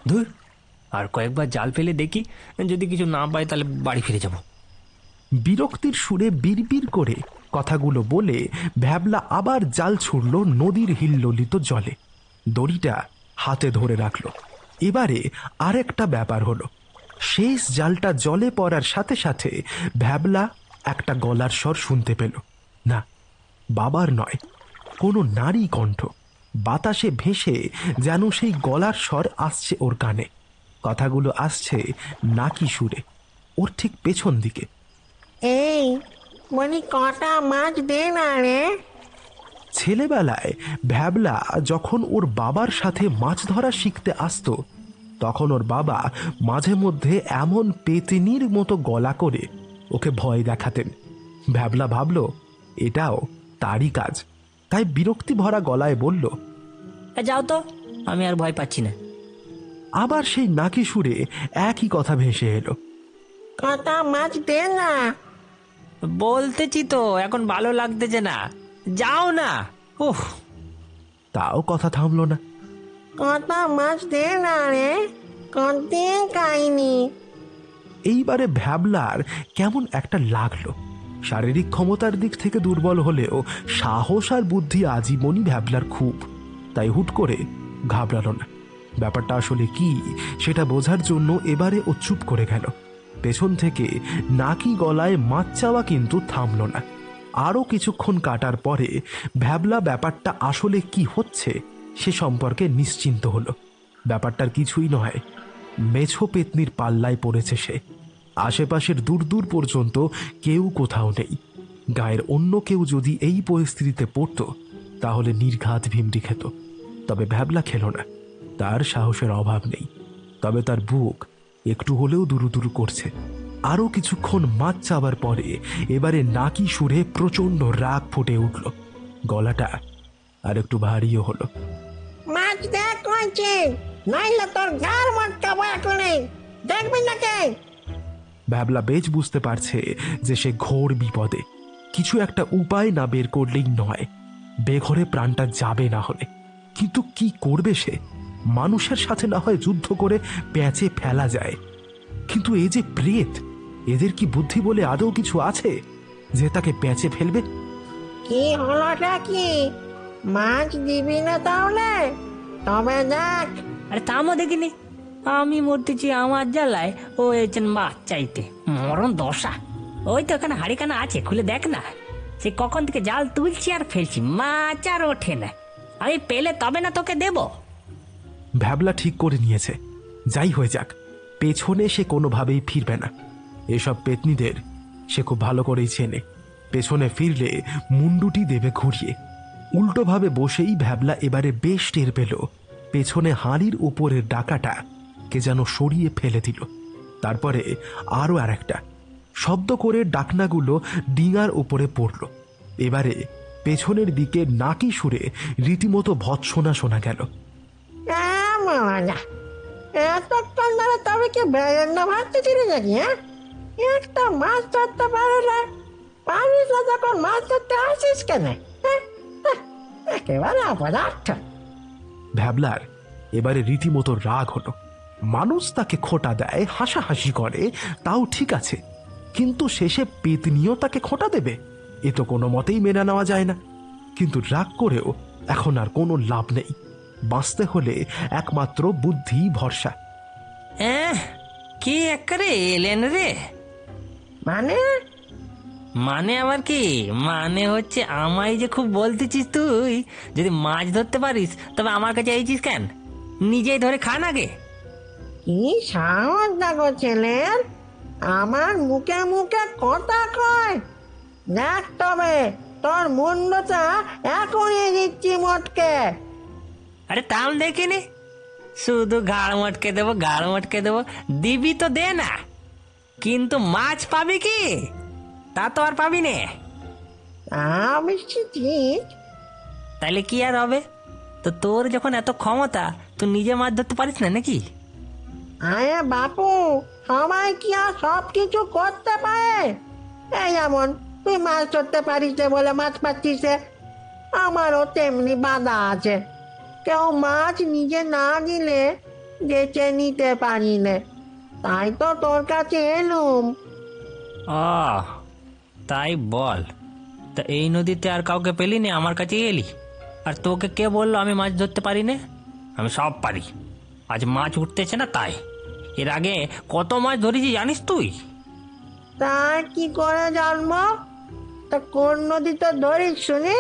Speaker 5: ধুর, আর কয়েকবার জাল ফেলে দেখি, যদি কিছু না পাই তাহলে বাড়ি ফিরে যাব।
Speaker 1: বিরক্তির সুরে বিড়বিড় করে কথাগুলো বলে ভ্যাবলা আবার জাল ছুড়ল নদীর হিল্লোলিত জলে। দড়িটা হাতে ধরে রাখল। এবারে আরেকটা ব্যাপার হলো, শেষ জালটা জলে পড়ার সাথে সাথে ভ্যাবলা একটা গলার স্বর শুনতে পেল। না, বাবার নয়, কোনো নারী কণ্ঠ বাতাসে ভেসে যেন সেই গলার স্বর আসছে ওর কানে। কথাগুলো আসছে নাকি সুরে, ওর ঠিক পেছন দিকে।
Speaker 7: এই বলি, কটা মাছ দে না রে।
Speaker 1: ছেলেবেলায় ভ্যাবলা যখন ওর বাবার সাথে মাছ ধরা শিখতে আসতো, তখন ওর বাবা মাঝে মধ্যে এমন পেতনির মতো গলা করে ওকে ভয় দেখাতেন। ভ্যাবলা ভাবল এটাও তারই কাজ, তাই বিরক্তি ভরা গলায় বলল,
Speaker 5: যাও তো, আমি আর ভয় পাচ্ছি না।
Speaker 1: আবার সেই নাকি সুরে একই কথা ভেসে এলো,
Speaker 7: কটা মাছ দে না।
Speaker 5: বলতেছি তো, এখন ভালো লাগতেছে না, যাও না। ওহ,
Speaker 1: তাও কথা থামলো না।
Speaker 7: কটা মাছ দে না রে, কদিন খাইনি।
Speaker 1: এইবারে ভ্যাবলার কেমন একটা লাগলো। শারীরিক ক্ষমতার দিক থেকে দুর্বল হলেও সাহস আর বুদ্ধি আজীবনই ভ্যাবলার খুব, তাই হুট করে ঘাবড়ালো না। ব্যাপারটা আসলে কি সেটা বোঝার জন্য এবারে ও চুপ করে গেল। পেছন থেকে নাকি গলায় মাছ চাওয়া কিন্তু থামল না। আরও কিছুক্ষণ কাটার পরে ভ্যাবলা ব্যাপারটা আসলে কি হচ্ছে সে সম্পর্কে নিশ্চিন্ত হলো। ব্যাপারটার কিছুই নয়, মেছো পেতনির পাল্লায় পড়েছে সে। আশেপাশের দূর দূর পর্যন্ত কেউ কোথাও নেই। গায়ের অন্য কেউ যদি এই পরিস্থিতিতে পড়ত তাহলে নির্ঘাত ভিমড়ি খেত। তবে ভ্যাবলা খেল না, তার সাহসের অভাব নেই। তবে তার বুক একটু হলেও দুরু দুরু করছে। আরও কিছুক্ষণ মাছ চাবার পরে এবারে নাকি সুরে প্রচণ্ড রাগ ফুটে উঠল। গলাটা আর একটু ভারীও হলো।
Speaker 7: মাছ দেখ কইছি, নাইলে তোর গার মটকাবো এখনই, দেখবি নাকি?
Speaker 1: ভ্যাবলা বেশ বুঝতে পারছে যে সে ঘোর বিপদে। কিছু একটা উপায় না বের করলেই নয়, বেঘরে প্রাণটা যাবে না হলে। কিন্তু কি করবে সে? মানুষের সাথে না হয় যুদ্ধ করে প্যাঁচে ফেলা যায়, কিন্তু এ যে প্রেত, এদের কি বুদ্ধি বলে আদৌ কিছু আছে যে তাকে প্যাঁচে ফেলবে?
Speaker 7: কি হলোটা কি? মাছ দিবি না তাহলে? তবে দেখ।
Speaker 5: আরে থামো দেখিনি, আমি মরতেছি আমার জ্বালায়, ও এসেছেন মাছ চাইতে। মরণ দশা। ওই তো এখানে হাড়িখানা আছে, খুলে দেখ না। সে কখন থেকে জাল তুলছি আর ফেলছি, মাছ আর ওঠে না। আমি পেলে তবে না তোকে দেব।
Speaker 1: ভ্যাবলা ঠিক করে নিয়েছে, যাই হয়ে যাক, পেছনে সে কোনোভাবেই ফিরবে না। এসব পেতনিদের সে খুব ভালো করেই চেনে। পেছনে ফিরলে মুন্ডুটি দেবে ঘুরিয়ে। উল্টোভাবে বসেই ভ্যাবলা এবারে বেশ টের পেল পেছনে হাঁড়ির উপরের ডাকাটা কে যেন সরিয়ে ফেলে দিল। তারপরে আরও আর একটা শব্দ করে ডাকনাগুলো ডিঙার উপরে পড়ল। এবারে পেছনের দিকে নাকি সুরে রীতিমতো ভৎসনা শোনা গেল।
Speaker 7: এতক্ষণ ধরে তবে কি বেরেন্না ভাবতে ছিলি নাকি? হ্যাঁ, একটা মাছ ধরতে পারে না, পারিস না যখন মাছ ধরতে আসিস কেন? একেবারে অপদার্থ।
Speaker 1: ভ্যাবলার এবারে রীতিমতো রাগ হলো। মানুষ তাকে খোঁটা দেয়, হাসাহাসি করে, তাও ঠিক আছে, কিন্তু শেষে পেতনিও তাকে খোঁটা দেবে? এ তো কোনো মতেই মেনে নেওয়া যায় না। কিন্তু রাগ করেও এখন আর কোনো লাভ নেই। বাঁচতে হলে একমাত্র বুদ্ধি ভরসা।
Speaker 5: কি একবারে এলেন রে?
Speaker 7: মানে
Speaker 5: মানে আবার কি? মানে হচ্ছে আমায় যে খুব বলতেছিস তুই, যদি মাছ ধরতে পারিস তবে আমার কাছে এইছিস কেন? নিজেই ধরে খান আগে।
Speaker 7: কি সাহস দেখো ছেলের, আমার মুখে মুখে কথা কয়। দেখ তবে তোর মুন্ডটা এখনই দিচ্ছি মটকে।
Speaker 5: আরে তাম দেখিনি, শুধু গাড় মটকে দেবো, গাড় মটকে দেবো। দিবি তো দে না, কিন্তু মাছ পাবি কি? তা তো আর পাবি নে।
Speaker 7: অবশ্যই ঠিক।
Speaker 5: তাইলে কি আর হবে? তো তোর যখন এত ক্ষমতা, তুই নিজে মাছ ধরতে পারিস না নাকি?
Speaker 7: আরে বাপু, সবাই কি আর সব কিছু করতে পারে? এই যেমন তুই মাছ ধরতে পারিস না বলে মাছ পাচ্ছিস না, আমারও তেমনি বাধা আছে। কেউ মাছ নিজে না দিলে বেঁচে নিতে পারি না, তাই তো তোর কাছে এলুম।
Speaker 5: তাই বল। তা এই নদীতে আর কাউকে পেলি না, আমার কাছে এলি। আর তোকে কে বললো আমি মাছ ধরতে পারি না? আমি সব পারি। আজ মাছ উঠতেছে না তাই। এর আগে কত মাছ ধরেছি জানিস তুই?
Speaker 7: তা কি করে জানবো? তা কোন নদীতে ধরিস শুনি?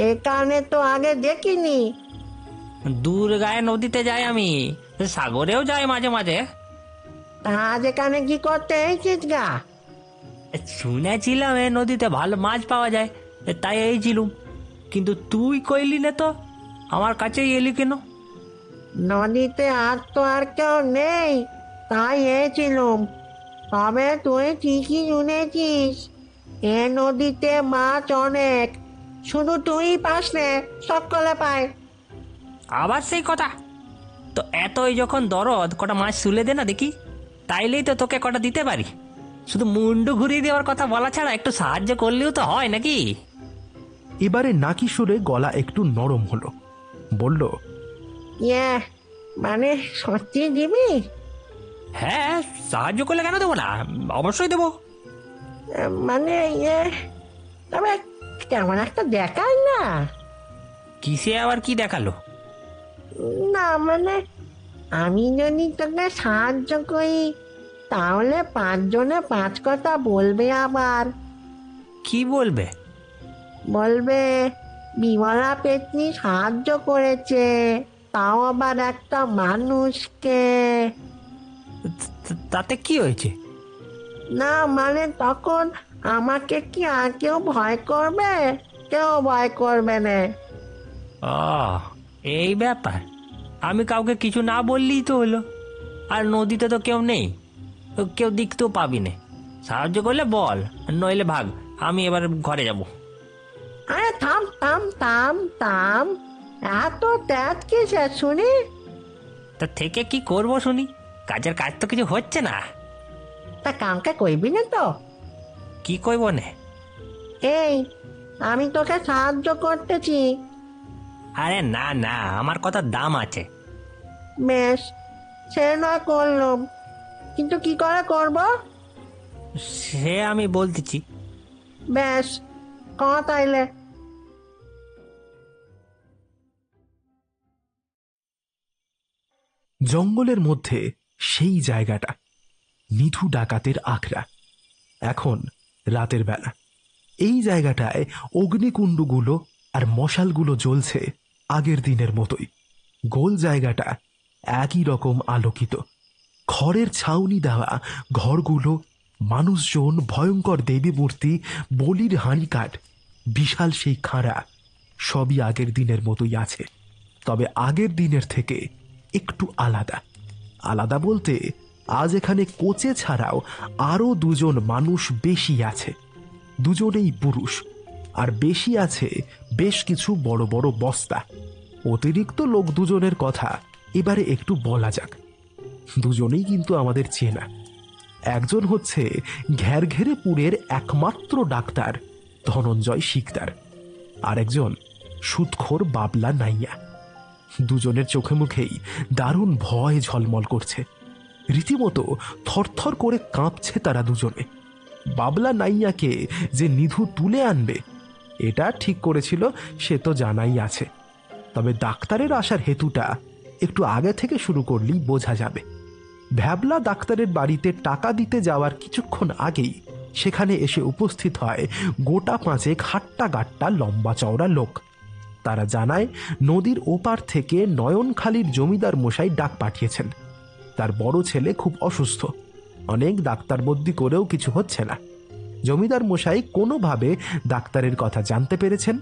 Speaker 7: এখানে তো আগে দেখিনি।
Speaker 5: দূর গায়ে নদীতে যাই আমি, সাগরেও যাই মাঝে মাঝে।
Speaker 7: আজ এখানে কি করতে এসেছিস গা?
Speaker 5: শুনেছিলাম এই নদীতে ভালো মাছ পাওয়া যায়, তাই এইছিলুম। কিন্তু তুই কইলি না তো, আমার কাছেই এলি কেন?
Speaker 7: নদীতে আর তো আর কেউ নেই, তাই এসেছিলুম। তবে তুই ঠিকই শুনেছিস, এ নদীতে মাছ অনেক, শুধু তুই পাস নে, সকলে পায়।
Speaker 5: আবার সেই কথা? তো এতই যখন দরদ, কটা মাছ তুলে দে না দেখি, তাইলেই তো তোকে কটা দিতে পারি। শুধু মুন্ডু ঘুরিয়ে দেওয়ার কথা বলা ছাড়া একটু সাহায্য করলেও তো হয় নাকি?
Speaker 1: এবারে নাকি সুরে গলা একটু নরম হলো, বলল,
Speaker 7: মানে সত্যি দিবি?
Speaker 5: হ্যাঁ, সাহায্য করলে কেন দেবো না, অবশ্যই দেবো।
Speaker 7: মানে তবে কেমন একটা দেখায় না?
Speaker 5: কিসে আবার কি দেখালো?
Speaker 7: না মানে আমি যদি তোকে সাহায্য করি তাহলে 5 জনে 5 কথা বলবে। আবার
Speaker 5: কি বলবে?
Speaker 7: বলবে বিমলা পেতনি সাহায্য করেছে, তাও আবার একটা মানুষকে।
Speaker 5: তাতে কি হয়েছে?
Speaker 7: না মানে তখন আমাকে কি আর কেউ ভয় করবে? কেউ ভয় করবে না।
Speaker 5: এই ব্যাপার। আমি কাউকে কিছু না বললেই তো হলো। আর নদীতে তো কেউ নেই, কেউ দেখতেও পাবি না। সাহায্য করলে বল, নইলে ভাগ, আমি এবার ঘরে যাব।
Speaker 7: আরে থাম থাম থাম থাম, এত ত্যাগ কিসের শুনি?
Speaker 5: তা থেকে কি করব শুনি? কাজের কাজ তো কিছু হচ্ছে না।
Speaker 7: তা কাউকে কইবি না তো?
Speaker 5: কি কইব না?
Speaker 7: এই আমি তোকে সাহায্য করতেছি।
Speaker 5: আরে না না, আমার কথার দাম আছে।
Speaker 7: বেশ, সে না করলাম, কিন্তু কি করে করব?
Speaker 5: সে আমি বলতেছি।
Speaker 7: বেশ, তাইলে।
Speaker 1: জঙ্গলের মধ্যে সেই জায়গাটা, নিধু ডাকাতের আখড়া। এখন রাতের বেলা এই জায়গাটায় অগ্নিকুণ্ডগুলো আর মশালগুলো জ্বলছে আগের দিনের মতোই। গোল জায়গাটা একই রকম আলোকিত। খড়ের ছাউনি দেওয়া ঘরগুলো, মানুষজন, ভয়ঙ্কর দেবী মূর্তি, বলির হাঁড়িকাঠ, বিশাল সেই খাঁড়া, সবই আগের দিনের মতোই আছে। তবে আগের দিনের থেকে একটু আলাদা। আলাদা বলতে আজ এখানে কোচে ছাড়াও আরও 2 জন মানুষ বেশি আছে। দুজনেই পুরুষ, আর বেশি আছে বেশ কিছু বড় বড় বস্তা। অতিরিক্ত লোক 2 জনের কথা এবারে একটু বলা যাক। দুজনেই কিন্তু আমাদের চেনা। একজন হচ্ছে ঘেরঘেরেপুরের একমাত্র ডাক্তার ধনঞ্জয় শিকদার, আর একজন সুদখোর বাবলা নাইয়া। দুজনের চোখে মুখেই দারুণ ভয় ঝলমল করছে। রীতিমতো থরথর করে কাঁপছে তারা দুজনে। বাবলা নাইয়াকে যে নিধু তুলে আনবে এটা ঠিক করেছিল সে তো জানাই আছে, তবে ডাক্তারের আসার হেতুটা একটু আগে থেকে শুরু করলেই বোঝা যাবে। ভ্যাবলা ডাক্তারের বাড়িতে টাকা দিতে যাওয়ার কিছুক্ষণ আগেই সেখানে এসে উপস্থিত হয় গোটা 5 হাট্টা গাট্টা লম্বা চওড়া লোক। তারা জানায় নদীর ওপার থেকে নয়নখালীর জমিদার মশাই ডাক পাঠিয়েছেন। তার বড় ছেলে খুব অসুস্থ, অনেক ডাক্তার বদ্যি করেও কিছু হচ্ছে না। জমিদার মশাই কোনোভাবে ডাক্তারের কথা জানতে পেরেছেন।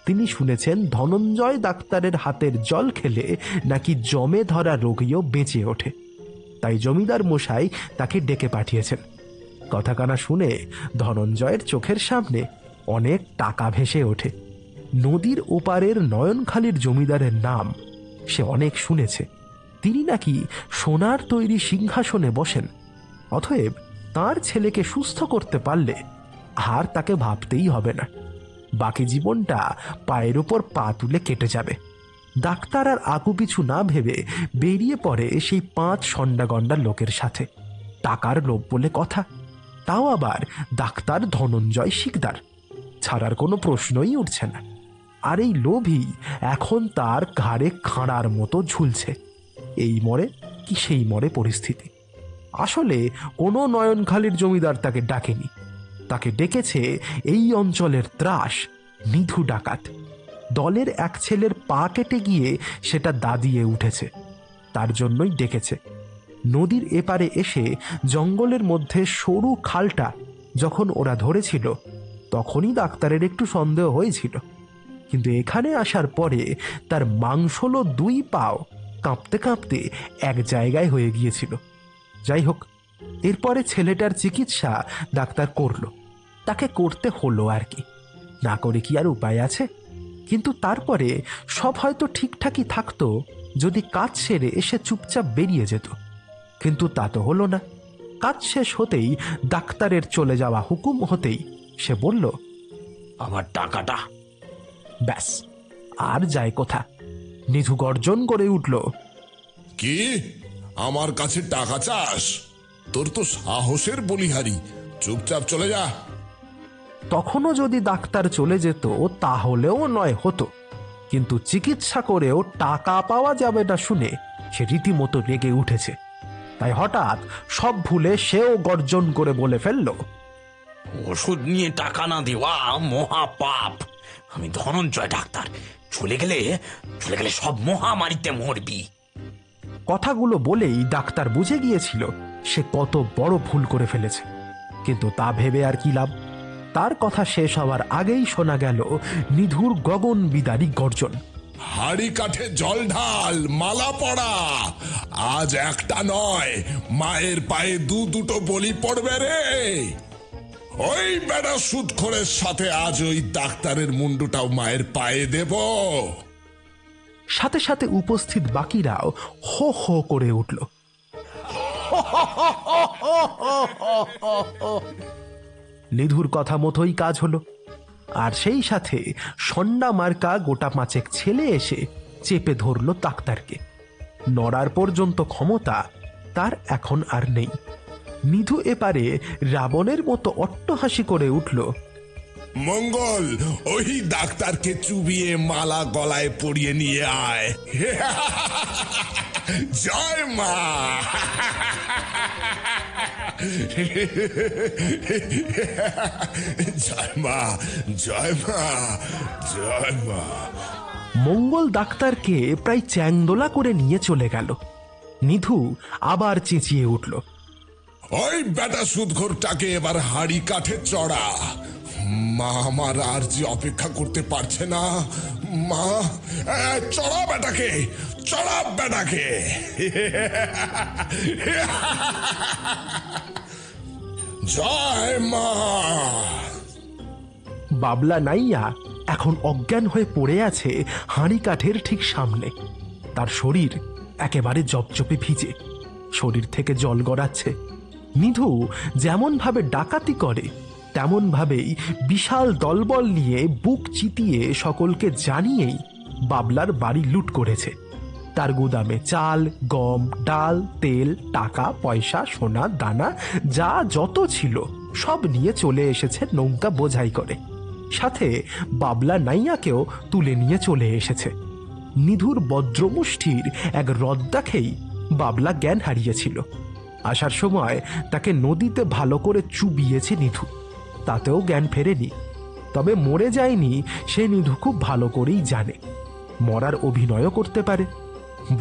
Speaker 1: তিনি শুনেছেন ধনঞ্জয় ডাক্তারের হাতের জল খেলে নাকি জমে ধরা রোগীও বেঁচে ওঠে, তাই জমিদার মশাই তাকে ডেকে পাঠিয়েছেন। কথাকানা শুনে ধনঞ্জয়ের চোখের সামনে অনেক টাকা ভেসে ওঠে। নদীর ওপারের নয়নখালীর জমিদারের নাম সে অনেক শুনেছে। তিনি নাকি সোনার তৈরি সিংহাসনে বসেন। অতএব তার ছেলেকে সুস্থ করতে পারলে আর তাকে ভাবতেই হবে না, বাকি জীবনটা পায়ের ওপর পা তুলে কেটে যাবে। ডাক্তার আর আগুপিছু না ভেবে বেরিয়ে পড়ে সেই 5 সন্ডাগন্ডা লোকের সাথে। টাকার লোভ বলে কথা, তাও আবার ডাক্তার ধনঞ্জয় শিকদার, ছাড়ার কোনো প্রশ্নই উঠছে না। আর এই লোভই এখন তার ঘাড়ে খাঁড়ার মতো ঝুলছে। এই মরে কি সেই মরে পরিস্থিতি। আসলে কোনো নয়নখালীর জমিদার তাকে ডাকেনি, তাকে ডেকেছে এই অঞ্চলের ত্রাস নিধু ডাকাত। দলের এক ছেলের পা কেটে গিয়ে সেটা দাদিয়ে উঠেছে, তার জন্যই ডেকেছে। নদীর এপারে এসে জঙ্গলের মধ্যে সরু খালটা যখন ওরা ধরেছিল তখনই ডাক্তারের একটু সন্দেহ হয়েছিল, কিন্তু এখানে আসার পরে তার মাংসলো 2 পাও কাঁপতে কাঁপতে এক জায়গায় হয়ে গিয়েছিল। যাই হোক, এরপরে ছেলেটার চিকিৎসা ডাক্তার করলো, তাকে করতে হলো আর কি, না করে কি আর উপায় আছে। কিন্তু তারপরে সব হয়তো ঠিকঠাকই থাকতো যদি কাজ সেরে এসে চুপচাপ বেরিয়ে যেত, কিন্তু তা তো হলো না। কাজ শেষ হতেই ডাক্তারের চলে যাওয়া হুকুম হতেই সে বলল,
Speaker 10: আমার টাকাটা।
Speaker 1: ব্যাস, আর যায় কোথা। নিধু গর্জন করে উঠল,
Speaker 13: কি আমার কাছে টাকা চাস? তোর তো সাহসের বলিহারি, চুপচাপ চলে যা।
Speaker 1: তখনও যদি ডাক্তার চলে যেত তাহলেও নয় হতো, কিন্তু চিকিৎসা করেও টাকা পাওয়া যাবে না শুনে সে রীতিমতো রেগে উঠেছে। তাই হঠাৎ সব ভুলে সেও গর্জন করে বলে ফেলল,
Speaker 10: ওষুধ নিয়ে টাকা না দেওয়া মহা পাপ। আমি ধনঞ্জয় ডাক্তার, চলে গেলে সব মহামারীতে মরবি।
Speaker 1: কথাগুলো বলেই ডাক্তার বুঝে গিয়েছিল সে কত বড় ভুল করে ফেলেছে, কিন্তু তা ভেবে আর কি লাভ। তার কথা শেষ হওয়ার আগেই শোনা গেল নিধুর গগন বিদারী গর্জন,
Speaker 13: হাড়ি কাঠে জল ঢাল, মালা পড়া। আজ একটা নয়, মায়ের পায়ে দুটো বলি পড়বে রে। ওই বেড়া সুদখোরের সাথে আজ ওই ডাক্তারের মুন্ডুটাও মায়ের পায়ে দেব।
Speaker 1: সাথে সাথে উপস্থিত বাকিরাও হো হো করে উঠল। নিধুর কথা মতোই কাজ হলো, আর সেই সাথে সন্ডা মার্কা গোটা 5 ছেলে এসে চেপে ধরল ডাক্তারকে। নড়ার পর্যন্ত ক্ষমতা তার এখন আর নেই। নিধু এপারে রাবণের মতো অট্টহাসি করে উঠল,
Speaker 13: মঙ্গল, ওই ডাক্তারকে চুবিয়ে মালা গলায় পরিয়ে নিয়ে আয়। জয় মা। জয় মা, জয় মা, জয় মা।
Speaker 1: মঙ্গল ডাক্তারকে প্রায় চ্যাংদোলা করে নিয়ে চলে গেল। নিধু আবার চেঁচিয়ে উঠল,
Speaker 13: ওই বেটা সুদঘোরটাকে এবার হাড়ি কাঠে চড়া। মা আমার আর যে অপেক্ষা করতে পারছে না। মা, চড়া বেটাকে, চড়া বেটাকে। জয় মা।
Speaker 1: বাবলা নাইয়া এখন অজ্ঞান হয়ে পড়ে আছে হাঁড়ি কাঠের ঠিক সামনে। তার শরীর একেবারে জপজপে ভিজে, শরীর থেকে জল গড়াচ্ছে। নিধু যেমন ভাবে ডাকাতি করে তেমন ভাবেই বিশাল দলবল নিয়ে বুক চিতিয়ে সকলকে জানিয়েই বাবলার বাড়ি লুট করেছে। তার গুদামে চাল, গম, ডাল, তেল, টাকা পয়সা, সোনা দানা যা যত ছিল সব নিয়ে চলে এসেছে নৌকা বোঝাই করে। সাথে বাবলা নাইয়াকেও তুলে নিয়ে চলে এসেছে। নিধুর বজ্রমুষ্টির এক রদ্দা খেয়েই বাবলা জ্ঞান হারিয়েছিল। আসার সময় তাকে নদীতে ভালো করে চুবিয়েছে নিধু, তাতেও জ্ঞান ফেরেনি। তবে মরে যায়নি সে নিধু খুব ভালো করেই জানে, মরার অভিনয়ও করতে পারে।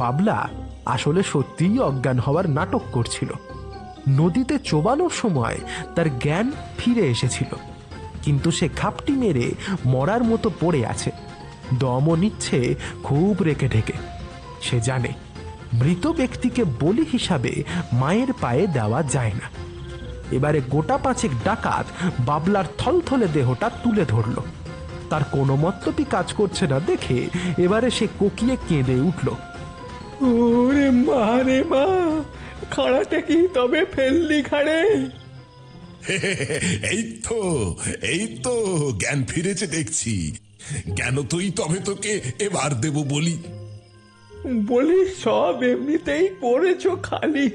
Speaker 1: বাবলা আসলে সত্যিই অজ্ঞান হওয়ার নাটক করছিল। নদীতে চোবানোর সময় তার জ্ঞান ফিরে এসেছিল, কিন্তু সে ঘাপটি মেরে মরার মতো পড়ে আছে, দমও নিচ্ছে খুব রেখে ঢেকে। সে জানে মৃত ব্যক্তিকে বলি হিসাবে মায়ের পায়ে দেওয়া যায় না। এবারে গোটা পাঁচেক ডাকাত বাবলার থলথলে দেহটা তুলে ধরল। তার কোনো মতলবই কাজ করছে না দেখে এবারে সে কোকিয়ে কেঁদে উঠল।
Speaker 12: ওরে মা রে মা, খাড়াটা কি তবে ফেললি ঘাড়ে?
Speaker 13: এই তো জ্ঞান ফিরেছে দেখছি। জ্ঞান তুই তবে তোকে এবার দেব বলি।
Speaker 12: বলি সব এমনিতেই পড়েছ খালি,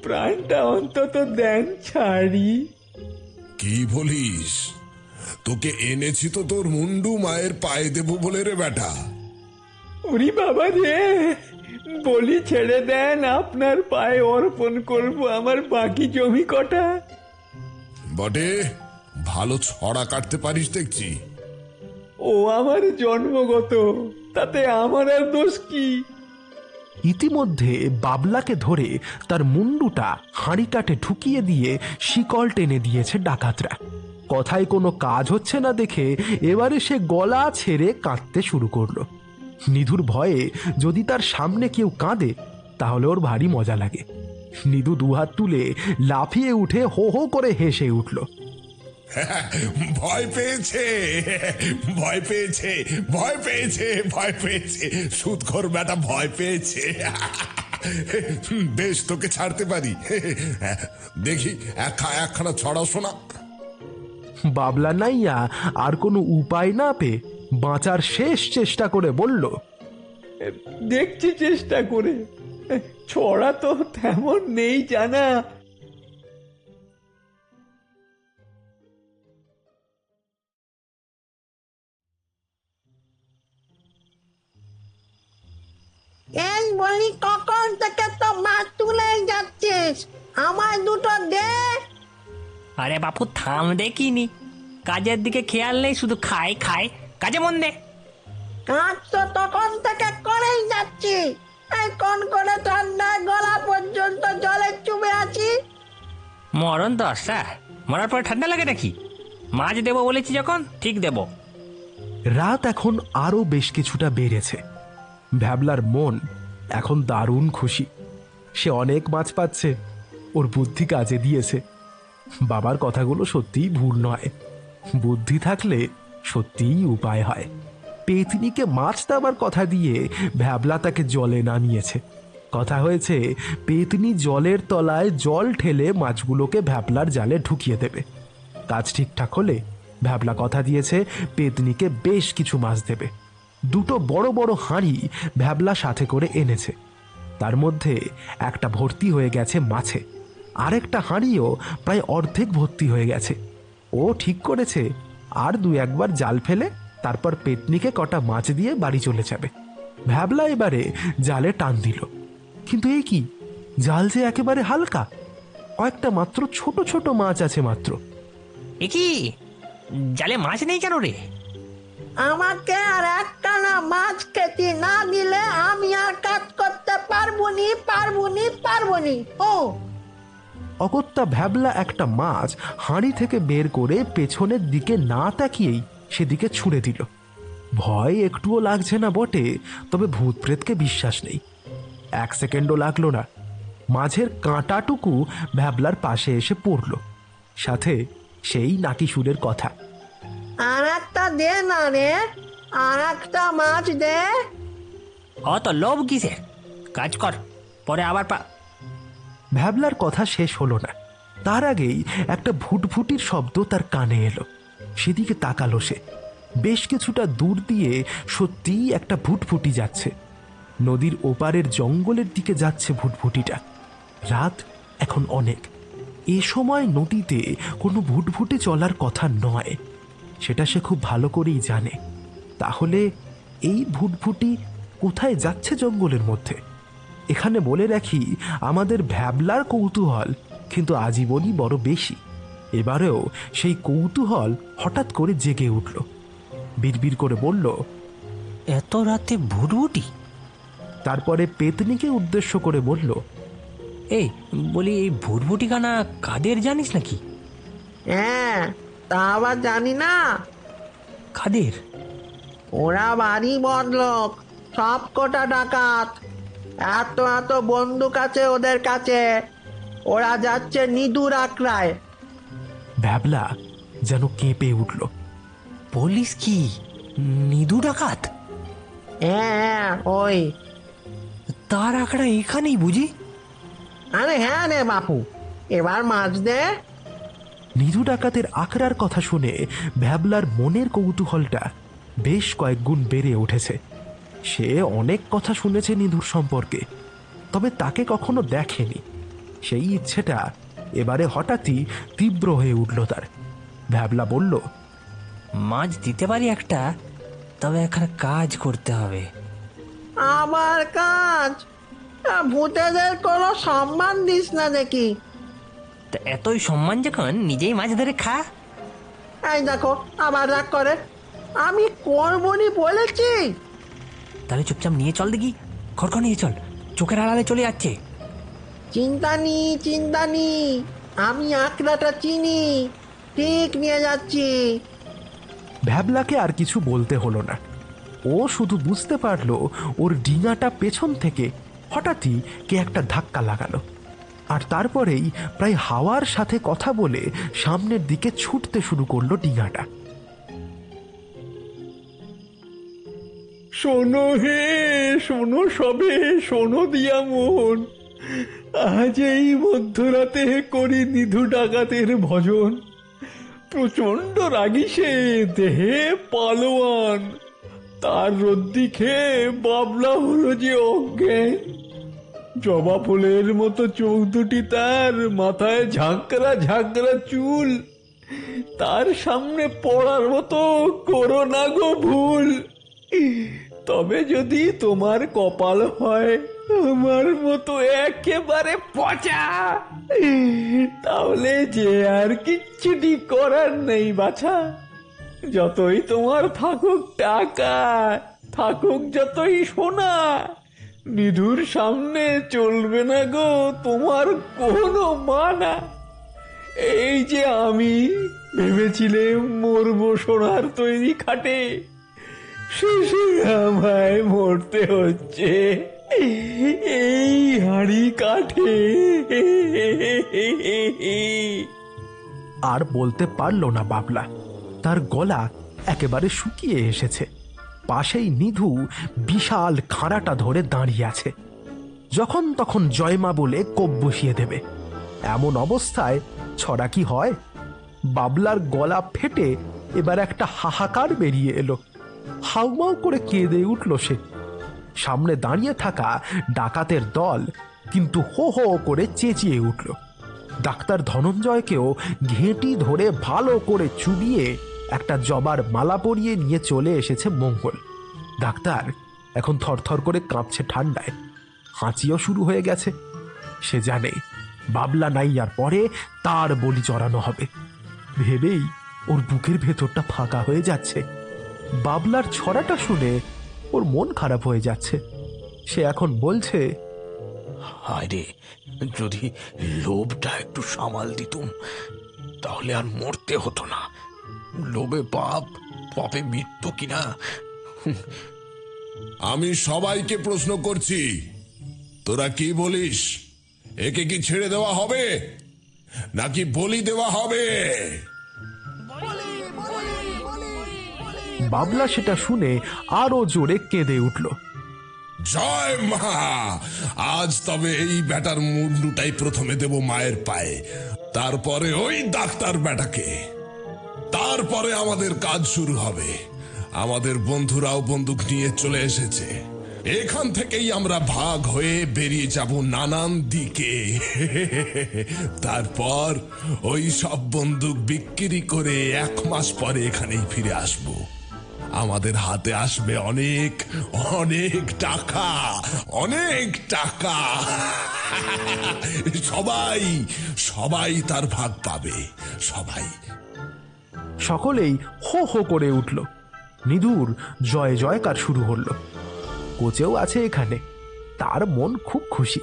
Speaker 12: প্রাণটা অন্তত দেন ছাড়ি।
Speaker 13: কি বলিস? তোকে এনেছি তো তোর মুন্ডু মায়ের পায়ে দেব বলে রে বেটা।
Speaker 12: ওরে বাবা রে, বলি ছেড়ে দেন, আপনার পায়ে অর্পণ করব আমার বাকি জমি কটা।
Speaker 13: বটে, ভালো ছড়া কাটতে পারিস দেখছি।
Speaker 12: ও আমার জন্মগত, তাতে আমার আর দোষ কি?
Speaker 1: ইতিমধ্যে বাবলাকে ধরে তার মুন্ডুটা হাঁড়ি কাঠে ঢুকিয়ে দিয়ে শিকল টেনে দিয়েছে ডাকাতরা। কথায় কোনো কাজ হচ্ছে না দেখে এবারে সে গলা ছেড়ে কাঁদতে শুরু করলো। নিধুর ভয়ে যদি তার সামনে কেউ কাঁদে তাহলে ওর ভারী মজা লাগে। নিধু দুহাত তুলে লাফিয়ে উঠে হো হো করে হেসে উঠল।
Speaker 13: ভয় পেয়েছে, ভয় পেয়েছে, ভয় পেয়েছে, ভয় পেয়েছে, সুদখোর বেটা ভয় পেয়েছে। বেশ, তোকে ছাড়তে পারি। দেখি একখানা ছড়া শোনা।
Speaker 1: বাবলা নাইয়া আর কোনো উপায় না পেয়ে বাঁচার শেষ চেষ্টা করে বলল,
Speaker 12: দেখছি চেষ্টা করে, ছড়া তো তেমন নেই জানা।
Speaker 3: এই বলি, কখন থেকে তো মাছ তুলে যাচ্ছিস, আমার দুটো দে।
Speaker 5: আরে বাপু থাম দেখিনি, কাজের দিকে খেয়াল নেই, শুধু খায় খায়, কাজে মন দে।
Speaker 3: কাজ তো তখন থেকে করেই যাচ্ছি, এই কোন করে ঠান্ডায় গলা পর্যন্ত জলে চুবে আছি।
Speaker 5: মরণ দশা, মরার পরে ঠান্ডা লাগে নাকি? মাছ দেবো বলেছি যখন ঠিক দেব।
Speaker 1: রাত এখন আরো বেশ কিছুটা বেড়েছে। ভ্যাবলার মন এখন দারুণ খুশি। সে অনেক মাছ পাচ্ছে, ওর বুদ্ধি কাজে দিয়েছে। বাবার কথাগুলো সত্যিই ভুল নয়, বুদ্ধি থাকলে সত্যিই উপায় হয়। পেতনিকে মাছ দেওয়ার কথা দিয়ে ভ্যাবলা তাকে জলে নামিয়েছে। কথা হয়েছে পেতনি জলের তলায় জল ঠেলে মাছগুলোকে ভ্যাবলার জালে ঢুকিয়ে দেবে। কাজ ঠিকঠাক হলে ভ্যাবলা কথা দিয়েছে পেতনিকে বেশ কিছু মাছ দেবে। দুটো বড় বড় হাঁড়ি ভ্যাবলা সাথে করে এনেছে, তার মধ্যে একটা ভর্তি হয়ে গেছে মাছে, আরেকটা হাঁড়িও প্রায় অর্ধেক ভর্তি হয়ে গেছে। ও ঠিক করেছে আর দু একবার জাল ফেলে তারপর পেতনিকে কটা মাছ দিয়ে বাড়ি চলে যাবে। ভ্যাবলা এবারে জালে টান দিল, কিন্তু এই কি, জাল যে একেবারে হালকা, কয়েকটা মাত্র ছোট ছোট মাছ আছে মাত্র।
Speaker 5: এ কি, জালে মাছ নেই কেন রে?
Speaker 3: আমাকে আর একটা না মাছ খেতে না দিলে আমি আর কাজ করতে পারবনি। ও
Speaker 1: অগত্যা ভ্যাবলা একটা মাছ হাঁড়ি থেকে বের করে পেছনের দিকে না তাকিয়েই সেদিকে ছুঁড়ে দিল। ভয় একটুও লাগছে না বটে, তবে ভূত প্রেতকে বিশ্বাস নেই। 1 সেকেন্ডও লাগলো না, মাঝের কাঁটাটুকু ভ্যাবলার পাশে এসে পড়ল, সাথে সেই নাকি সুরের কথা,
Speaker 3: আর একটা দে না রে, আর একটা মাছ দে।
Speaker 5: অত লোভ কিসের, কাজ কর, পরে আবার
Speaker 1: ভ্যাবলার কথা শেষ হলো না, তার আগেই একটা ভুটভুটির শব্দ তার কানে এলো। সেদিকে তাকালো সে। বেশ কিছুটা দূর দিয়ে সত্যিই একটা ভুটভুটি যাচ্ছে। নদীর ওপারের জঙ্গলের দিকে যাচ্ছে ভুটভুটিটা। রাত এখন অনেক, এ সময় নদীতে কোনো ভুটভুটি চলার কথা নয়, সেটা সে খুব ভালো করেই জানে। তাহলে এই ভুটভুটি কোথায় যাচ্ছে জঙ্গলের মধ্যে? এখানে বলে রাখি, আমাদের ভ্যাবলার কৌতূহল কিন্তু আজীবনই বড় বেশি। এবারেও সেই কৌতূহল হঠাৎ করে জেগে উঠল। বিড়বিড় করে বলল,
Speaker 5: এত রাতে ভুটভুটি?
Speaker 1: তারপরে পেতনিকে উদ্দেশ্য করে বলল,
Speaker 5: এই বলি, এই ভুটভুটি খানা কাদের জানিস নাকি?
Speaker 3: হ্যাঁ, তা আবার জানি না।
Speaker 5: কাদের?
Speaker 3: ওরা বাড়ি বদলোক, সব কটা ডাকাত, এত এত বন্দুক আছে ওদের কাছে।
Speaker 7: ওরা যাচ্ছে নিদুর আকড়ায়।
Speaker 1: ভ্যাবলা যেন কেঁপে উঠল।
Speaker 5: বলিস কি, নিদু ডাকাত?
Speaker 7: হ্যাঁ ওই।
Speaker 5: তার আঁকড়া এখানেই বুঝি?
Speaker 7: আরে হ্যাঁ রে বাপু, এবার মাছ দে।
Speaker 1: নিধু ডাকাতের আখড়ার কথা শুনে ভ্যাবলার মনের কৌতূহলটা বেশ কয়েক গুণ বেড়ে উঠেছে। সে অনেক কথা শুনেছে নিধুর সম্পর্কে, তবে তাকে কখনো দেখেনি। সেই ইচ্ছেটা এবারে হঠাৎই তীব্র হয়ে উঠল তার। ভ্যাবলা বলল,
Speaker 5: মাছ দিতে পারি একটা, তবে এখানে কাজ করতে হবে।
Speaker 7: আবার কাজ? ভূতেদের কোনো সম্মান দিস না দেখি।
Speaker 5: তা এতই সম্মান যখন, নিজেই মাছ ধরে খা।
Speaker 7: এই দেখো আবার রাগ করে। আমি করবনি বলেছি।
Speaker 5: তাহলে চুপচাপ নিয়ে চল দেখি, খড়খড় নিয়ে চল, চোখের আড়ালে চলে যাচ্ছে।
Speaker 7: চিন্তা নি, আমি আঁকড়াটা চিনি, ঠিক নিয়ে যাচ্ছি।
Speaker 1: ভ্যাবলাকে আর কিছু বলতে হলো না। ও শুধু বুঝতে পারলো ওর ডিঙাটা পেছন থেকে হঠাৎই কে একটা ধাক্কা লাগালো, আর তারপরেই প্রায় হাওয়ার সাথে কথা বলে সামনের দিকে ছুটতে শুরু করলো ডিঙাটা।
Speaker 12: শোনো হে, শোনো সবে, শোনো দিয়া মন, আজ এই মধ্যরাতে করি নিধু ডাকাতের ভজন। প্রচন্ড রাগী সে, দেহে পালোয়ান, তার রদ্দি খেয়ে বাবলা হলো যে অজ্ঞান। জবা ফুলের মতো চোখ দুটি, তার মাথায় ঝাঁকড়া ঝাঁকড়া চুল, তার সামনে পড়ার মতো করো না গো ভুল। তবে যদি তোমার কপাল হয় আমার মতো একেবারে পচা, তাহলে যে আর কিচ্ছুটি করার নেই বাছা। যতই তোমার থাকুক টাকা, থাকুক যতই সোনা, নিধুর সামনে চলবে না গো তোমার কোনো মানা। এই যে আমি ভেবেছিলে মরবো সোনার তৈরি খাটে, শেষে আমায় মরতে হচ্ছে এই হাড়ি কাঠে।
Speaker 1: আর বলতে পারল না বাবলা, তার গলা একেবারে শুকিয়ে এসেছে। পাশেই নিধু বিশাল খাঁড়াটা ধরে দাঁড়িয়ে আছে, যখন তখন জয়মা বলে কোপ বসিয়ে দেবে। এমন অবস্থায় ছড়া কি হয়? বাবলার গলা ফেটে এবার একটা হাহাকার বেরিয়ে এলো। হাউমাউ করে কেঁদে উঠল সে। সামনে দাঁড়িয়ে থাকা ডাকাতের দল কিন্তু হো হো করে চেঁচিয়ে উঠল। ডাক্তার ধনঞ্জয়কেও ঘেঁটি ধরে ভালো করে চুবিয়ে একটা জবার মালা পরিয়ে নিয়ে চলে এসেছে মঙ্গল। ডাক্তার এখন থরথর করে কাঁপছে ঠান্ডায়, হাঁচিও শুরু হয়ে গেছে। সে জানে বাবলা নাই আর পরে তার বলি চড়ানো হবে। ভেবেই ওর বুকের ভেতরটা ফাঁকা হয়ে যাচ্ছে। বাবলার ছড়াটা শুনে ওর মন খারাপ হয়ে যাচ্ছে। সে এখন বলছে,
Speaker 10: হায় রে, যদি লোভটা একটু সামাল দিতুম তাহলে আর মরতে হতো না। লোভে পাপ, পাপে মৃত্যু কিনা।
Speaker 13: আমি সবাইকে প্রশ্ন করছি, তোরা কি বলিস? একে কি ছেড়ে দেওয়া হবে নাকি বলি দেওয়া হবে?
Speaker 1: বাবলা সেটা শুনে আরো জোরে কেঁদে উঠল।
Speaker 13: জয় মা! আজ তবে এই বেটার মুন্ডুটাই প্রথমে দেব মায়ের পায়ে, তারপরে ওই ডাক্তার বেটাকে, তারপরে আমাদের কাজ শুরু হবে। আমাদের বন্ধুরাও বন্দুক নিয়ে চলে এসেছে। এখান থেকেই আমরা ভাগ হয়ে বেরিয়ে যাব নানান দিকে। তারপর ওই সব বন্দুক বিক্রি করে 1 মাস পরে এখানেই ফিরে আসব। আমাদের হাতে আসবে অনেক অনেক টাকা, অনেক টাকা। সবাই সবাই তার ভাগ পাবে, সবাই।
Speaker 1: সকলেই হো হো করে উঠল। নিধুর জয় জয়কার শুরু হলো। কোচেও আছে এখানে, তার মন খুব খুশি।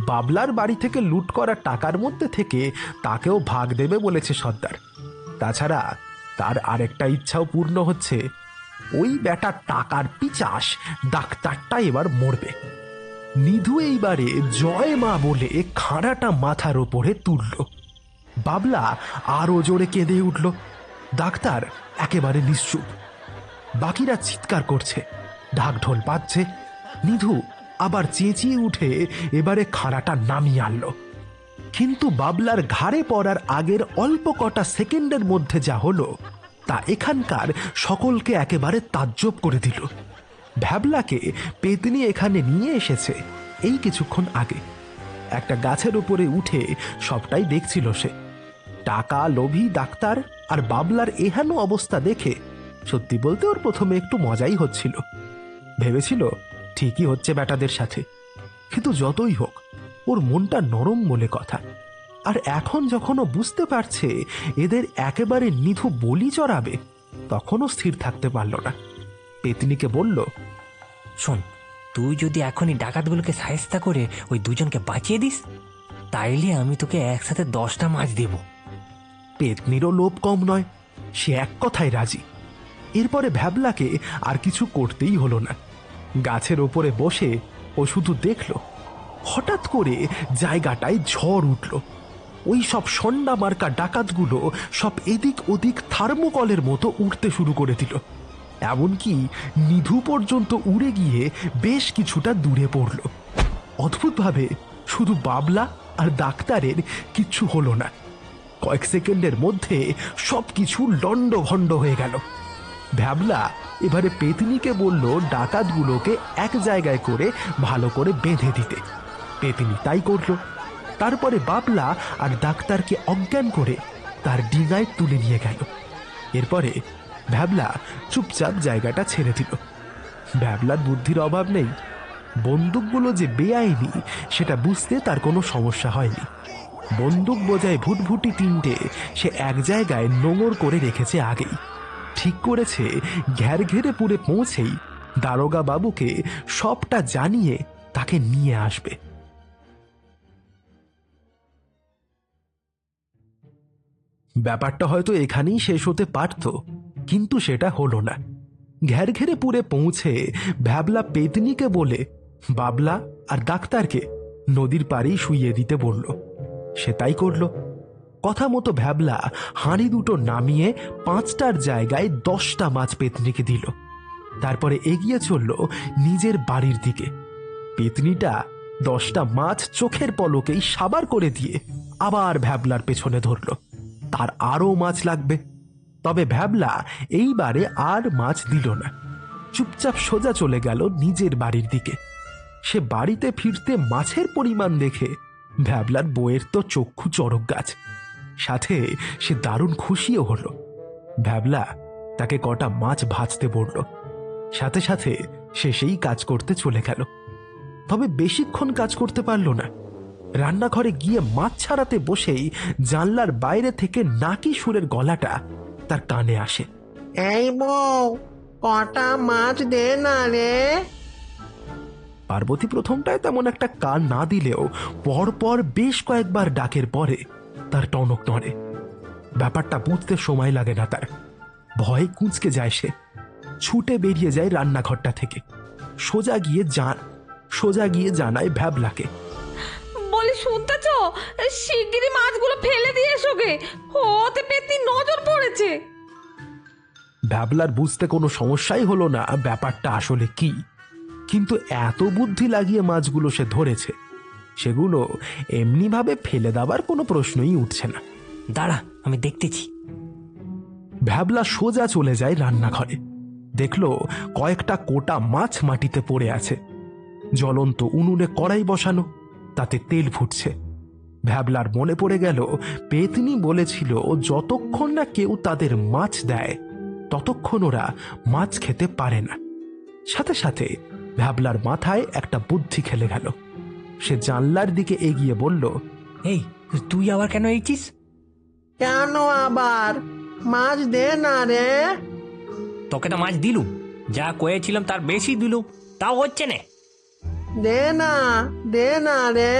Speaker 1: বাবলার বাড়ি থেকে লুট করা টাকার মধ্যে থেকে তাকেও ভাগ দেবে বলেছে সর্দার। তাছাড়া তার আরেকটা ইচ্ছাও পূর্ণ হচ্ছে, ওই বেটা টাকার পিচাস ডাক্তারটা এবার মরবে। নিধু এইবারে জয় মা বলে খাঁড়াটা মাথার ওপরে তুলল। বাবলা আরো জোরে কেঁদে উঠল। ডাক্তার একেবারে নিশ্চুপ। বাকিরা চিৎকার করছে, ঢাকঢোল বাজছে। নিধু আবার চেঁচিয়ে উঠে এবারে খাঁড়াটা নামিয়ে আনলো। কিন্তু বাবলার ঘাড়ে পড়ার আগের অল্প কটা সেকেন্ডের মধ্যে যা হলো তা এখানকার সকলকে একেবারে তাজ্জব করে দিল। ভ্যাবলাকে পেতনি এখানে নিয়ে এসেছে এই কিছুক্ষণ আগে। একটা গাছের উপরে উঠে সবটাই দেখছিল সে। টাকা লোভী ডাক্তার আর বাবলার এহেন অবস্থা দেখে সত্যি বলতে ওর প্রথমে একটু মজাই হচ্ছিল। ভেবেছিল ঠিকই হচ্ছে ব্যাটাদের সাথে, কিন্তু যতই হোক ওর মনটা নরম বলে কথা। আর এখন যখন ও বুঝতে পারছে এদের একেবারে নিধু বলি চড়াবে, তখনও স্থির থাকতে পারল না। পেতনিকে বলল,
Speaker 5: শোন, তুই যদি এখনই ডাকাতগুলোকে সাহেস্তা করে ওই দুজনকে বাঁচিয়ে দিস, তাইলে আমি তোকে একসাথে 10টা মাছ দেব।
Speaker 1: পেতনিরও লোভ কম নয়, সে এক কথায় রাজি। এরপরে ভ্যাবলাকে আর কিছু করতেই হলো না। গাছের ওপরে বসে ও শুধু দেখল হঠাৎ করে জায়গাটায় ঝড় উঠল। ওই সব সন্ডা মার্কা ডাকাতগুলো সব এদিক ওদিক থার্মোকলের মতো উঠতে শুরু করে দিল। এমনকি নিধু পর্যন্ত উড়ে গিয়ে বেশ কিছুটা দূরে পড়ল। অদ্ভুতভাবে শুধু বাবলা আর ডাক্তারের কিচ্ছু হলো না। কয়েক সেকেন্ডের মধ্যে সবকিছু লন্ডভন্ড হয়ে গেল। ভ্যাবলা এবারে পেতনিকে বলল ডাকাতগুলোকে এক জায়গায় করে ভালো করে বেঁধে দিতে। পেতনি তাই করল। তারপরে বাবলা আর ডাক্তারকে অজ্ঞান করে তার ডিঙায় তুলে নিয়ে গেল। এরপরে ভ্যাবলা চুপচাপ জায়গাটা ছেড়ে দিল। ভ্যাবলার বুদ্ধির অভাব নেই। বন্দুকগুলো যে বেআইনি সেটা বুঝতে তার কোনো সমস্যা হয়নি। বন্দুক বোঝায় ভুটভুটি 3টে সে এক জায়গায় নোঙর করে রেখেছে আগেই। ঠিক করেছে ঘেরঘেরেপুরে পৌঁছেই দারোগা বাবুকে সবটা জানিয়ে তাকে নিয়ে আসবে। ব্যাপারটা হয়তো এখানেই শেষ হতে পারত, কিন্তু সেটা হলো না। ঘেরঘেরেপুরে পৌঁছে ভ্যাবলা পেতনিকে বলে বাবলা আর ডাক্তারকে নদীর পাড়েই শুইয়ে দিতে বলল। সে তাই করল। কথা মতো ভ্যাবলা হাঁড়ি দুটো নামিয়ে 5টার জায়গায় 10টা মাছ পেতনিকে দিল। তারপরে এগিয়ে চলল নিজের বাড়ির দিকে। পেতনিটা 10টা মাছ চোখের পলকেই সাবার করে দিয়ে আবার ভ্যাবলার পেছনে ধরল। তার আরও মাছ লাগবে। তবে ভ্যাবলা এইবারে আর মাছ দিল না। চুপচাপ সোজা চলে গেল নিজের বাড়ির দিকে। সে বাড়িতে ফিরতে মাছের পরিমাণ দেখে ভ্যাবলার বউয়ের তো চক্ষু চড়ক গাছ। সাথে সে দারুণ খুশিও হলো। ভ্যাবলা তাকে কটা মাছ ভাজতে বলল। সাথে সাথে সে সেই কাজ করতে চলে গেল। তবে বেশিক্ষণ কাজ করতে পারল না। রান্নাঘরে গিয়ে মাছ ছাড়াতে বসেই জানলার বাইরে থেকে নাকি সুরের গলাটা তার কানে আসে।
Speaker 7: এই বউ, কটা মাছ দে না রে।
Speaker 1: পার্বতী প্রথমটায় তেমন একটা কান না দিলেও পরপর বেশ কয়েকবার ডাকের পরে তার টনক নড়ে। ব্যাপারটা বুঝতে সময় লাগে না তার। ভয়ে কুঁচকে যায় সে। ছুটে বেরিয়ে যায় রান্নাঘরটা থেকে। সোজা গিয়ে জানায় ভ্যাবলাকে।
Speaker 11: বলি, শুনতেছ? শিগগিরই মাছগুলো ফেলে দিয়ে এসো গে, ওতে পেতনি নজর পড়েছে।
Speaker 1: ভ্যাবলার বুঝতে কোনো সমস্যাই হলো না ব্যাপারটা আসলে কি। কিন্তু এত বুদ্ধি লাগিয়ে মাছগুলো সে ধরেছে, সেগুলো এমনিভাবে ফেলে দেওয়ার কোনো প্রশ্নই উঠছে না।
Speaker 5: দাঁড়া, আমি দেখতেছি।
Speaker 1: ভ্যাবলা সোজা চলে যায় রান্নাঘরে। দেখলো কয়েকটা কোটা মাছ মাটিতে পড়ে আছে। জ্বলন্ত উনুনে কড়াই বসানো, তাতে তেল ফুটছে। ভ্যাবলার মনে পড়ে গেল পেতনি বলেছিল যতক্ষণ না কেউ তাদের মাছ দেয় ততক্ষণ ওরা মাছ খেতে পারে না। সাথে সাথে ভ্যাবলার মাথায় একটা বুদ্ধি খেলে গেল। সে জানলার দিকে এগিয়ে বলল,
Speaker 5: এই তুই আবার কেন এইছিস?
Speaker 7: কেন আবার? মাছ দে না রে।
Speaker 5: তোকে তো মাছ দিলুম, যা কয়েছিলাম তার বেশি দিলুম, তাও হচ্ছে না।
Speaker 7: দে না রে।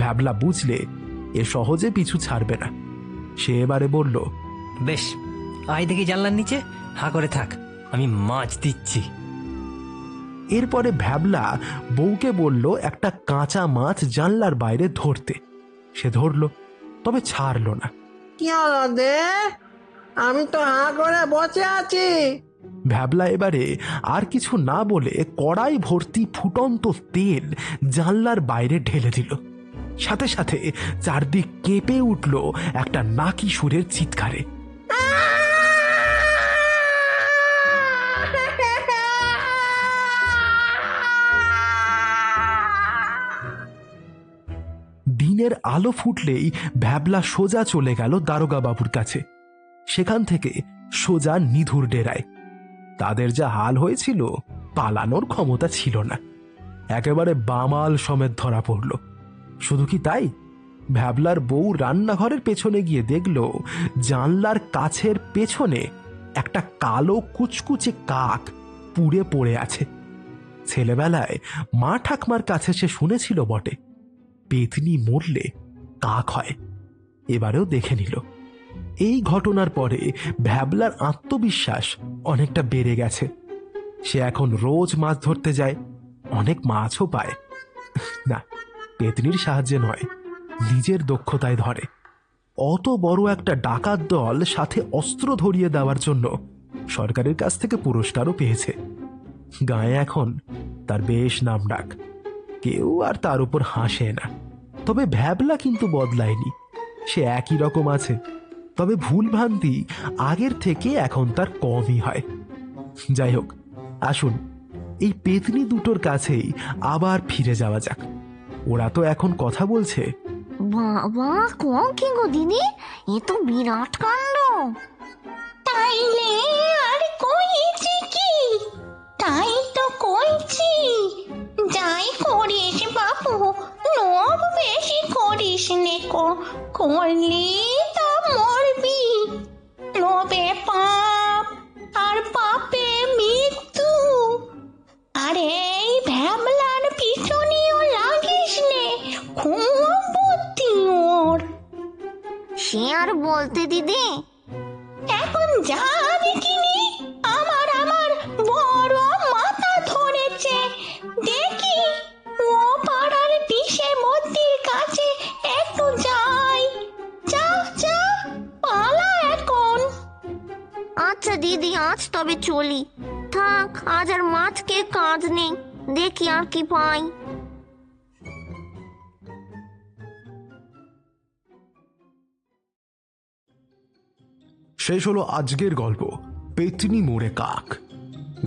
Speaker 1: ভ্যাবলা বুঝলে এ সহজে পিছু ছাড়বে না। সে এবারে বলল,
Speaker 5: বেশ, আয় দেখি জানলার নিচে, হা করে থাক, আমি মাছ দিচ্ছি।
Speaker 1: এরপরে ভ্যাবলা বউকে বলল একটা কাঁচা মাছ জানলার বাইরে ধরতে। সে ধরল, তবে ছাড়ল না।
Speaker 15: কি হলো দে, আমি তো হাঁ করে বসে আছি।
Speaker 1: ভ্যাবলা এবারে আর কিছু না বলে কড়াই ভর্তি ফুটন্ত তেল জানলার বাইরে ঢেলে দিল। সাথে সাথে চারদিক কেঁপে উঠল একটা নাকি সুরের চিৎকারে। দিনের আলো ফুটলেই ভ্যাবলা সোজা চলে গেল দারোগা বাবুর কাছে। সেখান থেকে সোজা নিধুর ডেরায়। তাদের যা হাল হয়েছিল, পালানোর ক্ষমতা ছিল না। একেবারে বামাল সমেত ধরা পড়ল। শুধু কি তাই, ভ্যাবলার বউ রান্নাঘরের পেছনে গিয়ে দেখল জানলার কাছের পেছনে একটা কালো কুচকুচে কাক পুড়ে পড়ে আছে। ছেলেবেলায় মা ঠাকমার কাছে সে শুনেছিল বটে, পেতনি মরলে কাক হয়। এবারেও দেখে নিল। এই ঘটনার পরে ভ্যাবলার আত্মবিশ্বাস অনেকটা বেড়ে গেছে। সে এখন রোজ মাছ ধরতে যায়, অনেক মাছও পায়। না, পেতনির সাহায্যে নয়, নিজের দক্ষতায় ধরে। অত বড় একটা ডাকাত দল সাথে অস্ত্র ধরিয়ে দেওয়ার জন্য সরকারের কাছ থেকে পুরস্কারও পেয়েছে। গায়ে এখন তার বেশ নাম ডাক, কেউ আর তার উপর হাসে না। তবে ভ্যাবলা কিন্তু বদলায়নি, সে একই রকম আছে। তবে ভুলভ্রান্তি আগের থেকে এখন তার কমই হয়। যাই হোক, আসুন এই পেতনি দুটোর কাছেই আবার ফিরে যাওয়া যাক। ওরা তো এখন কথা বলছে।
Speaker 2: বাবা, কম কি গো দিদি, এ তো বিরাট কাণ্ড।
Speaker 3: তাইলে আর কইছি কি, তাই তো কইছি, যাই করিস বাপু, লোভ বেশি করিস নে, করলি তো মরবি। লোভে পাপ আর পাপে মৃত্যু। আর এই ভ্যাবলার পিছনেও লাগিস নে, খুব বুদ্ধি ওর।
Speaker 2: সে আর বলতে দিদি,
Speaker 3: এখন যা দেখিনি আমার বড় মাথা ধরেছে। দেখি ও পাড়ার পিসে মন্দির কাছে একটু যাই। যা যা, পালা এখন।
Speaker 2: আচ্ছা দিদি, আজ তবে চলি। থাক, আজ আর মাছ কে কাজ নেই, দেখি আর কি পাই।
Speaker 1: শেষ হলো আজকের গল্প পেতনি মোড়ে কাক।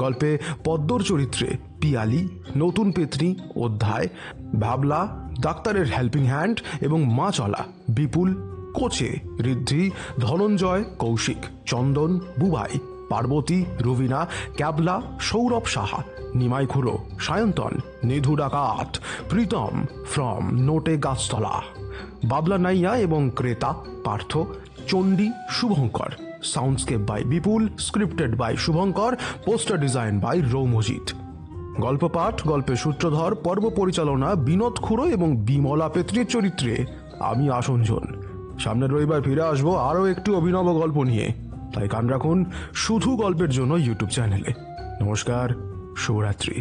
Speaker 1: গল্পে পদ্মর চরিত্রে পিয়ালি, নতুন পেতনি অধ্যায়, ভাবলা, ডাক্তারের হেল্পিং হ্যান্ড এবং মাছওয়ালা বিপুল, কোচে ঋদ্ধি, ধনঞ্জয়, কৌশিক, চন্দন, বুবাই, পার্বতী, রুবিনা, ক্যাবলা, সৌরভ সাহা, নিমাই খুড়ো, সায়ন্তন, নিধু ডাকাত, প্রীতম ফ্রম নোটে গাছতলা, বাবলা নাইয়া এবং ক্রেতা Partha, Chandi, Shubhankar. Soundscape by Bipul, scripted by Shubhankar, poster design by Roumajit. গল্প পাঠ, গল্পের সূত্রধর, পর্ব পরিচালনা বিনোদ খুড়ো এবং বিমলা পেত্রীর চরিত্রে আমি আসঞ্জন। সামনের রবিবার ফিরে আসবো আরও একটি অভিনব গল্প নিয়ে, তাই কান রাখুন শুধু গল্পের জন্য ইউটিউব চ্যানেলে। নমস্কার, শুভরাত্রি।